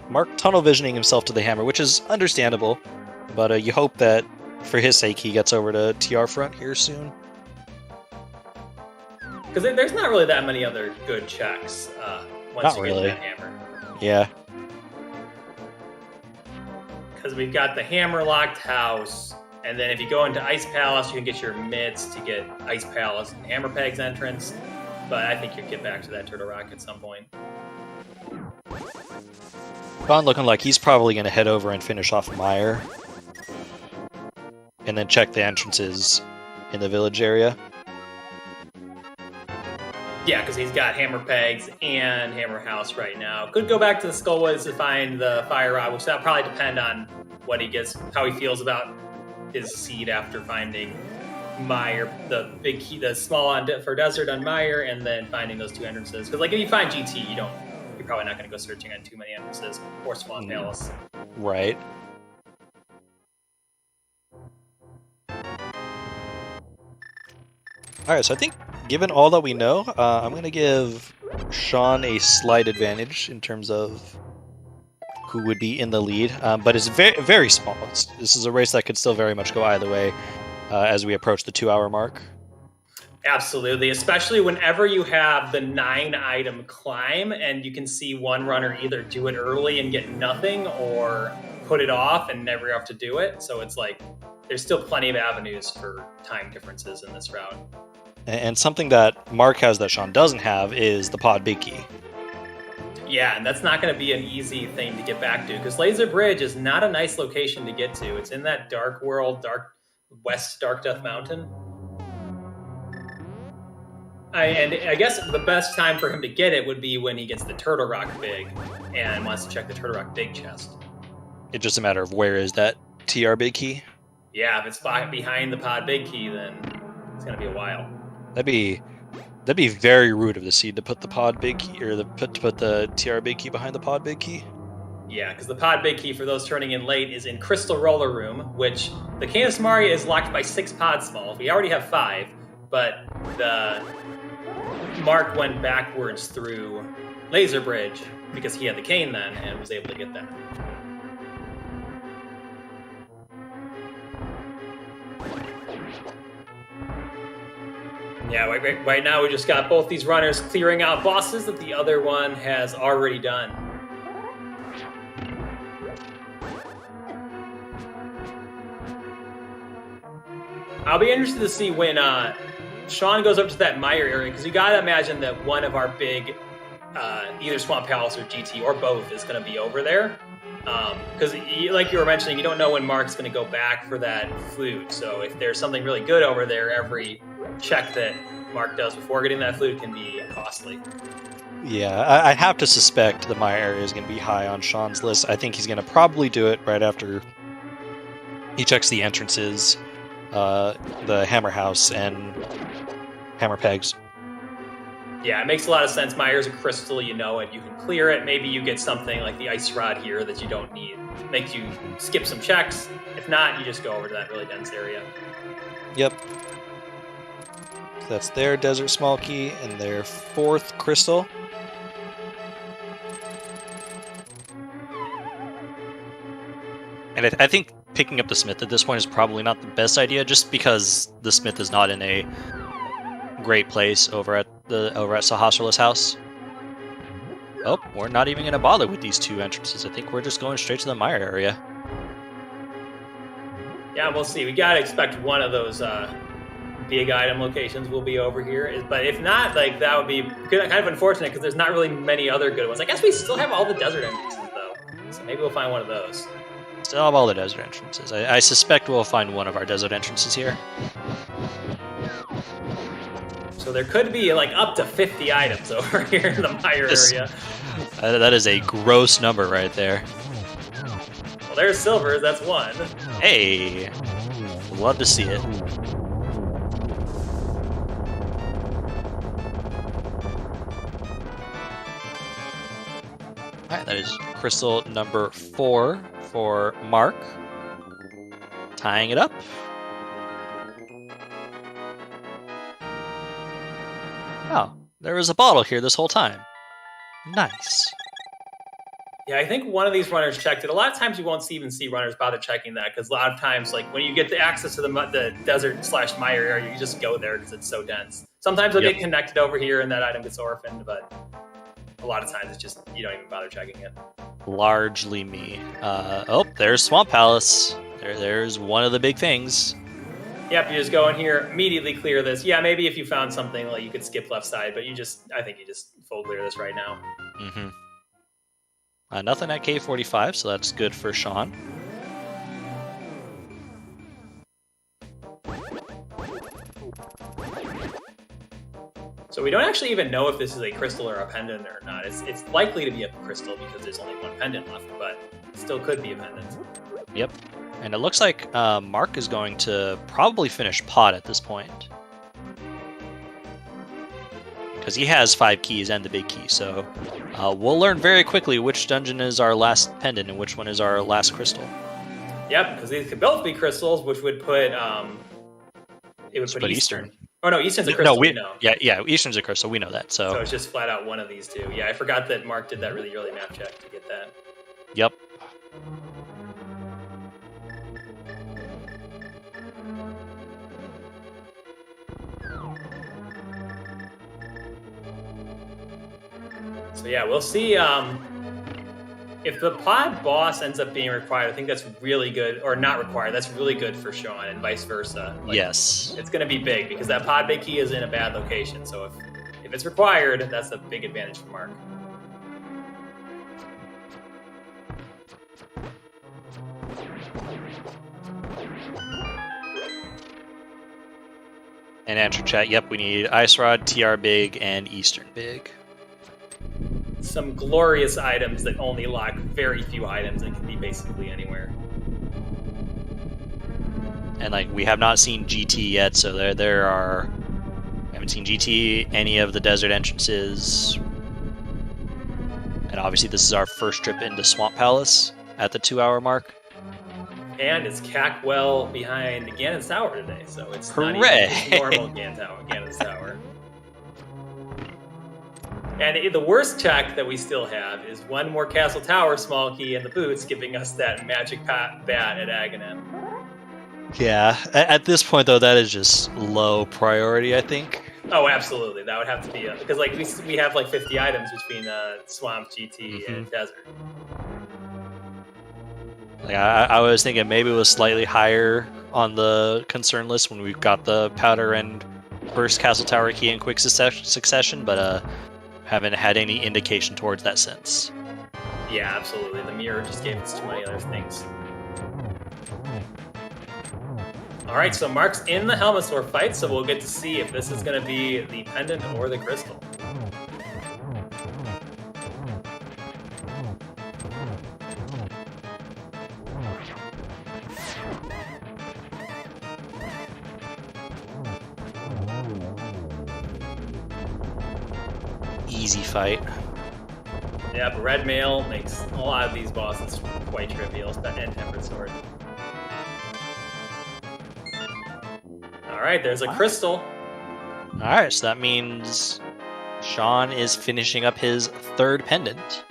Mark tunnel visioning himself to the hammer, which is understandable, but you hope that, for his sake, he gets over to TR front here soon. Because there's not really that many other good checks once you get that hammer. Yeah. Because we've got the hammer-locked house, and then if you go into Ice Palace, you can get your mitts to get Ice Palace and Hammer Peg's entrance. But I think you'll get back to that Turtle Rock at some point. Ron looking like he's probably going to head over and finish off Mire. And then check the entrances in the village area. Yeah, because he's got Hammer Pegs and Hammer House right now. Could go back to the Skullwoods to find the Fire Rod, which that'll probably depend on what he gets, how he feels about his seed after finding Mire, the big key, the small on for Desert on Mire, and then finding those 2 entrances. Because like if you find GT, you're probably not going to go searching on too many entrances or Swan Palace. Right. Alright, so I think, given all that we know, I'm going to give Sean a slight advantage in terms of who would be in the lead, but it's very, very small. This is a race that could still very much go either way as we approach the 2-hour mark. Absolutely, especially whenever you have the 9-item climb and you can see one runner either do it early and get nothing or put it off and never have to do it. So it's like there's still plenty of avenues for time differences in this route. And something that Mark has that Sean doesn't have is the Pod Big Key. Yeah, and that's not going to be an easy thing to get back to because Laser Bridge is not a nice location to get to. It's in that dark world, West Dark Death Mountain. And I guess the best time for him to get it would be when he gets the Turtle Rock Big and wants to check the Turtle Rock Big chest. It's just a matter of where is that TR Big Key? Yeah, if it's behind the Pod Big Key, then it's going to be a while. That'd be very rude of the seed to put the Pod Big Key, or to put the TR Big Key behind the Pod Big Key. Yeah, because the Pod Big Key, for those turning in late, is in Crystal Roller Room, which the Canis Maria is locked by 6 Pod Smalls. We already have 5, but the Mark went backwards through Laser Bridge because he had the cane then and was able to get that. Yeah, right now we just got both these runners clearing out bosses that the other one has already done. I'll be interested to see when Sean goes up to that Mire area, because you gotta imagine that one of our big, either Swamp Palace or GT or both is gonna be over there. Because like you were mentioning, you don't know when Mark's gonna go back for that flute. So if there's something really good over there, every check that Mark does before getting that flute can be costly. Yeah, I have to suspect the Mire area is going to be high on Sean's list. I think he's going to probably do it right after he checks the entrances, the Hammer House, and Hammer Pegs. Yeah, it makes a lot of sense. Mire's a crystal, you know it. You can clear it. Maybe you get something like the Ice Rod here that you don't need. Makes you skip some checks. If not, you just go over to that really dense area. Yep. That's their Desert Small Key and their 4th crystal. And I think picking up the Smith at this point is probably not the best idea, just because the Smith is not in a great place over at Sahasrah's house. Oh, we're not even going to bother with these 2 entrances. I think we're just going straight to the Mire area. Yeah, we'll see. We gotta expect one of those big item locations will be over here. But if not, like that would be kind of unfortunate because there's not really many other good ones. I guess we still have all the desert entrances though, so maybe we'll find one of those. Still have all the desert entrances. I suspect we'll find one of our desert entrances here. So there could be like up to 50 items over here in the mire area. That is a gross number right there. Well, there's silvers. That's one. Hey, love to see it. All right, that is crystal number 4 for Mark. Tying it up. Oh, there was a bottle here this whole time. Nice. Yeah, I think one of these runners checked it. A lot of times you won't even see runners bother checking that because a lot of times, like when you get the access to the desert/mire area, you just go there because it's so dense. Sometimes they'll get connected over here and that item gets orphaned, but a lot of times it's just you don't even bother checking it. Largely me. Oh, there's Swamp Palace. There's one of the big things. Yep, you just go in here, immediately clear this. Yeah, maybe if you found something, like you could skip left side, but I think you just full clear this right now. Mm-hmm. Nothing at K45, so that's good for Sean. So we don't actually even know if this is a crystal or a pendant or not. It's likely to be a crystal because there's only one pendant left, but it still could be a pendant. Yep. And it looks like Mark is going to probably finish pot at this point. Because he has 5 keys and the big key, so we'll learn very quickly which dungeon is our last pendant and which one is our last crystal. Yep, because these could both be crystals, which would put put Eastern. Oh no, Eastern's a crystal. No, yeah, Eastern's a crystal. We know that. So it's just flat out one of these two. Yeah, I forgot that Mark did that really early map check to get that. Yep. So yeah, we'll see if the pod boss ends up being required. I think that's really good, or not required. That's really good for Sean, and vice versa. Like, yes, it's going to be big because that pod big key is in a bad location. So if it's required, that's a big advantage for Mark. And answer chat. Yep, we need Ice Rod, TR Big, and Eastern Big. Some glorious items that only lock very few items and can be basically anywhere. And like we have not seen GT yet, so there are. We haven't seen GT, any of the desert entrances, and obviously this is our first trip into Swamp Palace at the 2-hour mark. And it's Cackwell behind Ganon's Tower today, so it's Hooray! Not even just normal Ganon's Tower. And the worst check that we still have is one more Castle Tower small key in the boots, giving us that magic bat at Aghanim. Yeah, at this point though, that is just low priority, I think. Oh, absolutely. That would have to be because like we have like 50 items between Swamp, GT, and Desert. Like I was thinking maybe it was slightly higher on the concern list when we've got the powder and first Castle Tower key in quick succession, but haven't had any indication towards that since. Yeah, absolutely. The mirror just gave us too many other things. All right, so Mark's in the Helmasaur fight, so we'll get to see if this is going to be the pendant or the crystal. Easy fight. Yeah, but Red Mail makes a lot of these bosses quite trivial, and Tempered Sword. Alright, there's a crystal. Alright, so that means Sean is finishing up his 3rd pendant.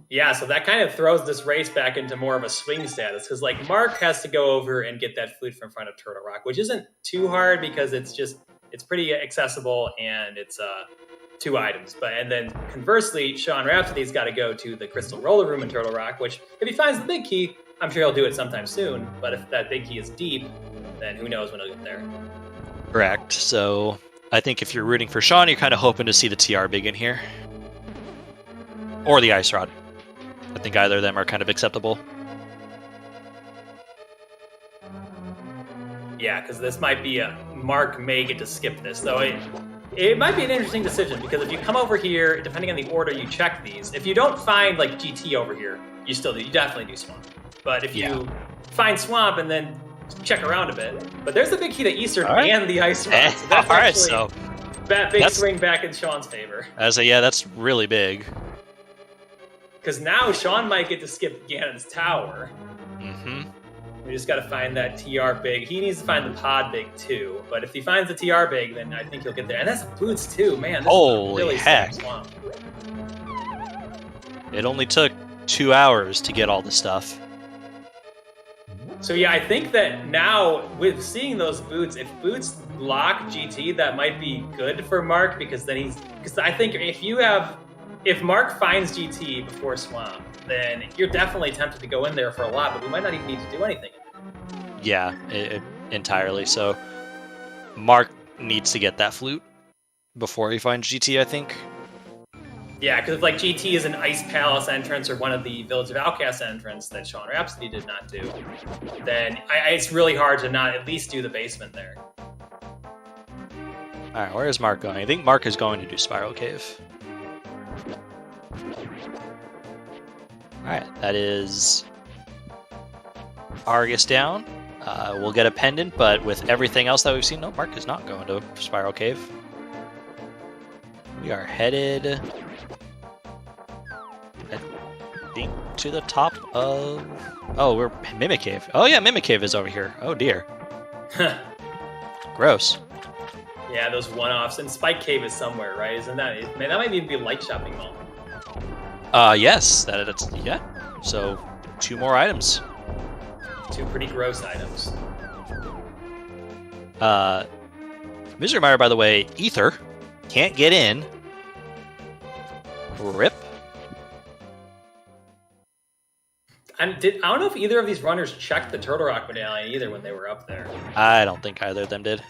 Yeah, so that kind of throws this race back into more of a swing status, because like Mark has to go over and get that flute from front of Turtle Rock, which isn't too hard because it's pretty accessible and it's 2 items. And then conversely, SeanRhapsody's got to go to the Crystal Roller Room in Turtle Rock, which if he finds the big key, I'm sure he'll do it sometime soon. But if that big key is deep, then who knows when he'll get there. Correct. So I think if you're rooting for Sean, you're kind of hoping to see the TR big in here. Or the Ice Rod. I think either of them are kind of acceptable. Yeah, because this might be Mark may get to skip this, though it might be an interesting decision, because if you come over here, depending on the order you check these, if you don't find like GT over here, you definitely do Swamp. But if you find Swamp and then check around a bit, but there's the big key to Eastern and the Ice Rock. So that's big swing back in Sean's favor. That's really big. Because now Sean might get to skip Ganon's Tower. Mm-hmm. We just got to find that TR big. He needs to find the pod big too. But if he finds the TR big, then I think he'll get there. And that's boots too, man. This Holy really heck! Swamp. It only took 2 hours to get all the stuff. So yeah, I think that now with seeing those boots, if boots lock GT, that might be good for Mark, because then because I think if Mark finds GT before Swamp, then you're definitely tempted to go in there for a lot, but we might not even need to do anything. Yeah, entirely. So Mark needs to get that flute before he finds GT, I think. Yeah, because if like GT is an Ice Palace entrance or one of the Village of Outcasts entrance that SeanRhapsody did not do, then it's really hard to not at least do the basement there. Alright, where is Mark going? I think Mark is going to do Spiral Cave. Alright, that is Argus down. We'll get a pendant, but with everything else that we've seen, no, Mark is not going to Spiral Cave. We are headed, I think, to the top of... Oh, we're Mimic Cave. Oh yeah, Mimic Cave is over here. Oh dear. Gross. Yeah, those one-offs. And Spike Cave is somewhere, right? Isn't that... Man, that might even be a light shopping mall. Yes, that's yeah. So 2 more items. 2 pretty gross items. Misery Mire, by the way, Ether can't get in. Rip. I don't know if either of these runners checked the Turtle Rock medallion either when they were up there. I don't think either of them did.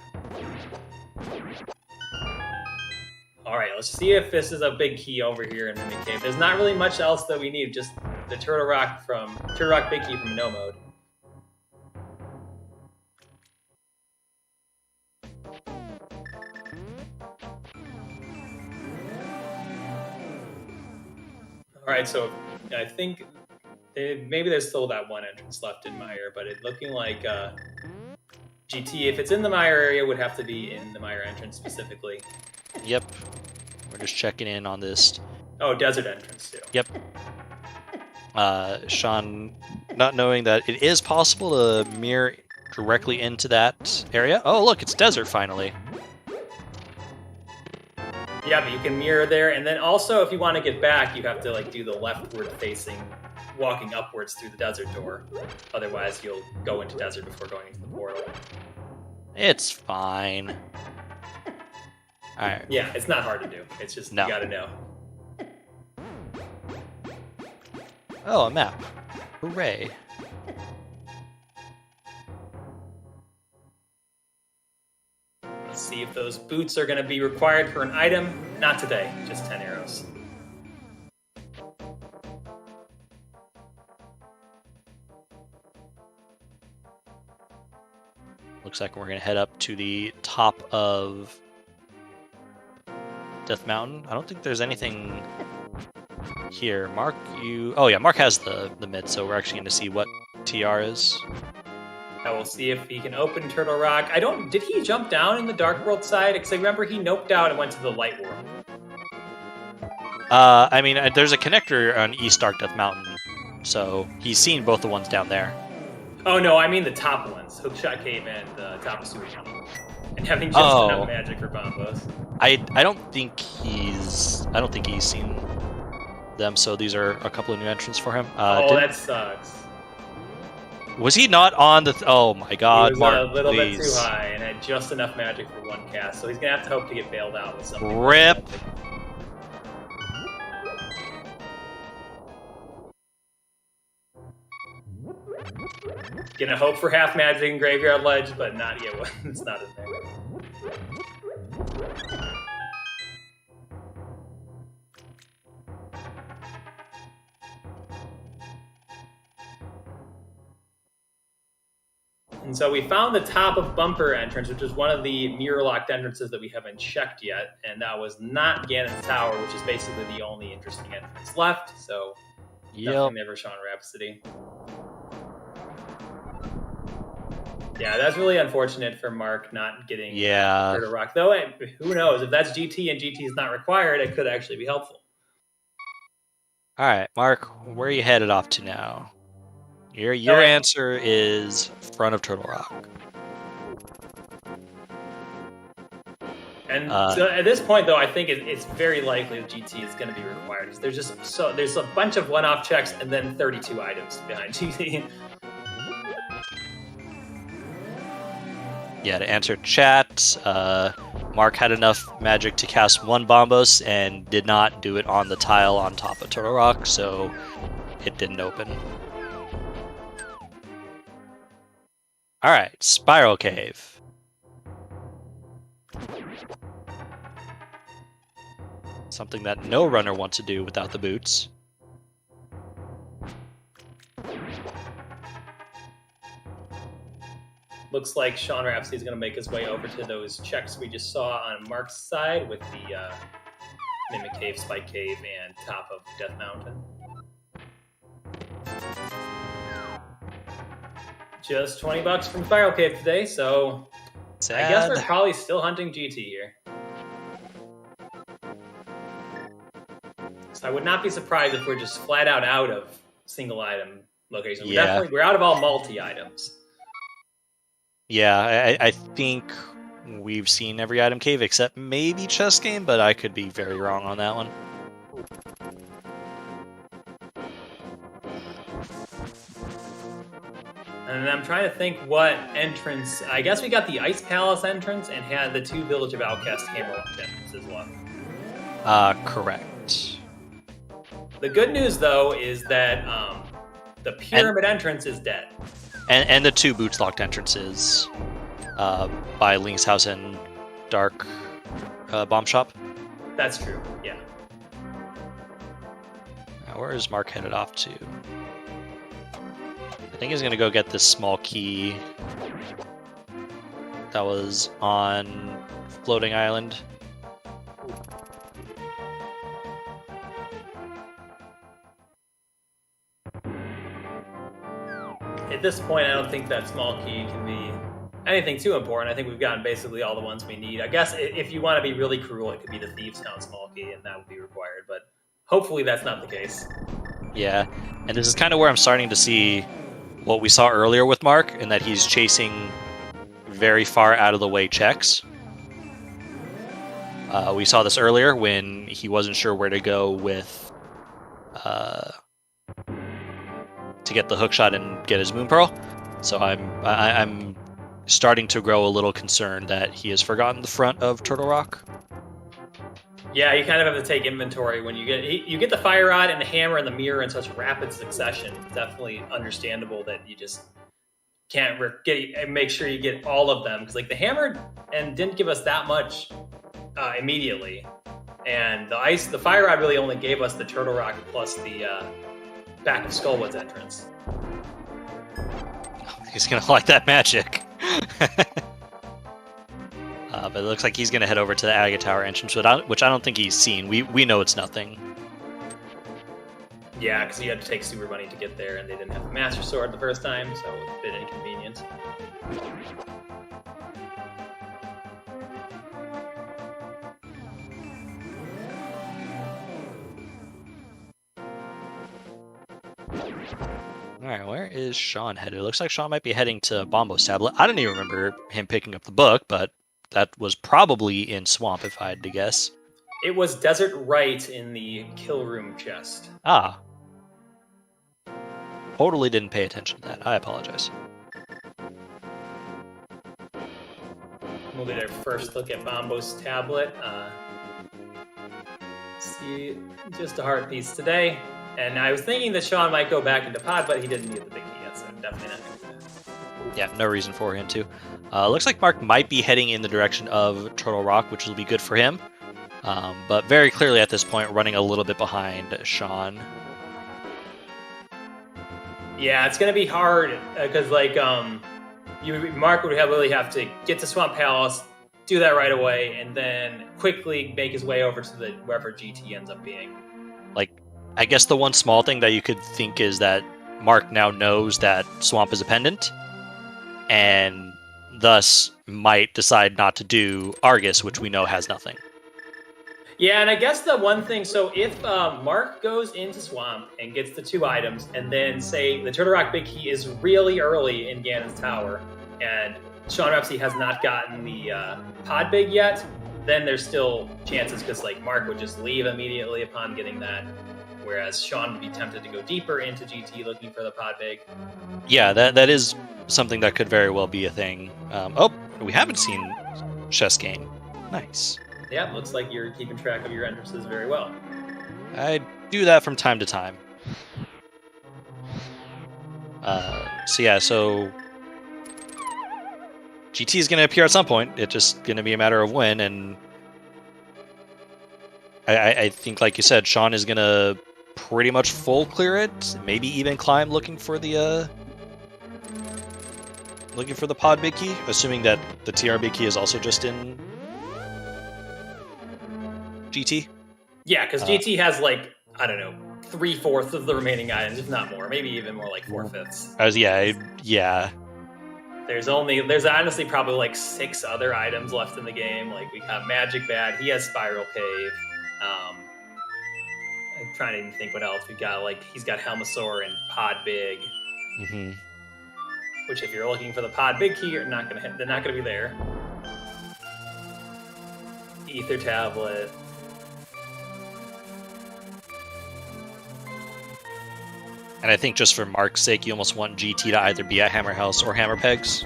All right, let's see if this is a big key over here in Mimic Cave. There's not really much else that we need, just the Turtle Rock big key from No Mode. All right, so I think maybe there's still that one entrance left in Mire, but it's looking like GT, if it's in the Mire area, would have to be in the Mire entrance specifically. Yep. We're just checking in on this. Oh, desert entrance too. Yep. Sean, not knowing that it is possible to mirror directly into that area. Oh, look, it's desert finally. Yeah, but you can mirror there, and then also if you want to get back, you have to like do the leftward facing, walking upwards through the desert door. Otherwise, you'll go into desert before going into the portal. It's fine. Alright. Yeah, it's not hard to do. It's just, you gotta know. Oh, a map. Hooray. Let's see if those boots are gonna be required for an item. Not today, just 10 arrows. Looks like we're gonna head up to the top of Death Mountain. I don't think there's anything here. Mark, oh yeah, Mark has the mid, so we're actually going to see what TR is. I will see if he can open Turtle Rock. Did he jump down in the Dark World side? Because I remember he noped out and went to the Light World. I mean, there's a connector on East Dark Death Mountain, so he's seen both the ones down there. Oh no, I mean the top ones. Hookshot Cave and the top of Sewer Tunnel. And having just enough magic for bombos. I don't think he's seen them, so these are a couple of new entrants for him. That sucks. Was he not on the... Oh my god, he was Mark, a little please. bit too high and had just enough magic for one cast, so he's going to have to hope to get bailed out with something. Rip! Gonna hope for half magic and Graveyard Ledge, but not yet. It's not in there. And so we found the top of Bumper entrance, which is one of the mirror-locked entrances that we haven't checked yet. And that was not Ganon's Tower, which is basically the only interesting entrance left. So definitely never SeanRhapsody. Yeah, that's really unfortunate for Mark not getting Turtle Rock. Though, who knows? If that's GT and GT is not required, it could actually be helpful. All right, Mark, where are you headed off to now? Your answer is front of Turtle Rock. And so at this point, though, I think it's very likely that GT is going to be required. There's a bunch of one-off checks and then 32 items behind GT. Yeah, to answer chat, Mark had enough magic to cast one Bombos and did not do it on the tile on top of Turtle Rock, so it didn't open. Alright, Spiral Cave. Something that no runner wants to do without the boots. Looks like SeanRhapsody is going to make his way over to those checks we just saw on Mark's side with the Mimic Cave, Spike Cave, and top of Death Mountain. Just $20 from Spiral Cave today, so sad. I guess we're probably still hunting GT here. So I would not be surprised if we're just flat out of single item locations. We're out of all multi items. Yeah, I think we've seen every item cave except maybe Chess Game, but I could be very wrong on that one. And I'm trying to think what entrance. I guess we got the Ice Palace entrance and had the 2 Village of Outcast Hammerlock entrances left. Correct. The good news, though, is that the Pyramid entrance is dead. And the 2 Boots Locked entrances by Link's House and Dark Bomb Shop. That's true, yeah. Now, where is Mark headed off to? I think he's going to go get this small key that was on Floating Island. At this point, I don't think that small key can be anything too important. I think we've gotten basically all the ones we need. I guess if you want to be really cruel, it could be the Thieves' Town small key, and that would be required. But hopefully that's not the case. Yeah, and this is kind of where I'm starting to see what we saw earlier with Mark, in that he's chasing very far out of the way checks. We saw this earlier when he wasn't sure where to go with to get the hookshot and get his Moon Pearl. So I'm starting to grow a little concerned that he has forgotten the front of Turtle Rock. Yeah, you kind of have to take inventory when you get the Fire Rod and the Hammer and the Mirror in such rapid succession. It's definitely understandable that you just can't make sure you get all of them, because like the Hammer and didn't give us that much immediately, and the Fire Rod really only gave us the Turtle Rock plus the back of Skullwood's entrance. He's gonna like that magic. But it looks like he's gonna head over to the Agate Tower entrance, which I don't think he's seen. We know it's nothing. Yeah, because you had to take Super Bunny to get there, and they didn't have the Master Sword the first time, so it's a bit inconvenient. Alright, where is Sean headed? It looks like Sean might be heading to Bombo's tablet. I didn't even remember him picking up the book, but that was probably in Swamp, if I had to guess. It was Desert Right in the Kill Room chest. Ah. Totally didn't pay attention to that. I apologize. We'll get our first look at Bombo's tablet. See, just a heart piece today. And I was thinking that Sean might go back into pod, but he didn't need the big key yet, so definitely not going to do that. Yeah, no reason for him to. Looks like Mark might be heading in the direction of Turtle Rock, which will be good for him. But very clearly at this point, running a little bit behind Sean. Yeah, it's going to be hard, because, like, Mark would really have to get to Swamp Palace, do that right away, and then quickly make his way over to wherever GT ends up being. Like, I guess the one small thing that you could think is that Mark now knows that Swamp is a pendant, and thus might decide not to do Argus, which we know has nothing. Yeah, and I guess the one thing, so if Mark goes into Swamp and gets the 2 items, and then say the Turtle Rock Big Key is really early in Ganon's Tower, and SeanRhapsody has not gotten the Pod Big yet, then there's still chances, because like Mark would just leave immediately upon getting that, whereas Sean would be tempted to go deeper into GT looking for the Pod Big. Yeah, that is something that could very well be a thing. We haven't seen Chess Game. Nice. Yeah, looks like you're keeping track of your entrances very well. I do that from time to time. So GT is going to appear at some point. It's just going to be a matter of when, and I think, like you said, Sean is going to pretty much full clear it, maybe even climb looking for the Pod Big Key, assuming that the TR Big Key is also just in GT. Yeah, because GT has like, I don't know, 3/4 of the remaining items, if not more, maybe even more like 4/5. Yeah. There's honestly probably like 6 other items left in the game. Like we got Magic Bat, he has Spiral Cave. I'm trying to even think what else we got. Like he's got Helmasaur and Pod Big. Mm-hmm. Which, if you're looking for the Pod Big Key, they're not gonna be there. Ether Tablet. And I think just for Mark's sake, you almost want GT to either be at Hammer House or Hammer Pegs,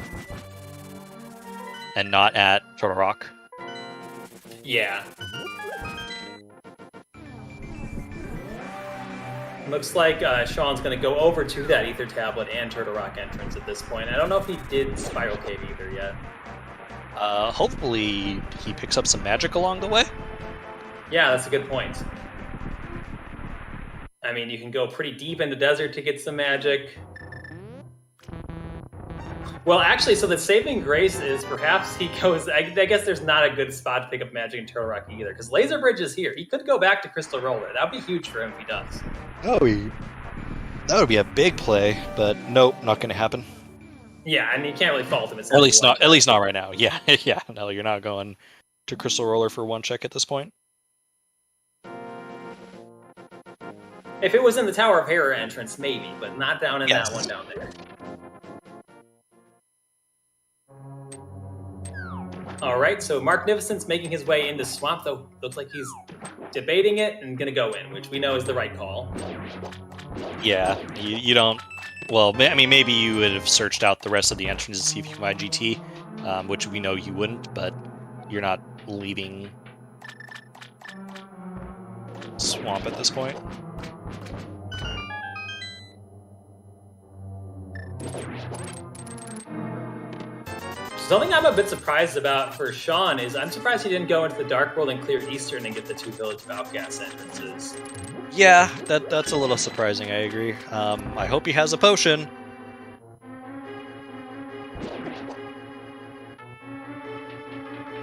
and not at Turtle Rock. Yeah. Looks like Sean's going to go over to that Ether Tablet and Turtle Rock entrance at this point. I don't know if he did Spiral Cave either yet. Hopefully he picks up some magic along the way. Yeah, that's a good point. I mean, you can go pretty deep in the desert to get some magic. Well, actually, so the saving grace is perhaps he goes... I guess there's not a good spot to pick up magic in Turtle Rock either, because Laser Bridge is here. He could go back to Crystal Roller. That would be huge for him if he does. Oh, that would be a big play, but nope, not going to happen. Yeah, and you can't really fault him. It's at least not right now. Yeah, yeah. No, you're not going to Crystal Roller for one check at this point. If it was in the Tower of Hera entrance, maybe, but not down in that one down there. All right, so Marcnificent's making his way into Swamp, though looks like he's debating it and going to go in, which we know is the right call. Yeah, you don't... Well, I mean, maybe you would have searched out the rest of the entrances to see if you can find GT, which we know you wouldn't, but you're not leaving Swamp at this point. Something I'm a bit surprised about for Sean is I'm surprised he didn't go into the Dark World and clear Eastern and get the 2 Village of Outcasts entrances. Yeah, that's a little surprising, I agree. I hope he has a potion.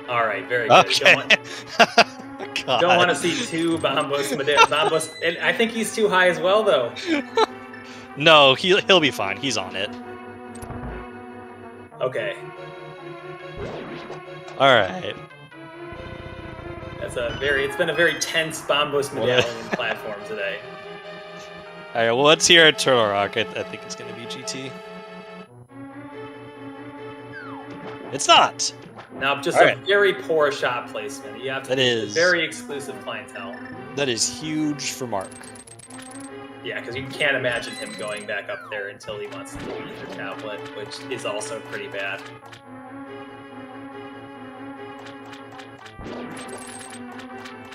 Alright, very good. Okay. Don't want to see 2 Bombos. And I think he's too high as well, though. No, he'll be fine. He's on it. Okay. All right. It's been a very tense Bombos Medallion platform today. All right, well, let's hear at Turtle Rock. I think it's going to be GT. It's not. No, just a very poor shot placement. You have to very exclusive clientele. That is huge for Mark. Yeah, because you can't imagine him going back up there until he wants to do Ether Tablet, which is also pretty bad.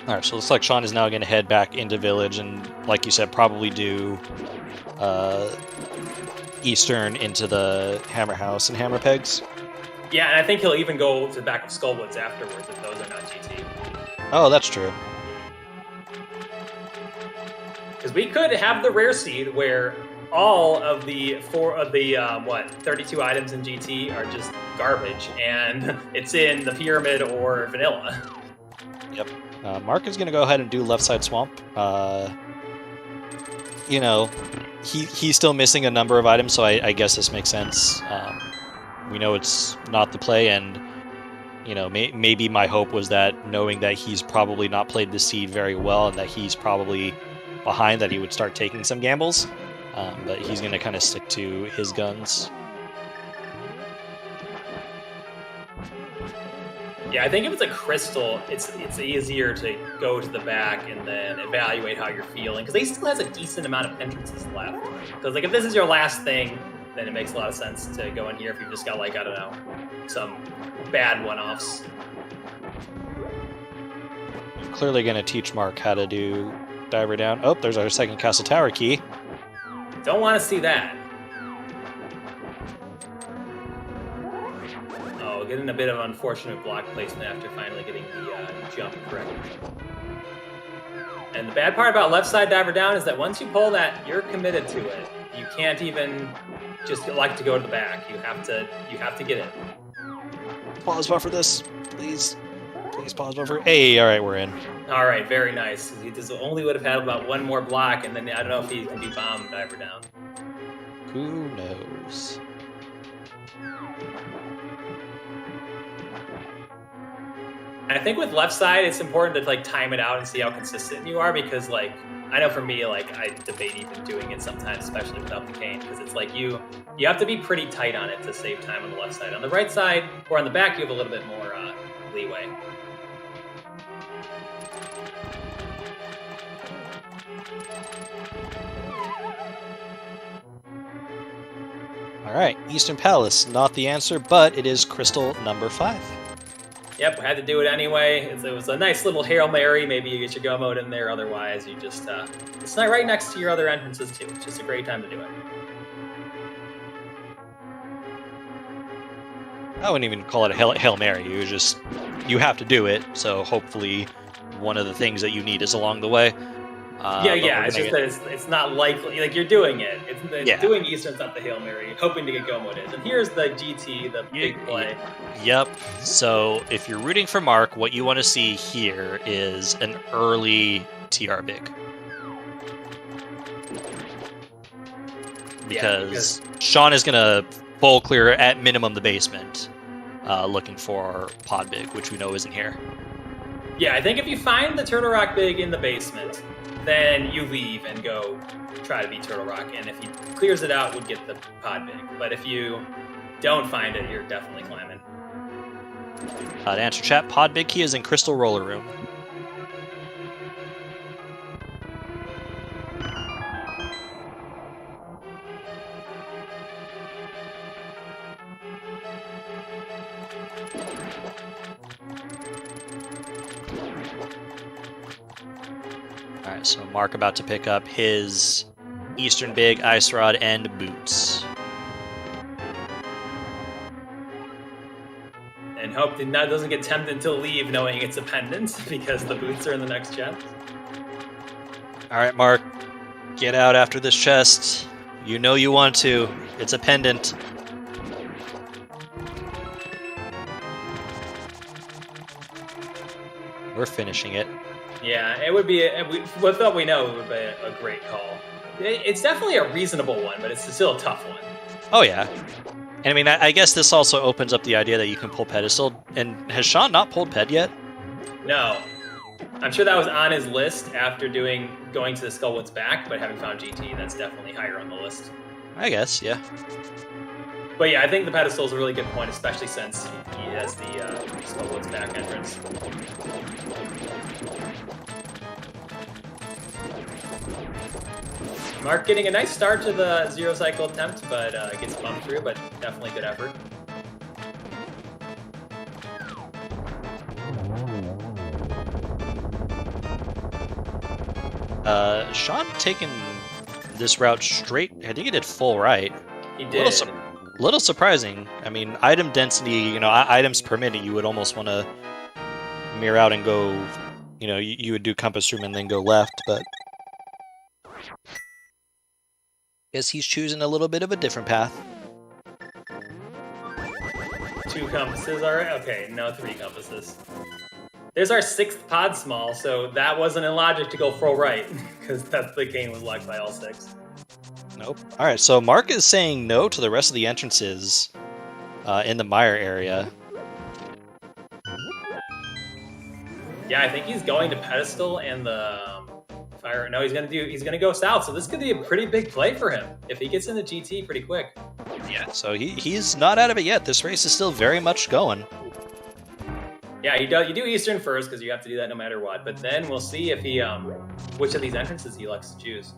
Alright, so it looks like Sean is now going to head back into Village and, like you said, probably do Eastern into the Hammer House and Hammer Pegs. Yeah, and I think he'll even go to the back of Skullwoods afterwards if those are not GT. Oh, that's true. Because we could have the rare seed where all of the 32 items in GT are just garbage, and it's in the pyramid or vanilla. Yep. Mark is going to go ahead and do left side swamp. You know, he's still missing a number of items, so I guess this makes sense. We know it's not the play, and you know, maybe my hope was that knowing that he's probably not played the seed very well and that he's probably behind, that he would start taking some gambles. But he's going to kind of stick to his guns. Yeah, I think if it's a crystal, it's easier to go to the back and then evaluate how you're feeling, because they still has a decent amount of entrances left. Because like if this is your last thing, then it makes a lot of sense to go in here if you've just got like, I don't know, some bad one-offs. I'm clearly going to teach Mark how to do diver down. Oh, there's our second castle tower key. Don't want to see that. Oh, getting a bit of unfortunate block placement after finally getting the jump correct. And the bad part about left side diver down is that once you pull that, you're committed to it. You can't even just like to go to the back. You have to get it. Pause buffer this, please. Please pause buffer. Hey, all right, we're in. All right, very nice. He just only would have had about one more block, and then I don't know if he can be bombed diver down. Who knows? I think with left side, it's important to like time it out and see how consistent you are, because like I know for me, like I debate even doing it sometimes, especially without the cane, because it's like you have to be pretty tight on it to save time on the left side. On the right side or on the back, you have a little bit more leeway. All right, Eastern Palace, not the answer, but it is crystal number 5. Yep, had to do it anyway. It was a nice little Hail Mary. Maybe you get your go mode in there. Otherwise, you just it's not right next to your other entrances too. It's just a great time to do it. I wouldn't even call it a Hail Mary. You have to do it. So hopefully, one of the things that you need is along the way. Yeah. It's just that it's not likely. Like you're doing it. It's doing Eastern's not the Hail Mary. Hoping to get go mode is. And here's the GT, the big play. Yep. So if you're rooting for Mark, what you want to see here is an early TR big. Because Sean is going to full clear at minimum the basement, looking for pod big, which we know isn't here. Yeah, I think if you find the Turtle Rock big in the basement, then you leave and go try to beat Turtle Rock, and if he clears it out, we'll get the pod big. But if you don't find it, you're definitely climbing. To answer chat, pod big key is in Crystal Roller Room. Alright, so Mark about to pick up his Eastern Big, Ice Rod, and Boots. And hope that doesn't get tempted to leave knowing it's a pendant, because the boots are in the next chest. Alright, Mark, get out after this chest. You know you want to. It's a pendant. We're finishing it. Yeah, it would be, with what we know, it would be a great call. It's definitely a reasonable one, but it's still a tough one. Oh, yeah. And I mean, I guess this also opens up the idea that you can pull pedestal. And has Sean not pulled ped yet? No. I'm sure that was on his list after going to the Skullwoods back, but having found GT, that's definitely higher on the list. I guess, yeah. But yeah, I think the pedestal is a really good point, especially since he has the Skullwoods back entrance. Mark getting a nice start to the zero cycle attempt, but gets bumped through, but definitely good effort. Sean taking this route straight. I think he did full right. He did. Little surprising. I mean, item density, items per minute, you would almost want to mirror out and go, you would do compass room and then go left, but Guess he's choosing a little bit of a different path. 2 compasses, all right. Okay, no 3 compasses. There's our 6th pod small, so that wasn't in logic to go full right, because the game was locked by all 6. Nope. All right, so Mark is saying no to the rest of the entrances in the mire area. Yeah, I think he's going to pedestal and the fire. No, he's gonna go south. So this could be a pretty big play for him if he gets into GT pretty quick. Yeah. So he's not out of it yet. This race is still very much going. Yeah, you do Eastern first because you have to do that no matter what. But then we'll see if he which of these entrances he likes to choose.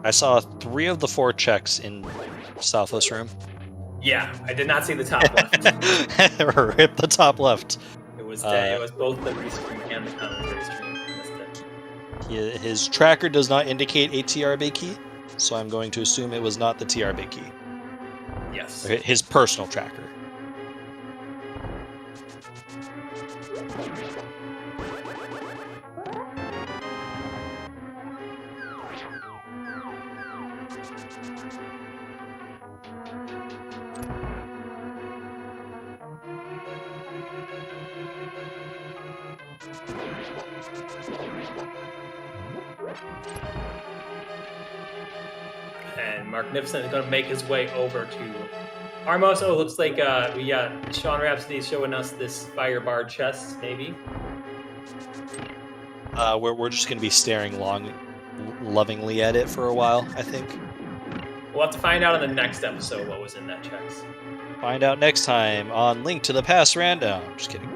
I saw 3 of the 4 checks in Southwest Room. Yeah, I did not see the top left. Rip the top left. It was both the restream and the commentary stream. His tracker does not indicate a TRB key, so I'm going to assume it was not the TRB key. Yes. His personal tracker. And Marcnificent is going to make his way over to Armos. Oh, looks like we got SeanRhapsody showing us this fire bar chest, maybe. We're just going to be staring lovingly at it for a while, I think. We'll have to find out in the next episode what was in that chest. Find out next time on Link to the Past Random. Just kidding.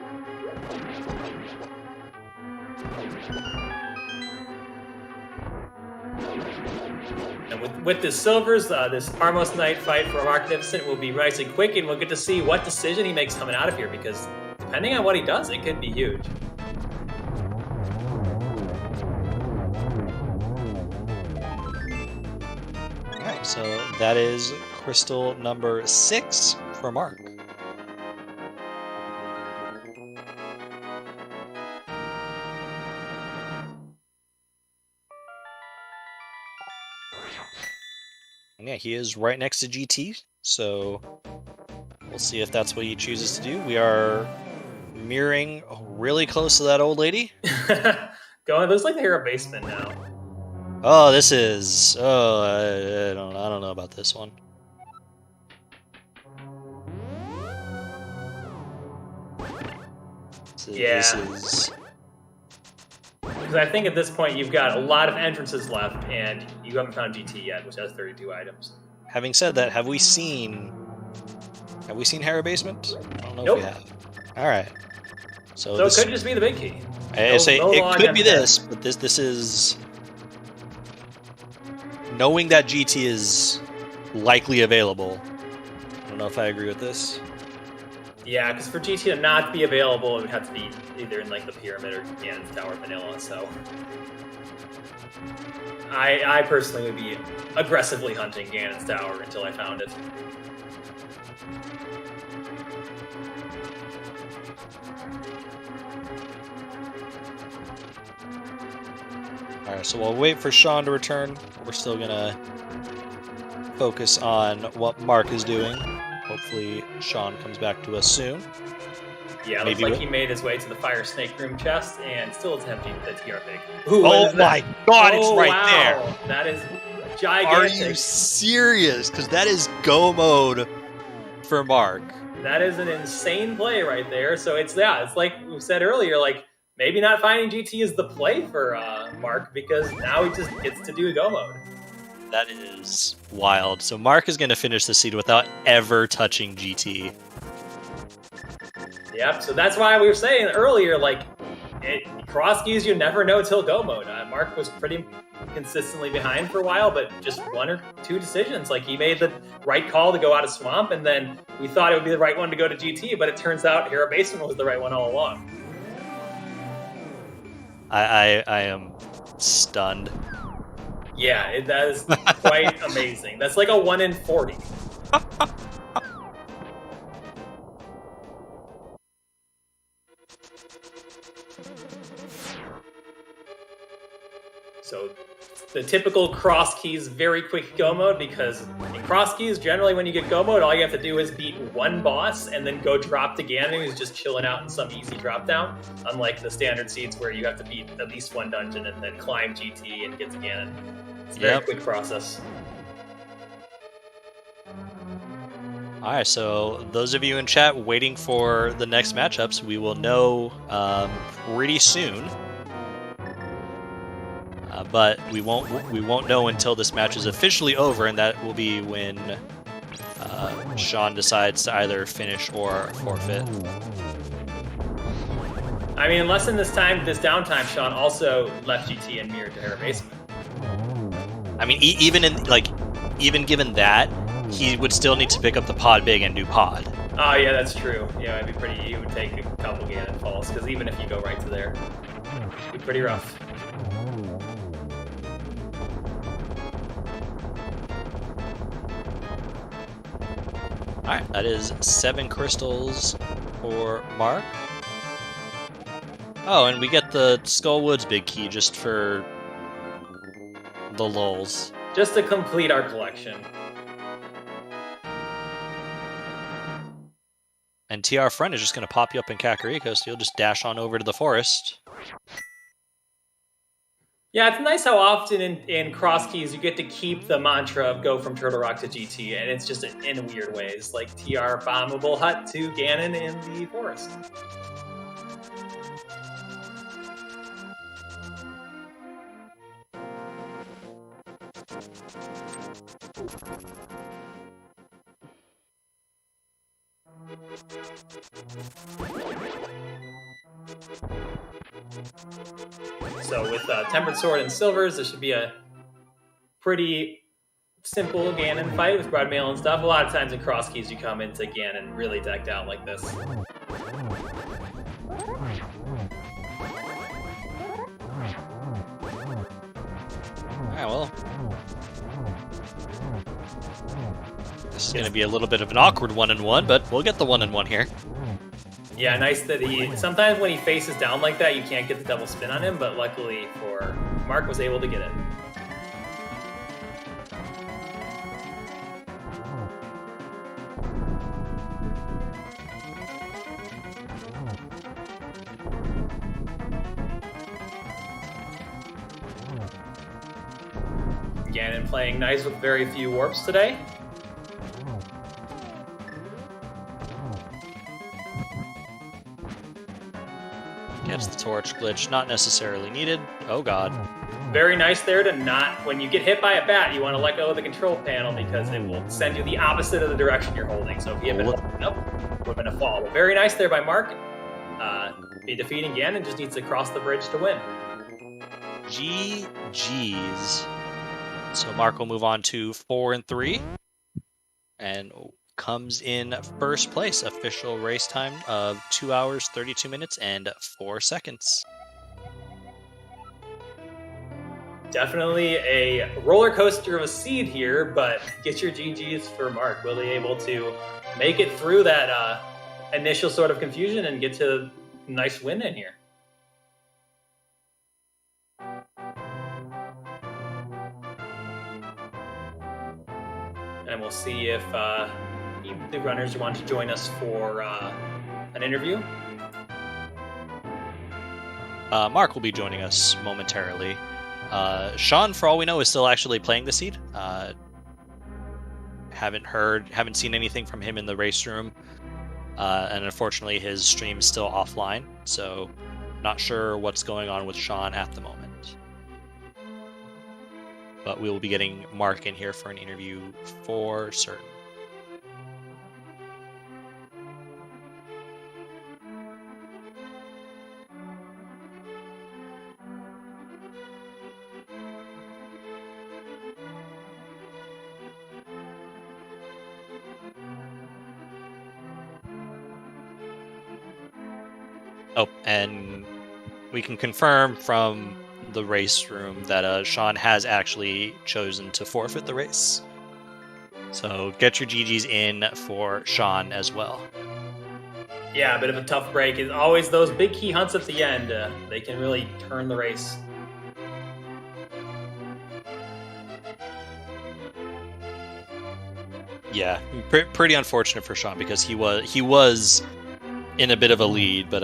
And with the silvers, this Armos Knight fight for Marcnificent will be nice and quick, and we'll get to see what decision he makes coming out of here, because depending on what he does, it could be huge. Alright, so that is crystal number 6 for Mark. Yeah, he is right next to GT, so we'll see if that's what he chooses to do. We are mirroring really close to that old lady. Going, looks like they're a basement now. Oh, this is... Oh, I don't know about this one. This is... Because I think at this point you've got a lot of entrances left, and you haven't found GT yet, which has 32 items. Having said that, have we seen Harrow Basement? I don't know Nope. if we have. Alright. So it could just be the big key. I say it could be this, but this is... Knowing that GT is likely available. I don't know if I agree with this. Yeah, because for GT to not be available, it would have to be either in like the Pyramid or Ganon's Tower Vanilla, so... I personally would be aggressively hunting Ganon's Tower until I found it. Alright, so we'll wait for Sean to return. We're still gonna focus on what Mark is doing. Hopefully Sean comes back to us soon. Yeah, it looks like he made his way to the Fire Snake Room chest and still attempting the TR Pig. Oh my god, it's right there! That is gigantic. Are you serious? Because that is go mode for Mark. That is an insane play right there. So it's like we said earlier, like maybe not finding GT is the play for Mark, because now he just gets to do go mode. That is wild. So Mark is going to finish the seed without ever touching GT. Yep, so that's why we were saying earlier, like, Crosskeys, you never know till go mode. Mark was pretty consistently behind for a while, but just 1 or 2 decisions. Like, he made the right call to go out of Swamp, and then we thought it would be the right one to go to GT, but it turns out Harrow Basement was the right one all along. I am stunned. Yeah, that is quite amazing. That's like a 1 in 40. So the typical Crosskeys very quick go mode, because in Crosskeys, generally when you get go mode, all you have to do is beat one boss and then go drop to Ganon, who's just chilling out in some easy drop down, unlike the standard seeds where you have to beat at least one dungeon and then climb GT and get to Ganon. It's a very quick process. Alright, so those of you in chat waiting for the next matchups, we will know pretty soon. But we won't know until this match is officially over, and that will be when Sean decides to either finish or forfeit. I mean, unless in this downtime, Sean also left GT and mirrored to her basement. I mean, even given that, he would still need to pick up the pod big and do pod. Oh yeah, that's true. Yeah, it'd be pretty. It would take a couple Ganon falls, because even if you go right to there, it'd be pretty rough. Alright, that is 7 crystals for Mark. Oh, and we get the Skull Woods big key just for the lulz. Just to complete our collection. And TR Friend is just going to pop you up in Kakariko, so you'll just dash on over to the forest. Yeah, it's nice how often in Crosskeys you get to keep the mantra of go from Turtle Rock to GT, and it's just in weird ways, like TR bombable hut to Ganon in the forest. So with Tempered Sword and Silvers, this should be a pretty simple Ganon fight with Broad Mail and stuff. A lot of times in Crosskeys you come into Ganon really decked out like this. Alright, well. This is going to be a little bit of an awkward 1-in-1, but we'll get the 1-in-1 here. Yeah, nice that sometimes when he faces down like that, you can't get the double spin on him, but luckily for Mark was able to get it. Ganon playing nice with very few warps today. Gets the torch glitch, not necessarily needed. Oh god. Very nice there to not, when you get hit by a bat, you want to let go of the control panel because it will send you the opposite of the direction you're holding. So if you had been holding up, it would have been a fall. But very nice there by Mark. Be defeating Ganon, just needs to cross the bridge to win. GG's. So Mark will move on to 4-3. And comes in first place. Official race time of 2 hours, 32 minutes, and 4 seconds. Definitely a roller coaster of a seed here, but get your GGs for Mark. Will he able to make it through that initial sort of confusion and get to a nice win in here? And we'll see if the runners want to join us for an interview. Mark will be joining us momentarily. Sean, for all we know, is still actually playing the seed. Haven't seen anything from him in the race room. And unfortunately, his stream is still offline. So, not sure what's going on with Sean at the moment. But we will be getting Mark in here for an interview for certain. Oh, and we can confirm from the race room that Sean has actually chosen to forfeit the race. So get your GGs in for Sean as well. Yeah, a bit of a tough break. Is always those big key hunts at the end. They can really turn the race. Yeah, pretty unfortunate for Sean because he was in a bit of a lead, but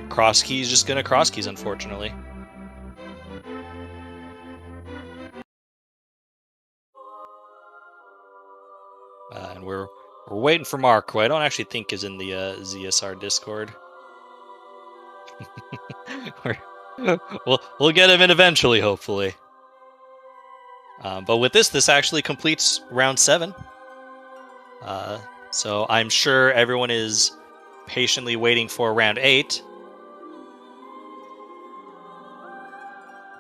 Crosskeys just gonna Crosskeys, unfortunately. And we're waiting for Mark, who I don't actually think is in the ZSR Discord. we'll get him in eventually, hopefully. But with this actually completes round 7. So I'm sure everyone is patiently waiting for round 8.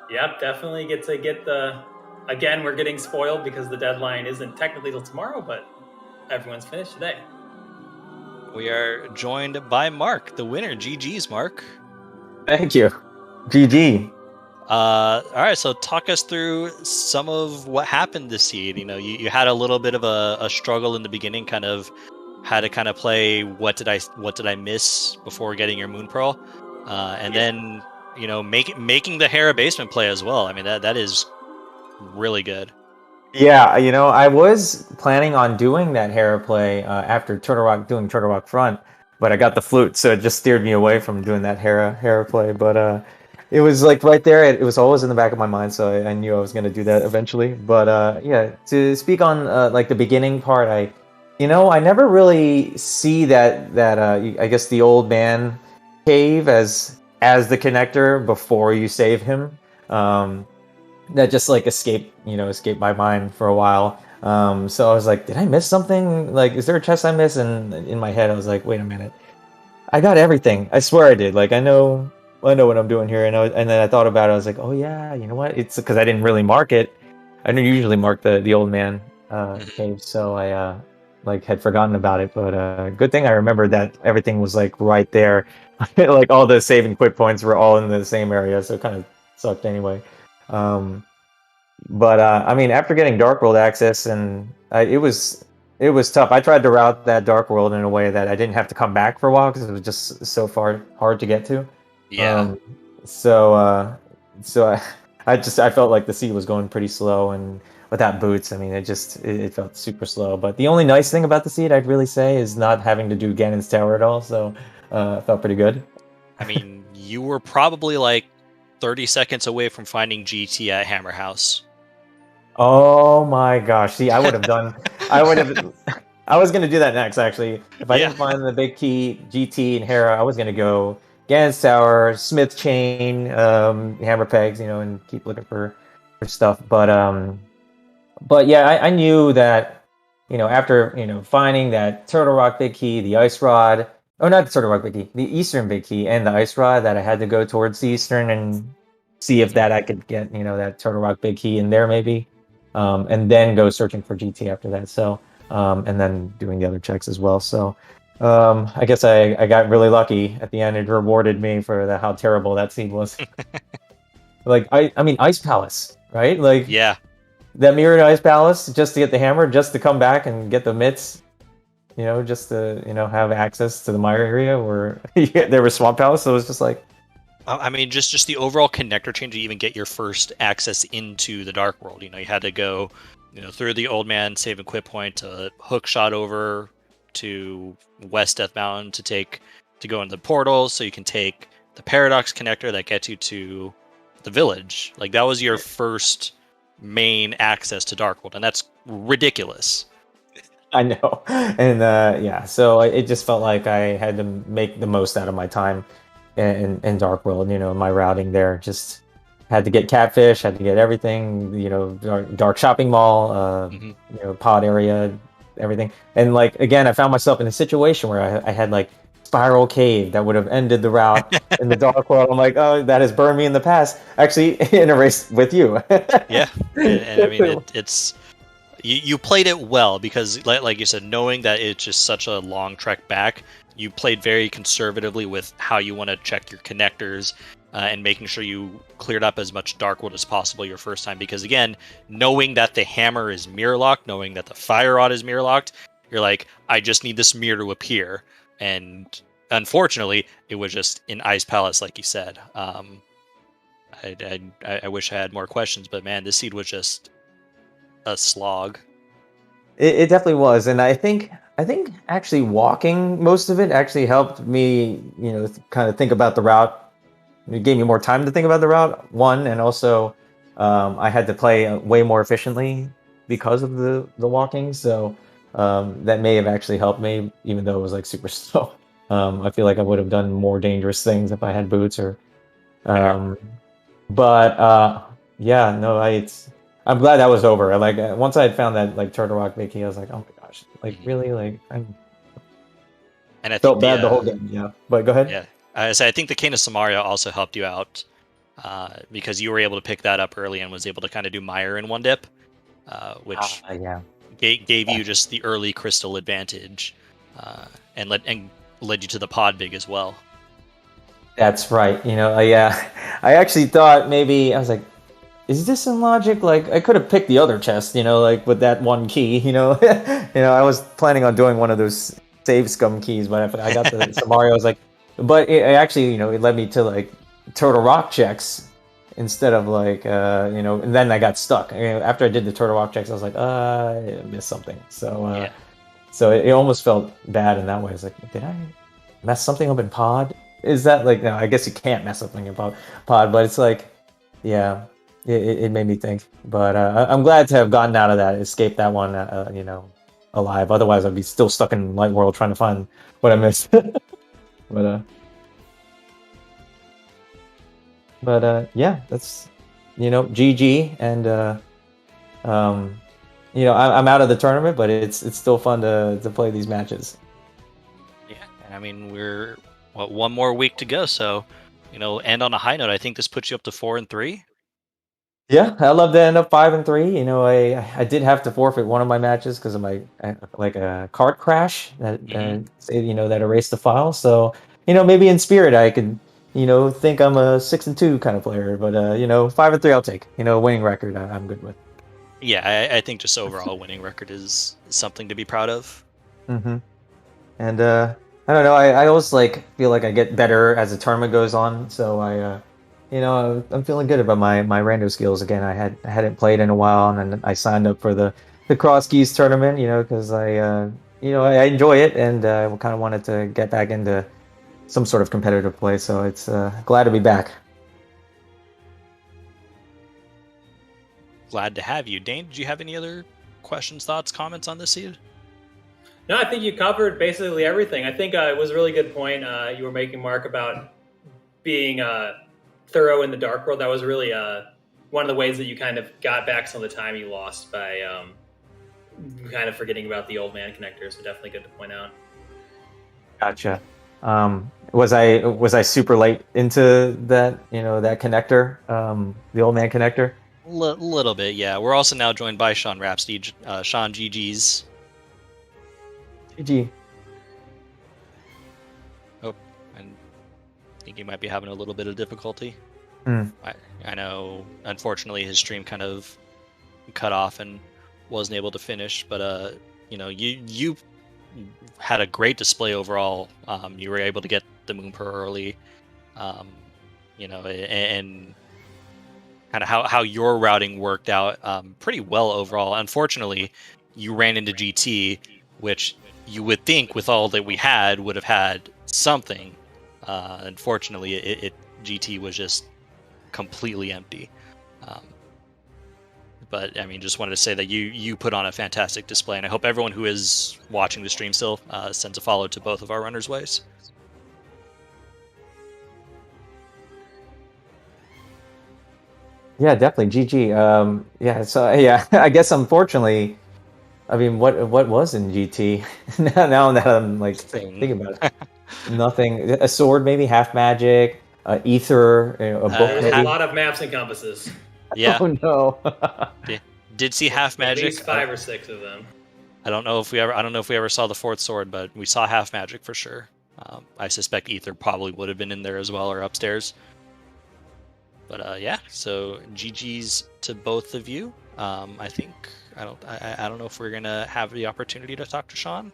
Yep, definitely get the... Again, we're getting spoiled because the deadline isn't technically till tomorrow, but everyone's finished today. We are joined by Mark, the winner. GG's, Mark. Thank you. GG. All right, so talk us through some of what happened this seed. You know, you had a little bit of a struggle in the beginning, kind of had to kind of play what did I miss before getting your Moon Pearl, and then you know making the Hera basement play as well. I mean that is really good. Yeah, you know, I was planning on doing that Hera play after doing Turtle Rock Front, but I got the flute, so it just steered me away from doing that Hera play. But it was like right there. It was always in the back of my mind, so I knew I was going to do that eventually. But yeah, to speak on like the beginning part, I never really see that I guess the old man cave as the connector before you save him. That just like escaped my mind for a while. So I was like, did I miss something? Like, is there a chest I missed? And in my head, I was like, wait a minute, I got everything. I swear I did. Like, I know what I'm doing here. And then I thought about it. I was like, oh yeah, you know what? It's because I didn't really mark it. I didn't usually mark the old man cave, so I like had forgotten about it. But good thing I remembered that everything was like right there. Like all the save and quit points were all in the same area, so it kind of sucked anyway. But I mean, after getting Dark World access, and it was tough. I tried to route that Dark World in a way that I didn't have to come back for a while because it was just so hard to get to. Yeah. So I felt like the seed was going pretty slow, and without boots, I mean, it felt super slow. But the only nice thing about the seed, I'd really say, is not having to do Ganon's Tower at all. So it felt pretty good. I mean, you were probably like 30 seconds away from finding GT at Hammer House. Oh my gosh. See, I was going to do that next, actually. If I didn't find the big key, GT and Hera, I was going to go Ganon's Tower, Smith Chain, Hammer Pegs, and keep looking for stuff. But yeah, I knew that, after, finding that Turtle Rock big key, the Ice Rod, oh, not the Turtle Rock big key, the Eastern big key, and the Ice Rod, that I had to go towards the Eastern and see if that I could get, that Turtle Rock big key in there maybe. And then go searching for GT after that. So, and then doing the other checks as well. So, I guess I got really lucky at the end. It rewarded me for how terrible that seed was. Like, I mean, Ice Palace, right? Like, yeah, that mirrored Ice Palace just to get the hammer, just to come back and get the mitts. Just to have access to the Mire area where there was Swamp Palace. So it was just like. I mean, just the overall connector chain to even get your first access into the Dark World. You had to go, through the Old Man save and quit point to hook shot over to West Death Mountain to go into the portals, so you can take the Paradox connector that gets you to the village. Like, that was your first main access to Dark World, and that's ridiculous. I know, and yeah, so it just felt like I had to make the most out of my time. In Dark World, my routing there, just had to get Catfish, had to get everything, dark shopping mall, pod area, everything. And like, again, I found myself in a situation where I had like Spiral Cave that would have ended the route in the Dark World. I'm like, oh, that has burned me in the past. Actually, in a race with you. Yeah, and I mean, it's you played it well because, like you said, knowing that it's just such a long trek back, you played very conservatively with how you want to check your connectors, and making sure you cleared up as much Dark World as possible your first time. Because again, knowing that the hammer is mirror locked, knowing that the fire rod is mirror locked, you're like, I just need this mirror to appear. And unfortunately, it was just in Ice Palace, like you said. I wish I had more questions, but man, this seed was just a slog. It definitely was, and I think actually walking most of it actually helped me, kind of think about the route. It gave me more time to think about the route, one, and also I had to play way more efficiently because of the walking. So that may have actually helped me, even though it was like super slow. I feel like I would have done more dangerous things if I had boots or. But yeah, no, I'm glad that was over. Like once I had found that like Turtle Rock Mickey, I was like, oh my gosh, like really, like I felt bad the whole game. Yeah, but go ahead. Yeah, I think the Cane of Samaria also helped you out because you were able to pick that up early and was able to kind of do Mire in one dip, which gave you just the early crystal advantage and led you to the pod big as well. That's right. Yeah, I actually thought maybe I was like, is this in logic? Like I could have picked the other chest, like with that one key, I was planning on doing one of those save scum keys, but I got the Samaria. I was like, but it actually, it led me to like Turtle Rock checks instead of like, and then I got stuck. After I did the Turtle Rock checks, I was like, I missed something. So, so it almost felt bad in that way. I was like, did I mess something up in pod? Is that like, no, I guess you can't mess up something in pod, but it's like, yeah. It made me think, but I'm glad to have gotten out of that, escaped that one, alive. Otherwise, I'd be still stuck in Light World trying to find what I missed. but yeah, that's GG, and I'm out of the tournament, but it's still fun to play these matches. Yeah, and I mean we're one more week to go, so end on a high note. I think this puts you up to 4-3. Yeah, I love to end up 5-3. I did have to forfeit one of my matches because of my like a cart crash that that erased the file. So maybe in spirit I could think I'm a 6-2 kind of player, but 5-3 I'll take. Winning record I'm good with. Yeah, I think just overall winning record is something to be proud of. Mm-hmm. And I don't know. I always feel like I get better as the tournament goes on. So I'm feeling good about my rando skills again. I hadn't played in a while, and then I signed up for the Crosskeys tournament, because I enjoy it, and I kind of wanted to get back into some sort of competitive play. So it's glad to be back. Glad to have you, Dane. Did you have any other questions, thoughts, comments on this seed? No, I think you covered basically everything. I think it was a really good point you were making, Mark, about being thorough in the Dark World. That was really one of the ways that you kind of got back some of the time you lost by kind of forgetting about the old man connector. So definitely good to point out. Gotcha. Was I super late into that that connector, the old man connector? Little bit, yeah. We're also now joined by SeanRhapsody. Sean, GG's. GG. Oh, and I think he might be having a little bit of difficulty. I know, unfortunately, his stream kind of cut off and wasn't able to finish. But you had a great display overall. You were able to get the Moon Pearl early, and kind of how your routing worked out pretty well overall. Unfortunately, you ran into GT, which you would think with all that we had would have had something. Unfortunately, GT was just completely empty. But I mean, just wanted to say that you put on a fantastic display, and I hope everyone who is watching the stream still sends a follow to both of our runners' ways. Yeah, definitely. GG. Yeah, so yeah, I guess unfortunately, I mean, what was in GT? now that I'm thinking about it, nothing. A sword, maybe half magic, ether, a book. There's a lot of maps and compasses. Yeah. Oh no. Did see half magic. At least 5 or 6 of them. I don't know if we ever saw the fourth sword, but we saw half magic for sure. I suspect ether probably would have been in there as well or upstairs. But yeah, so GG's to both of you. I think I don't know if we're gonna have the opportunity to talk to Sean,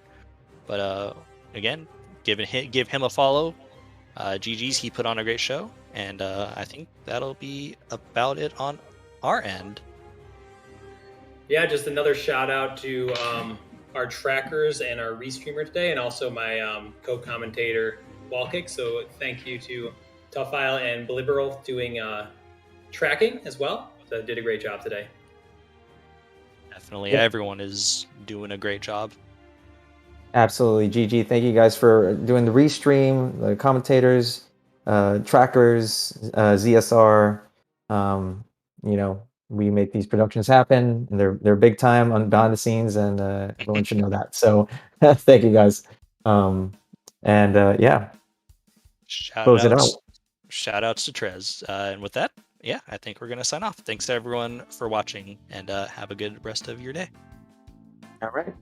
but again, give him a follow. GG's, he put on a great show, and I think that'll be about it on our end. Yeah, just another shout out to our trackers and our restreamer today, and also my co-commentator Wallkick. So thank you to Toughfile and Belliberal doing tracking as well. So did a great job today. Definitely, Yeah. everyone is doing a great job. Absolutely, GG. Thank you guys for doing the restream, the commentators, trackers, ZSR. We make these productions happen, and they're big time on behind the scenes, and everyone should know that. So, thank you guys. Yeah, close it out. Shout outs to Trez. And with that, yeah, I think we're gonna sign off. Thanks everyone for watching, and have a good rest of your day. All right.